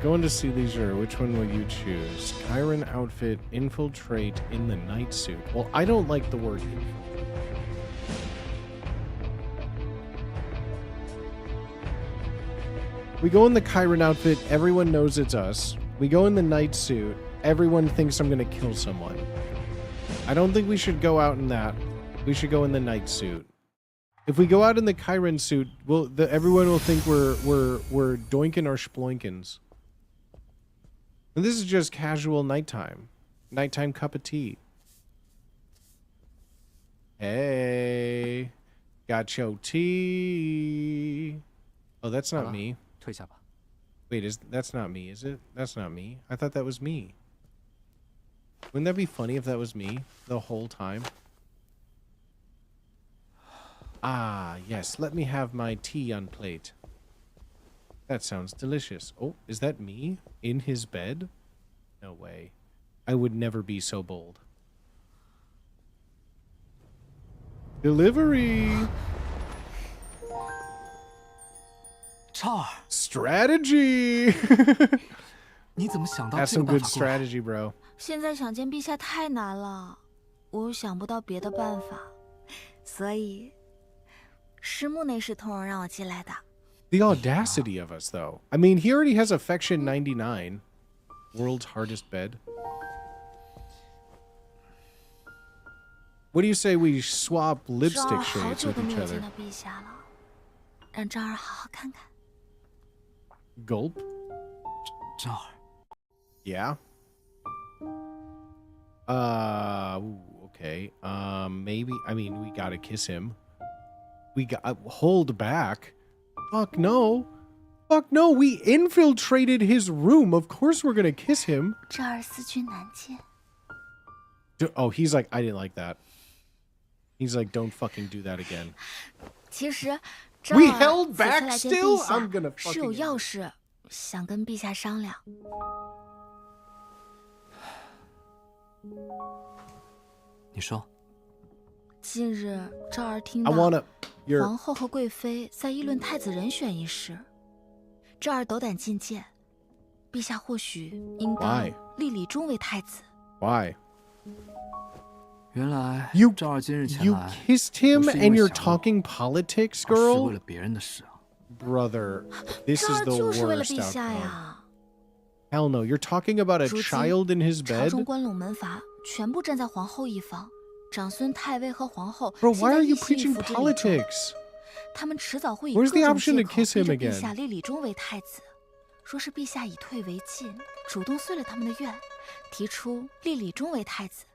Go into see leisure. Which one will you choose? Chiron outfit, infiltrate in the night suit. Well, I don't like the word infiltrate. We go in the Chiron outfit, everyone knows it's us. We go in the night suit, everyone thinks I'm gonna kill someone. I don't think we should go out in that. We should go in the night suit. If we go out in the Chiron suit, everyone will think we're doinking our sploinkins. And this is just casual nighttime cup of tea. Hey, got your tea. Oh, that's not me. Wait, that's not me, is it? That's not me. I thought that was me. Wouldn't that be funny if that was me the whole time? Ah, yes. Let me have my tea on plate. That sounds delicious. Oh, is that me? In his bed? No way. I would never be so bold. Delivery! Strategy! That's some good strategy, bro. 现在想见陛下太难了，我想不到别的办法，所以师木那是通融让我进来的。The audacity of us, though. I mean, he already has affection 99. World's hardest bed. What do you say we swap lipstick shades with each other? 陛下了，让昭儿好好看看。Gulp. 昭儿。 Yeah. Okay. Maybe. I mean, we gotta kiss him. We got hold back. Fuck no. Fuck no. We infiltrated his room. Of course we're gonna kiss him. 昭儿思君难见。Oh, he's like, I didn't like that. He's like, don't fucking do that again. 其实 We held back still? I'm gonna fucking 是有要事，想跟陛下商量。你说。近日，昭儿听到皇后和贵妃在议论太子人选一事，昭儿斗胆进谏，陛下或许应当立李忠为太子。Why? 原来昭儿今日前来 You kissed him and you're talking politics, girl? 是为了别人的事啊。Brother, this is the 就是为了 worst 陛下 outcome. 呀。 Hell no, you're talking about a child in his 朝 bed? 中关陇门阀全部站在皇后一方，长孙太尉和皇后 Bro, 现 why 在 are 一 you 心一 preaching 福之李忠， politics? 他们迟早会以 Where's 各 the 种 option 借 to 口 kiss 逼 him 着 again? 陛下立李忠为太子。说是陛下以退为进，主动遂了他们的愿，提出立李忠为太子，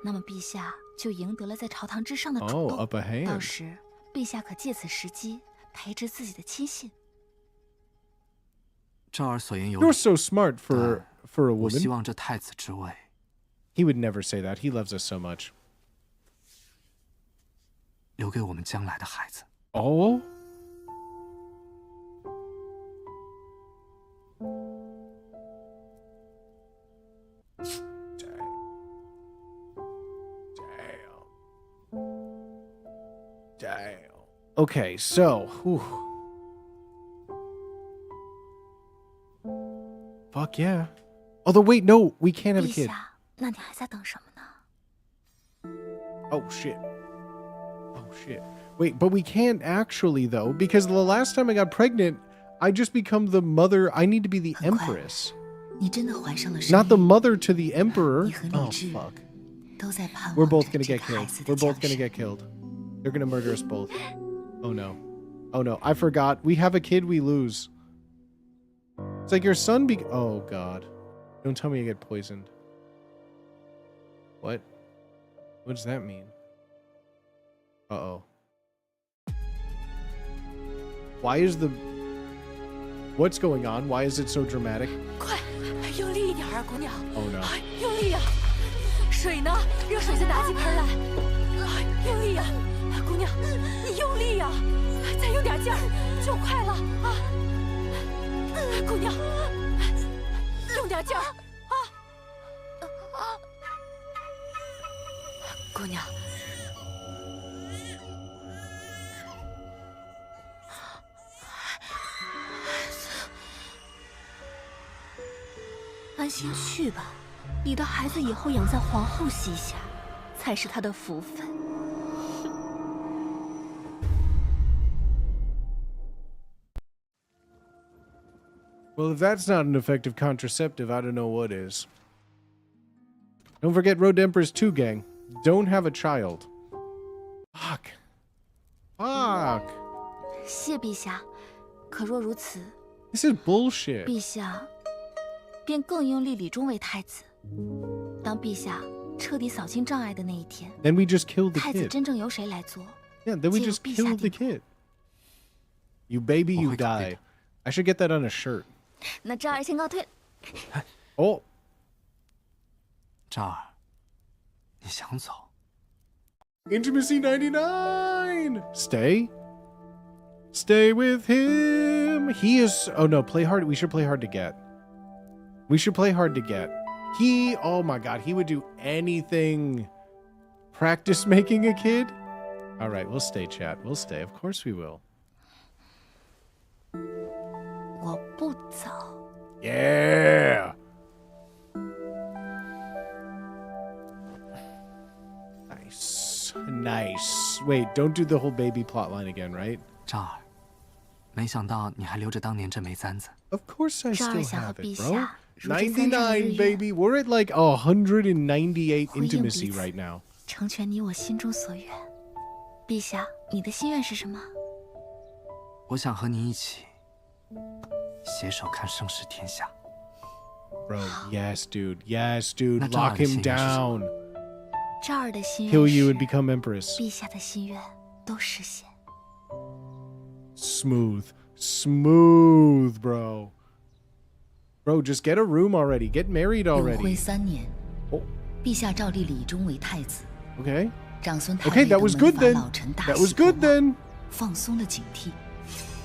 那么陛下就赢得了在朝堂之上的主动。到时陛下可借此时机培植自己的亲信。赵儿所言有理。 You're so smart for a 我 woman. 希望这太子之位。 He would never say that. He loves us so much. 留给我们将来的孩子。哦。Damn. Okay, so. Whew. Fuck yeah. Although, wait, no, we can't have a kid. 陛下，那你还在等什么呢？ Oh, shit. Oh, shit. Wait, but we can't actually, though, because the last time I got pregnant, I just become the mother. I need to be the empress. 你真的怀上了身孕。 Not the mother to the emperor. 你和李治 fuck. 都在盼 We're 望 both 着 gonna 这 get 个孩 killed. 子的 We're both 降 gonna 生。 get killed. They're gonna murder us both. Oh no. Oh no. I forgot. We have a kid, we lose. It's like your son oh god. Don't tell me you get poisoned. What? What does that mean? Uh-oh. Why is the... What's going on? Why is it so dramatic? 快，用力一点啊，姑娘！ Oh no. 用力呀！水呢？热水再拿几盆来。用力呀，姑娘，你用力呀！再用点劲儿，就快了啊！姑娘，用点劲儿啊！姑娘。 安心去吧，你的孩子以后养在皇后膝下，才是他的福分。Well, if that's not an effective contraceptive, I don't know what is. Don't forget Road Empress 2, gang. Don't have a child. Fuck. Fuck. 谢陛下，可若如此 This is bullshit. 陛下便更应立李忠为太子。当陛下彻底扫清障碍的那一天， Then we just kill the 太子 kid. 真正由谁来做？ Yeah, then we 皆由 just 陛下 kill the 定夺。 kid. You baby, you die. I should get that on a shirt. 那赵儿先告退。 Oh. 赵儿，你想走？ Intimacy 99. Stay. Stay with him. He is... Oh, no. Play hard. We should play hard to get. We should play hard to get. He... Oh, my God. He would do anything. Practice making a kid? All right. We'll stay, chat. We'll stay. Of course we will. 我不走。 Yeah. Nice. Nice. Wait, don't do the whole baby plotline again, right? 赵儿，没想到你还留着当年这枚簪子。 Of course I 赵 still 儿想和 have 陛 it, bro. 下如这簪上的日 99, 月， baby. We're at like 198回应 intimacy 彼此 right now. 成全你我心中所愿。陛下，你的心愿是什么？我想和你一起携手看盛世天下。 Bro, yes, dude. Yes, dude. 那赵 Lock 儿的 him 心愿是什么？ down. 赵儿的心 Kill 愿 you 是 and become empress. 陛下的心愿都实现。 Smooth. Smooth, bro. Bro, just get a room already. Get married 永徽 already. 3年，陛下诏立李忠为太子。 Okay. 长孙太 Okay, 尉 that 等 was 门 good 阀 then. 老臣大 That 喜 was good 过望 then. 放松了警惕。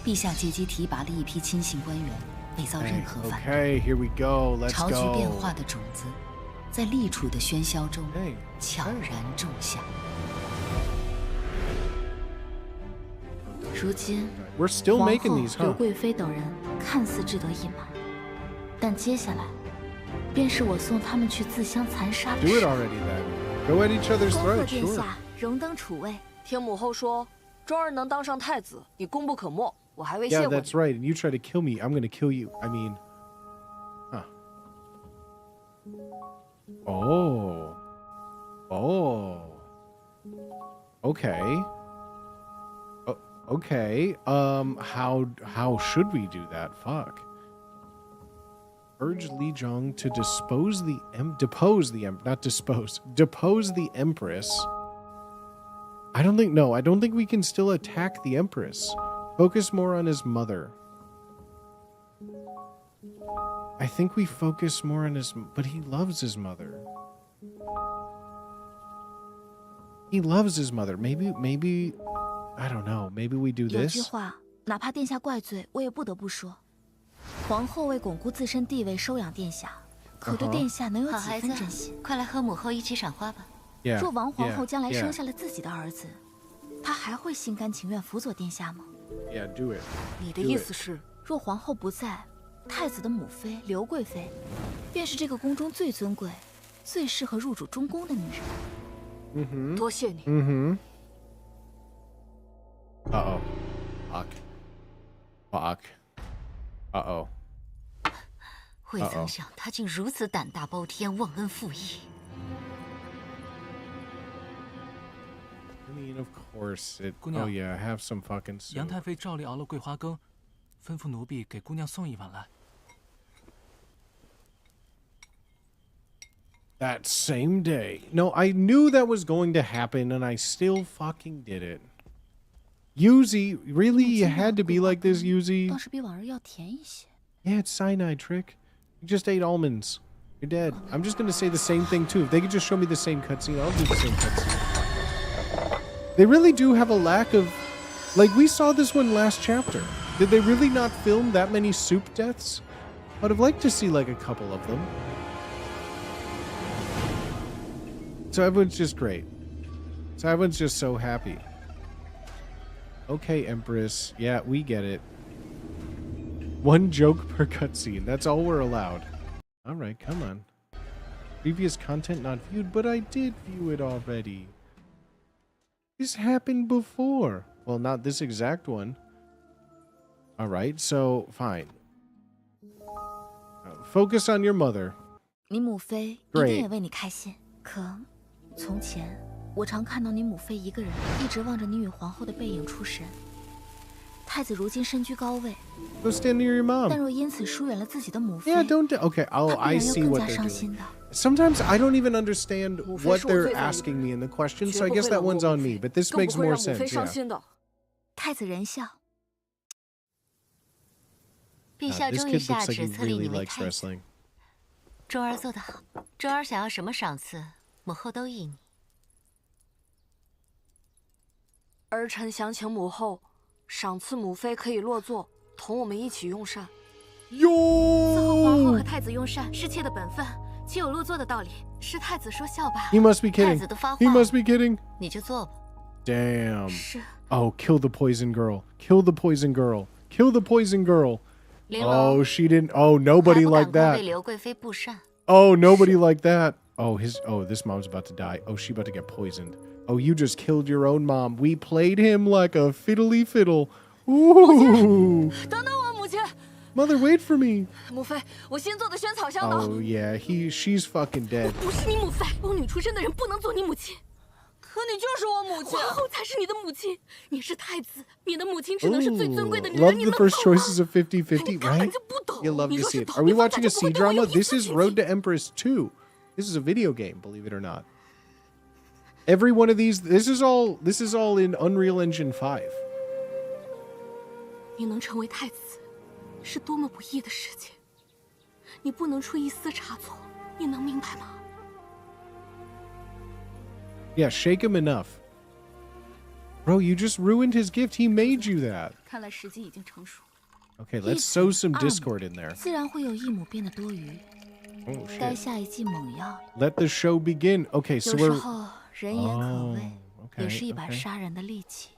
陛下借机提拔了一批亲信官员，伪造任何反对。 Okay, here we go. Let's 朝局变 go. 化的种子，在立储的喧嚣中悄然种下。如今， We're still 皇 making 后、 these, 刘 huh? 贵妃等人看似志得意满，但接下来，便是我送他们去自相残杀的 Do it 时候。 already then. Go at each other's 恭贺 throats, 殿 sure. 下荣登储位。听母后说，忠儿能当上太子，你功不可没。我还未 Yeah, 谢过你。 that's right. And you try to kill me, I'm gonna kill you. I mean... Huh. Oh. Oh. Okay. Okay. How should we do that? Fuck. urge Li Zhong to depose the Empress. I don't think we can still attack the Empress. Focus more on his mother. I think we focus more on but he loves his mother. He loves his mother. Maybe, I don't know. Maybe we do 有句 this. 话，哪怕殿下怪罪，我也不得不说，皇后为巩固自身地位收养殿下，可对殿下能有几分真心？快来和母后一起赏花吧。若王皇后将来生下了自己的儿子，她还会心甘情愿辅佐殿下吗？ Yeah, do it. 你的意思是，若皇后不在，太子的母妃刘贵妃，便是这个宫中最尊贵、最适合入主中宫的女人。多谢你。Uh-oh. Fuck. Uh-oh. 未曾想他竟如此胆大包天、忘恩负义。I mean, of course it. Oh yeah, have some fucking soup. 杨太妃照例熬了桂花羹，吩咐奴婢给姑娘送一碗来。 That same day. No, I knew that was going to happen, and I still fucking did it. Yuzi, really? You had to be like this, Yuzi? 倒是比往日要甜一些。 Yeah, it's cyanide, Trick. You just ate almonds. You're dead. I'm just gonna say the same thing, too. If they could just show me the same cutscene, I'll do the same cutscene. They really do have a lack of... Like, we saw this one last chapter. Did they really not film that many soup deaths? I'd have liked to see, like, a couple of them. So everyone's just great. So everyone's just so happy. Okay, Empress. Yeah, we get it. One joke per cutscene. That's all we're allowed. Alright, come on. Previous content not viewed, but I did view it already. This happened before. Well, not this exact one. Alright, so, fine. Focus on your mother. 你母妃一定也为你开心。可从前，我常看到你母妃一个人，一直望着你与皇后的背影出神。太子如今身居高位， Go stand near your mom. 但若因此疏远了自己的母妃， Yeah, don't. Okay, oh, I see what they're doing. Sometimes I don't even understand what they're asking me in the question, so I guess that one's on me. But this makes more sense. Yeah. 太子仁孝。陛下 This 终于 kid 下 looks like 旨 he 册立 really 你为 likes 太子。 wrestling. 周儿做得好，周儿想要什么赏赐，母后都依你。儿臣想请母后赏赐母妃可以落座，同我们一起用膳。伺候皇后和太子用膳是妾的本分，岂有落座的道理？是太子说笑罢。 He must be kidding. 太子都发话 He must be kidding. 你就坐吧。 Damn. 是。 Oh, kill the poison girl. Kill the poison girl. Kill the poison girl. Oh, she didn't. Oh, nobody like 还不赶快 that. 为刘贵妃布膳。 Oh, nobody like that. Oh, this mom's about to die. Oh, she about to get poisoned. Oh, you just killed your own mom. We played him like a fiddly fiddle. Ooh. 等等我，母亲。 Mother, wait for me. 母妃，我新做的萱草香囊。 Oh yeah, she's fucking dead. 不是你母妃，宫女出身的人不能做你母亲。可你就是我母亲，皇后才是你的母亲。你是太子，你的母亲只能是最尊贵的女人。 Love 你 the 能 first 懂吗？ choices of 50-50, right? You love to see it. Are we watching a C drama? This is Road to Empress 2. This is a video game, believe it or not. Every one of these, this is all in Unreal Engine 5. 你能成为太子，是多么不易的事情。你不能出一丝差错，你能明白吗？ Yeah, shake him enough. Bro, you just ruined his gift. He made you that. 看来时机已经成熟。 Okay, let's sow some discord in there. 自然会有一母变得多余。 Oh 该 shit. 下一剂猛药。 Let the show begin. Okay, so 有时 we're 候人言可畏，也是一把 okay. 杀人的利器。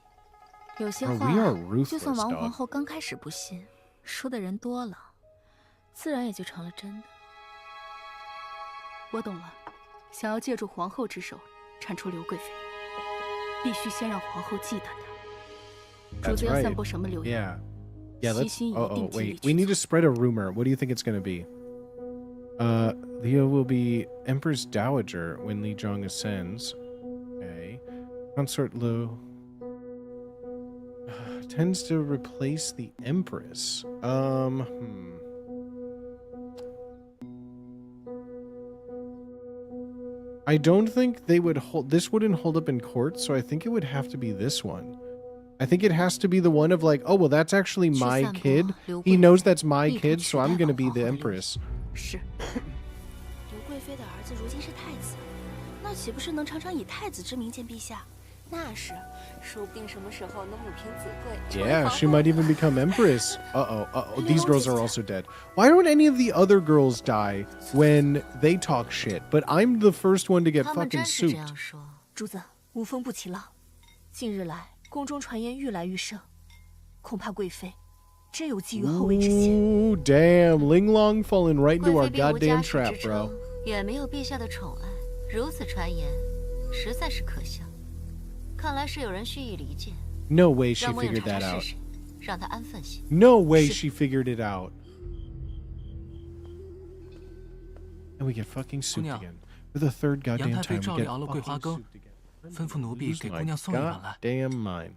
有些 Oh, 话 we are ruthless, 就算王 dog. 皇后刚开始不信，说的人多了，自然也就成了真的。我懂了，想要借助皇后之手铲除刘贵妃，必须先让皇后忌惮她。主 That's 子要 right. 散播什么流言？ Yeah, let's. 悉心一 Oh, 定尽力 wait. 去 We need to spread a rumor. What do you think it's going to be? Leo will be Empress Dowager when Li Zhong ascends. Okay. Consort Lu tends to replace the Empress. I don't think they would hold. This wouldn't hold up in court, so I think it would have to be this one. I think it has to be the one of like, oh well, that's actually my kid. He knows that's my kid, so I'm gonna be the empress. 是。刘贵妃的儿子如今是太子，那岂不是能常常以太子之名见陛下？那是，说不定什么时候能母凭子贵。Yeah, she might even become empress. Uh-oh. These girls are also dead. Why don't any of the other girls die when they talk shit? But I'm the first one to get fucking souped. 主子，无风不起浪。近日来，宫中传言愈来愈盛，恐怕贵妃真有觊觎后位之嫌。Ooh, damn, Linglong falling right into our goddamn trap, bro. 远没有陛下的宠爱，如此传言，实在是可笑。看来是有人蓄意离间。No way she figured that out. 让他安分些。No way she figured it out. And we get fucking souped again. For the third goddamn time, we get fucking souped again. 吩咐奴婢给姑娘送一碗来。 Damn mine.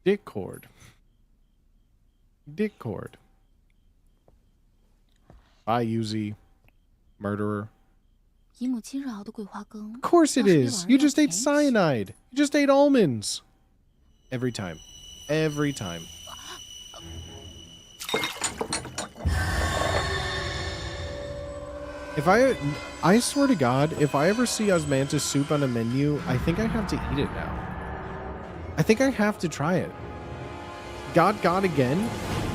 Discord. Bye, Yuzi. Murderer. Of course it is. You just ate cyanide. You just ate almonds. Every time. Every time. If I swear to God, if I ever see osmanthus soup on a menu, I think I have to eat it now. I think I have to try it. God again.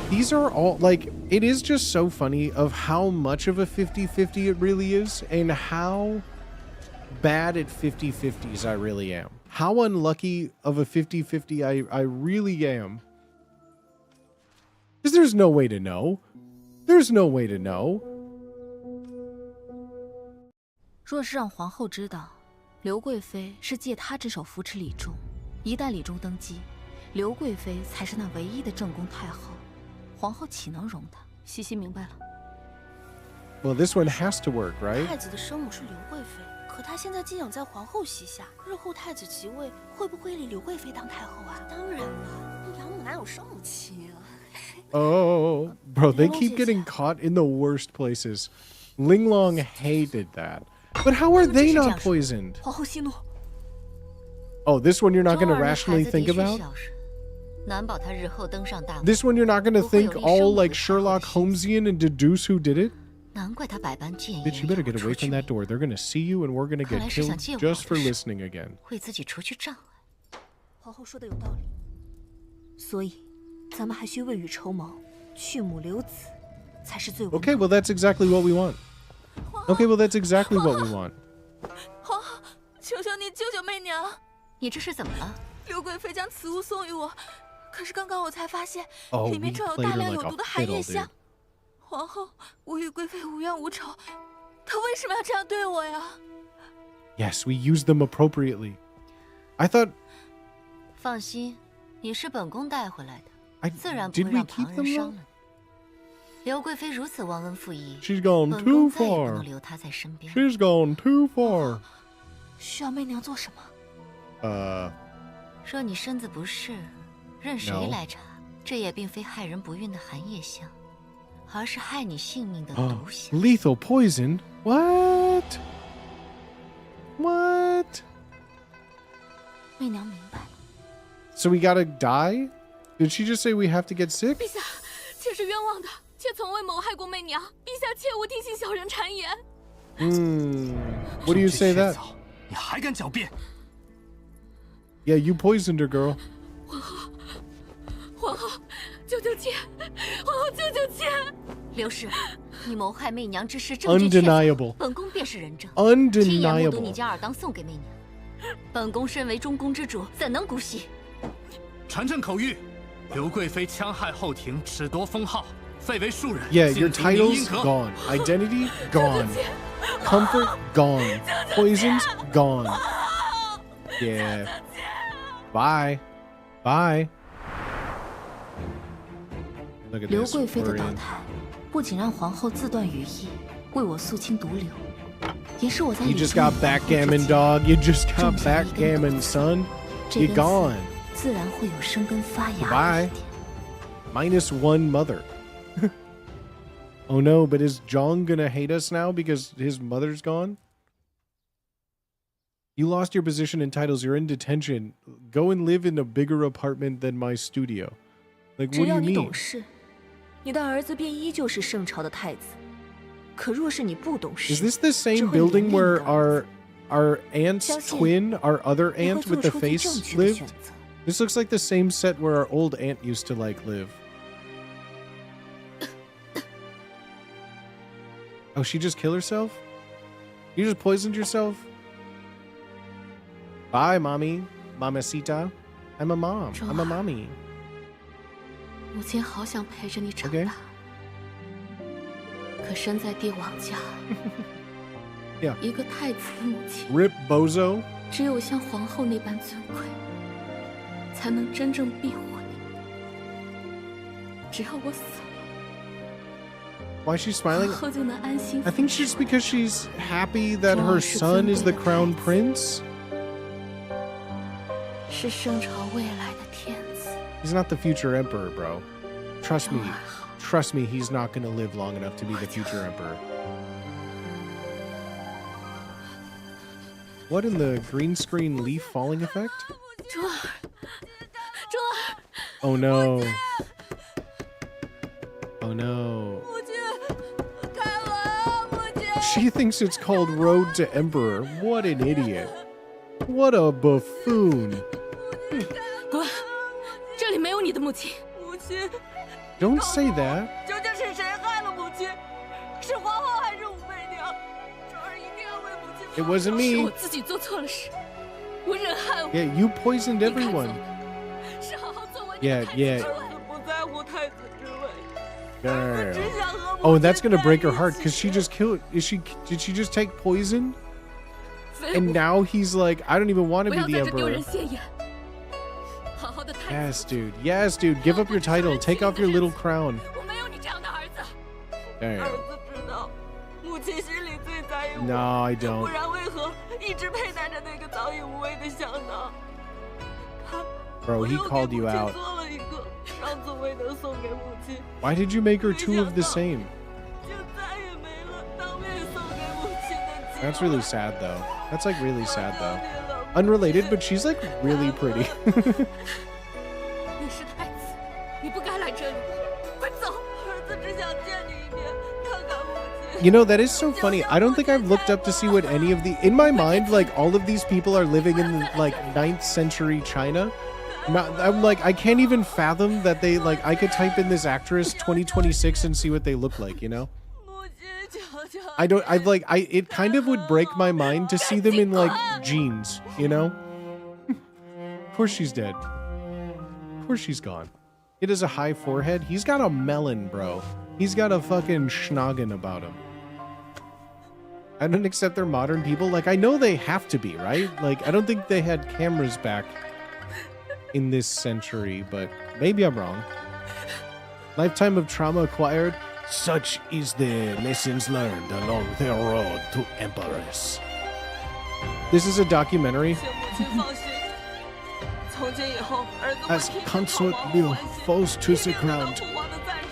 These are all, like, it is just so funny of how much of a 50-50 it really is and how bad at 50-50s I really am. How unlucky of a 50-50 I really am. Because there's no way to know. There's no way to know. 若是让皇后知道，刘贵妃是借她之手扶持李忠，一旦李忠登基，刘贵妃才是那唯一的正宫太后。 皇后岂能容她？西西明白了。Well, this one has to work, right? 太子的生母是刘贵妃，可她现在寄养在皇后膝下，日后太子即位，会不会立刘贵妃当太后啊？当然了，养母哪有生母亲啊？ Oh, bro, they keep getting caught in the worst places. Linglong hated that. But how are they not poisoned? 皇后息怒。 Oh, this one you're not going to rationally think about? This one you're not going to think all like Sherlock Holmesian and deduce who did it? Bitch, you better get away from that door. They're going to see you and we're going to get killed just for listening again. 皇后说的有道理，所以咱们还需未雨绸缪，去母留子，才是最稳。 Okay, well that's exactly what we want. Okay, well that's exactly what we want. 皇后，求求你救救媚娘！你这是怎么了？刘贵妃将此物送与我。 可是刚刚我才发现， Oh, 里面装有大量有毒的寒夜香。皇后，我与贵妃无冤无仇，她为什么要这样对我呀 Yes, we used them appropriately. I thought. 放心，你是本宫带回来的，自然不 Did 会 we 让 keep 旁 them 人伤 though? 了。刘贵妃如此忘恩负义， She's gone 本 too 宫再也不 far. 能留她在身边。 She's gone too far. 需要媚娘做什么？若你身子不适，任谁 No. 来查，这也并非害人不孕的寒夜香，而是害你性命的毒香。Lethal poison? What? What? 媚娘明白了。 So we gotta die? Did she just say we have to get sick? 陛下，妾是冤枉的，妾从未谋害过媚娘，陛下切勿听信小人谗言。What do you say that? 你还敢狡辩？ Yeah, you poisoned her, girl. 皇后，救救妾！皇后，救救妾！刘氏，你谋害媚娘之事证据确凿，本宫便是人证。亲眼目睹你将尔当送给媚娘，本宫身为中宫之主，怎能姑息？传朕口谕：刘贵妃戕害后庭，褫夺封号，废为庶人。 Yeah, your titles gone. Identity gone. Comfort gone. Poisons gone. Yeah. Bye. Bye. Look at 刘 this. 贵妃的 We're 倒 in. 台，不仅让皇后自断羽翼，为我肃清毒瘤，也是我在 You just got backgammon, dog. You just got backgammon, son. You gone. 自然会有生根发芽。 Bye. -1 mother. Oh no, but is Jong gonna hate us now because his mother's gone? You lost your position and titles. You're in detention. Go and live in a bigger apartment than my studio. Like, what do you mean? 你的儿子便依旧是圣朝的太子。可若是你不懂事， Is this the same building where our aunt's twin, our other aunt with the face, lived? This looks like the same set where our old aunt used to like live. Oh, she just killed herself? You just poisoned yourself? Bye, mommy. Mamacita. I'm a mom. I'm a mommy. 母亲好想陪着你长大，可身在帝王家，一个太子的母亲 Rip Bozo. 只有像皇后那般尊贵，才能真正庇护你。只要我死了， Why is she smiling? 皇后就能安心。 I think she's because she's happy that her son is the crown prince. 是圣朝未来的天子。 He's not the future emperor, bro. Trust me. Trust me, he's not going to live long enough to be the future emperor. What in the green screen leaf falling effect? Oh no. Oh no. She thinks it's called Road to Emperor. What an idiot. What a buffoon. 滚！这里没有你的母亲。母亲。 Don't say that. 究竟是谁害了母亲？是皇后还是武媚娘？这儿一定要为母亲。 It wasn't me. 是我自己做错了事，我忍害我。 Yeah, you poisoned everyone. 是好好作为 Yeah, yeah. 不在乎太子之位。 Girl. Oh, that's gonna break her heart because she just killed. Did she just take poison? And now he's like, I don't even want to be the emperor. Yes, dude. Yes, dude. Give up your title. Take off your little crown. Damn. No, I don't. Bro, he called you out. Why did you make her two of the same? That's really sad, though. That's like really sad, though. Unrelated, but she's like really pretty. You know, that is so funny. I don't think I've looked up to see what any of the... In my mind, like, all of these people are living in, like, 9th century China. I'm like, I can't even fathom that they, like, I could type in this actress 2026 and see what they look like, you know? It kind of would break my mind to see them in, like, jeans, you know? Of course she's dead. Of course she's gone. It is a high forehead. He's got a melon, bro. He's got a fucking schnoggin about him. I don't accept they're modern people. Like, I know they have to be, right? Like, I don't think they had cameras back in this century, but maybe I'm wrong. Lifetime of trauma acquired. Such is the lessons learned along their road to emperors. This is a documentary. As consort Liu falls to the ground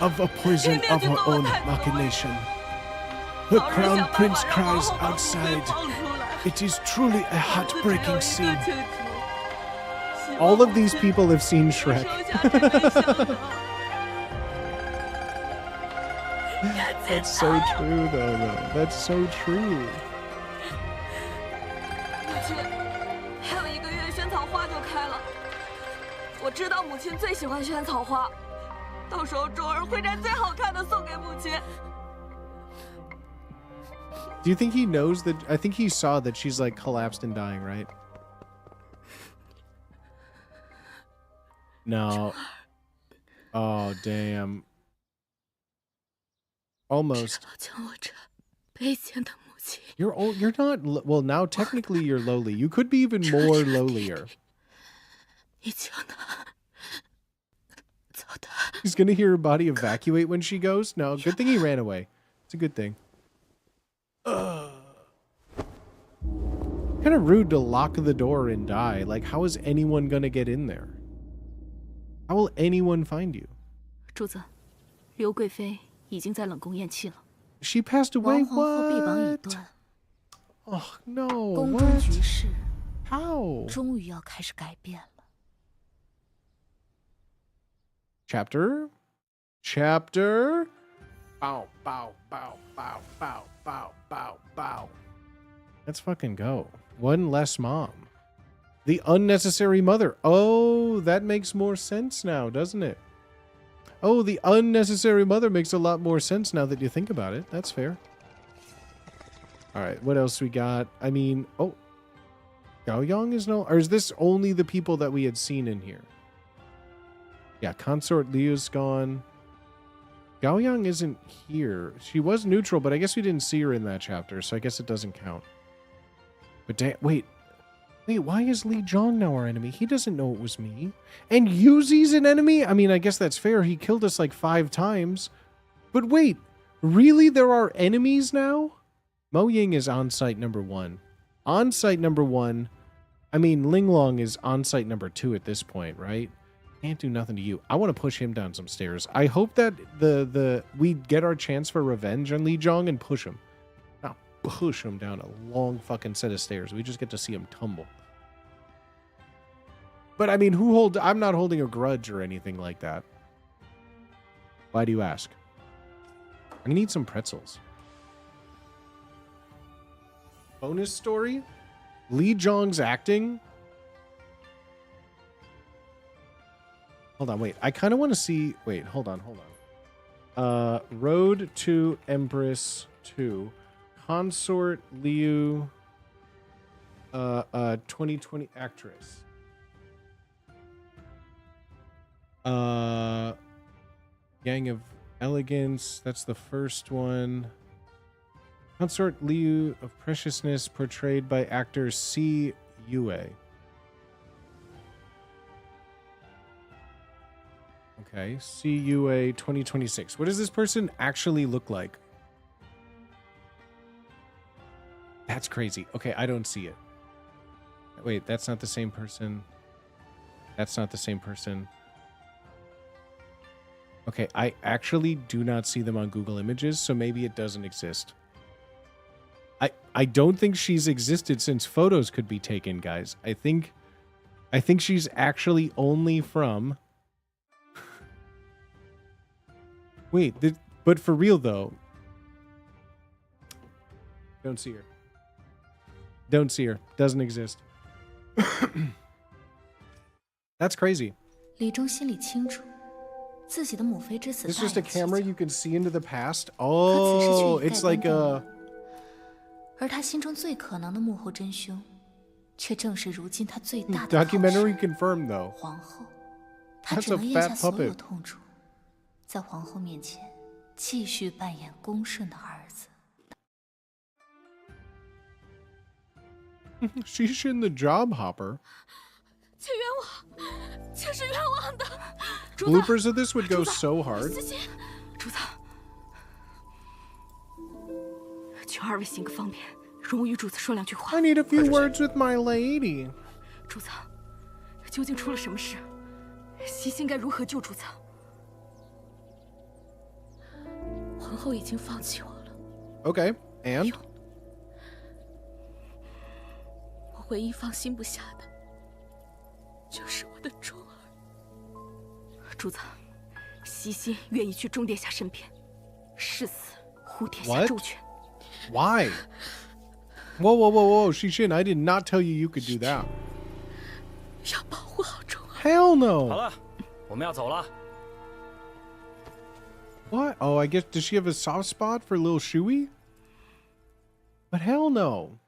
of a poison of her own machination, the crown prince cries outside. It is truly a heartbreaking scene. All of these people have seen Shrek. That's so true, though. That's so true. 还有1个月，萱草花就开了。我知道母亲最喜欢萱草花，到时候周儿会摘最好看的送给母亲。 Do you think he knows that? I think he saw that she's like collapsed and dying, right? No. Oh, damn. Almost. You're old. You're not. Well, now technically you're lowly. You could be even more lowlier. He's gonna hear her body evacuate when she goes. No, good thing he ran away. It's a good thing. Kind of rude to lock the door and die. Like, how is anyone gonna get in there? How will anyone find you? 主子，刘贵妃已经在冷宫咽气了。 She passed away. 皇后臂膀已断。 Oh no! 宫中局势 How? 终于要开始改变了。Chapter. Bow, bow, bow, bow, bow, bow, bow, bow. Let's fucking go. One less mom. The unnecessary mother. Oh, that makes more sense now, doesn't it? Oh, the unnecessary mother makes a lot more sense now that you think about it. That's fair. All right, what else we got? I mean, oh, Gaoyang is no, or is this only the people that we had seen in here? Yeah, Consort Liu's gone. Gaoyang isn't here. She was neutral, but I guess we didn't see her in that chapter, so I guess it doesn't count. But wait, why is Li Zhong now our enemy? He doesn't know it was me. And Yuzi's an enemy? I mean, I guess that's fair. He killed us like 5 times. But wait, really? There are enemies now? Mo Ying is on site number 1. On site number 1. I mean, Linglong is on site number 2 at this point, right? Can't do nothing to you. I want to push him down some stairs. I hope that we get our chance for revenge on Li Zhong and push him. Not push him down a long fucking set of stairs. We just get to see him tumble. But I mean, I'm not holding a grudge or anything like that. Why do you ask? I need some pretzels. Bonus story? Li Zhong's acting? Hold on, wait. I kind of want to see... Wait, hold on. Road to Empress 2. Consort Liu... 2020 actress. Gang of Elegance. That's the first one. Consort Liu of Preciousness, portrayed by actor C. Yue. Okay, CUA 2026. What does this person actually look like? That's crazy. Okay, I don't see it. Wait, that's not the same person. That's not the same person. Okay, I actually do not see them on Google Images, so maybe it doesn't exist. I don't think she's existed since photos could be taken, guys. I think she's actually only from... Wait, but for real though. Don't see her. Don't see her. Doesn't exist. That's crazy. It's just a camera you can see into the past. Oh, it's like a... 而他心中最可能的幕后真凶，却正是如今他最大的 Documentary confirmed though. 皇后。他只能咽下所有痛楚，在皇后面前继续扮演恭顺的儿子。She's in the job hopper. 请冤枉，请是冤枉的。 Bloopers of this would go so hard. 主子，求二位行个方便，容我与主子说两句话。 I need a few words with my lady. 主子，究竟出了什么事？西心该如何救主子？皇后已经放弃我了。 Okay, and? 我唯一放心不下的，就是我的钟儿。主子，西心愿意去钟殿下身边，誓死护殿下周全。 Why? Whoa, Shishin, I did not tell you could do that. 要保护好钟儿。 Hell no. 好了，我们要走了。 What? Oh, I guess, does she have a soft spot for little Shui? But hell no.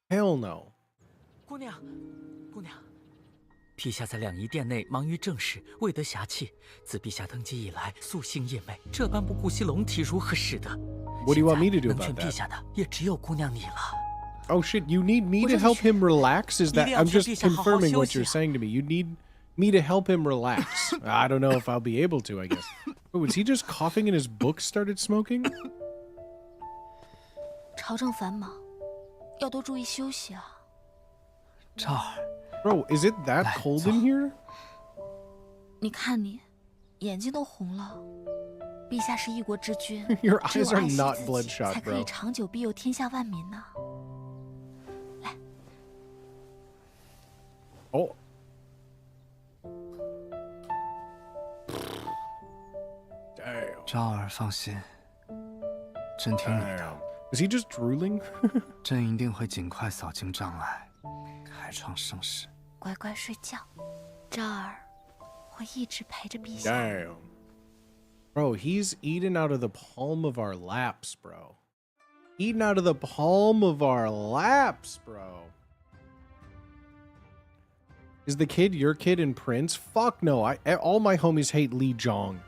Hell no. 姑娘，陛下在两仪殿内忙于政事，未得暇憩。自陛下登基以来，夙兴夜寐，这般不顾惜龙体，如何使得？ What do you want me to do 能 about 劝 that? 陛下的，也只有姑娘你了。 Oh shit, you need me to help him relax? Is that... I'm just confirming what you're saying to me. You need me to help him relax. I don't know if I'll be able to, I guess. Oh, was he just coughing and his book started smoking? 朝政繁忙，要多注意休息啊。赵儿。 Bro, is it that cold in here? 你看你，眼睛都红了。陛下是一国之君， Your eyes 只有 are 爱惜 not 自己， bloodshot, 才可以 bro. 长久庇佑天下万民呢。Oh. Damn. 昭儿放心，朕听你的。Is he just drooling? 朕一定会尽快扫清障碍，开创盛世。乖乖睡觉，昭儿会一直陪着陛下。 Damn. Bro, he's eating out of the palm of our laps, bro. Eating out of the palm of our laps, bro. Is the kid your kid in Prince? Fuck no. All my homies hate Lee Jong.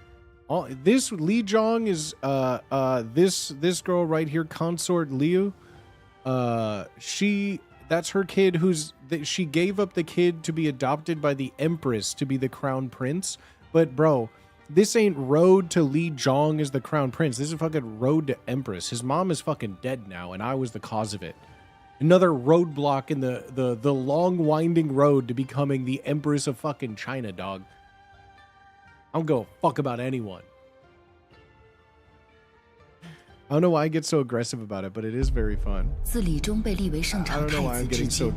This Lee Jong is this girl right here, Consort Liu. That's her kid she gave up the kid to be adopted by the Empress to be the crown prince. But bro, this ain't road to Lee Jong as the crown prince. This is fucking road to Empress. His mom is fucking dead now, and I was the cause of it. Another roadblock in the long winding road to becoming the Empress of fucking China, dog. I don't give a fuck about anyone. I don't know why I get so aggressive about it, but it is very fun. 自李忠被立为圣 I 朝 don't know 太 why 子 I'm 至 getting 今，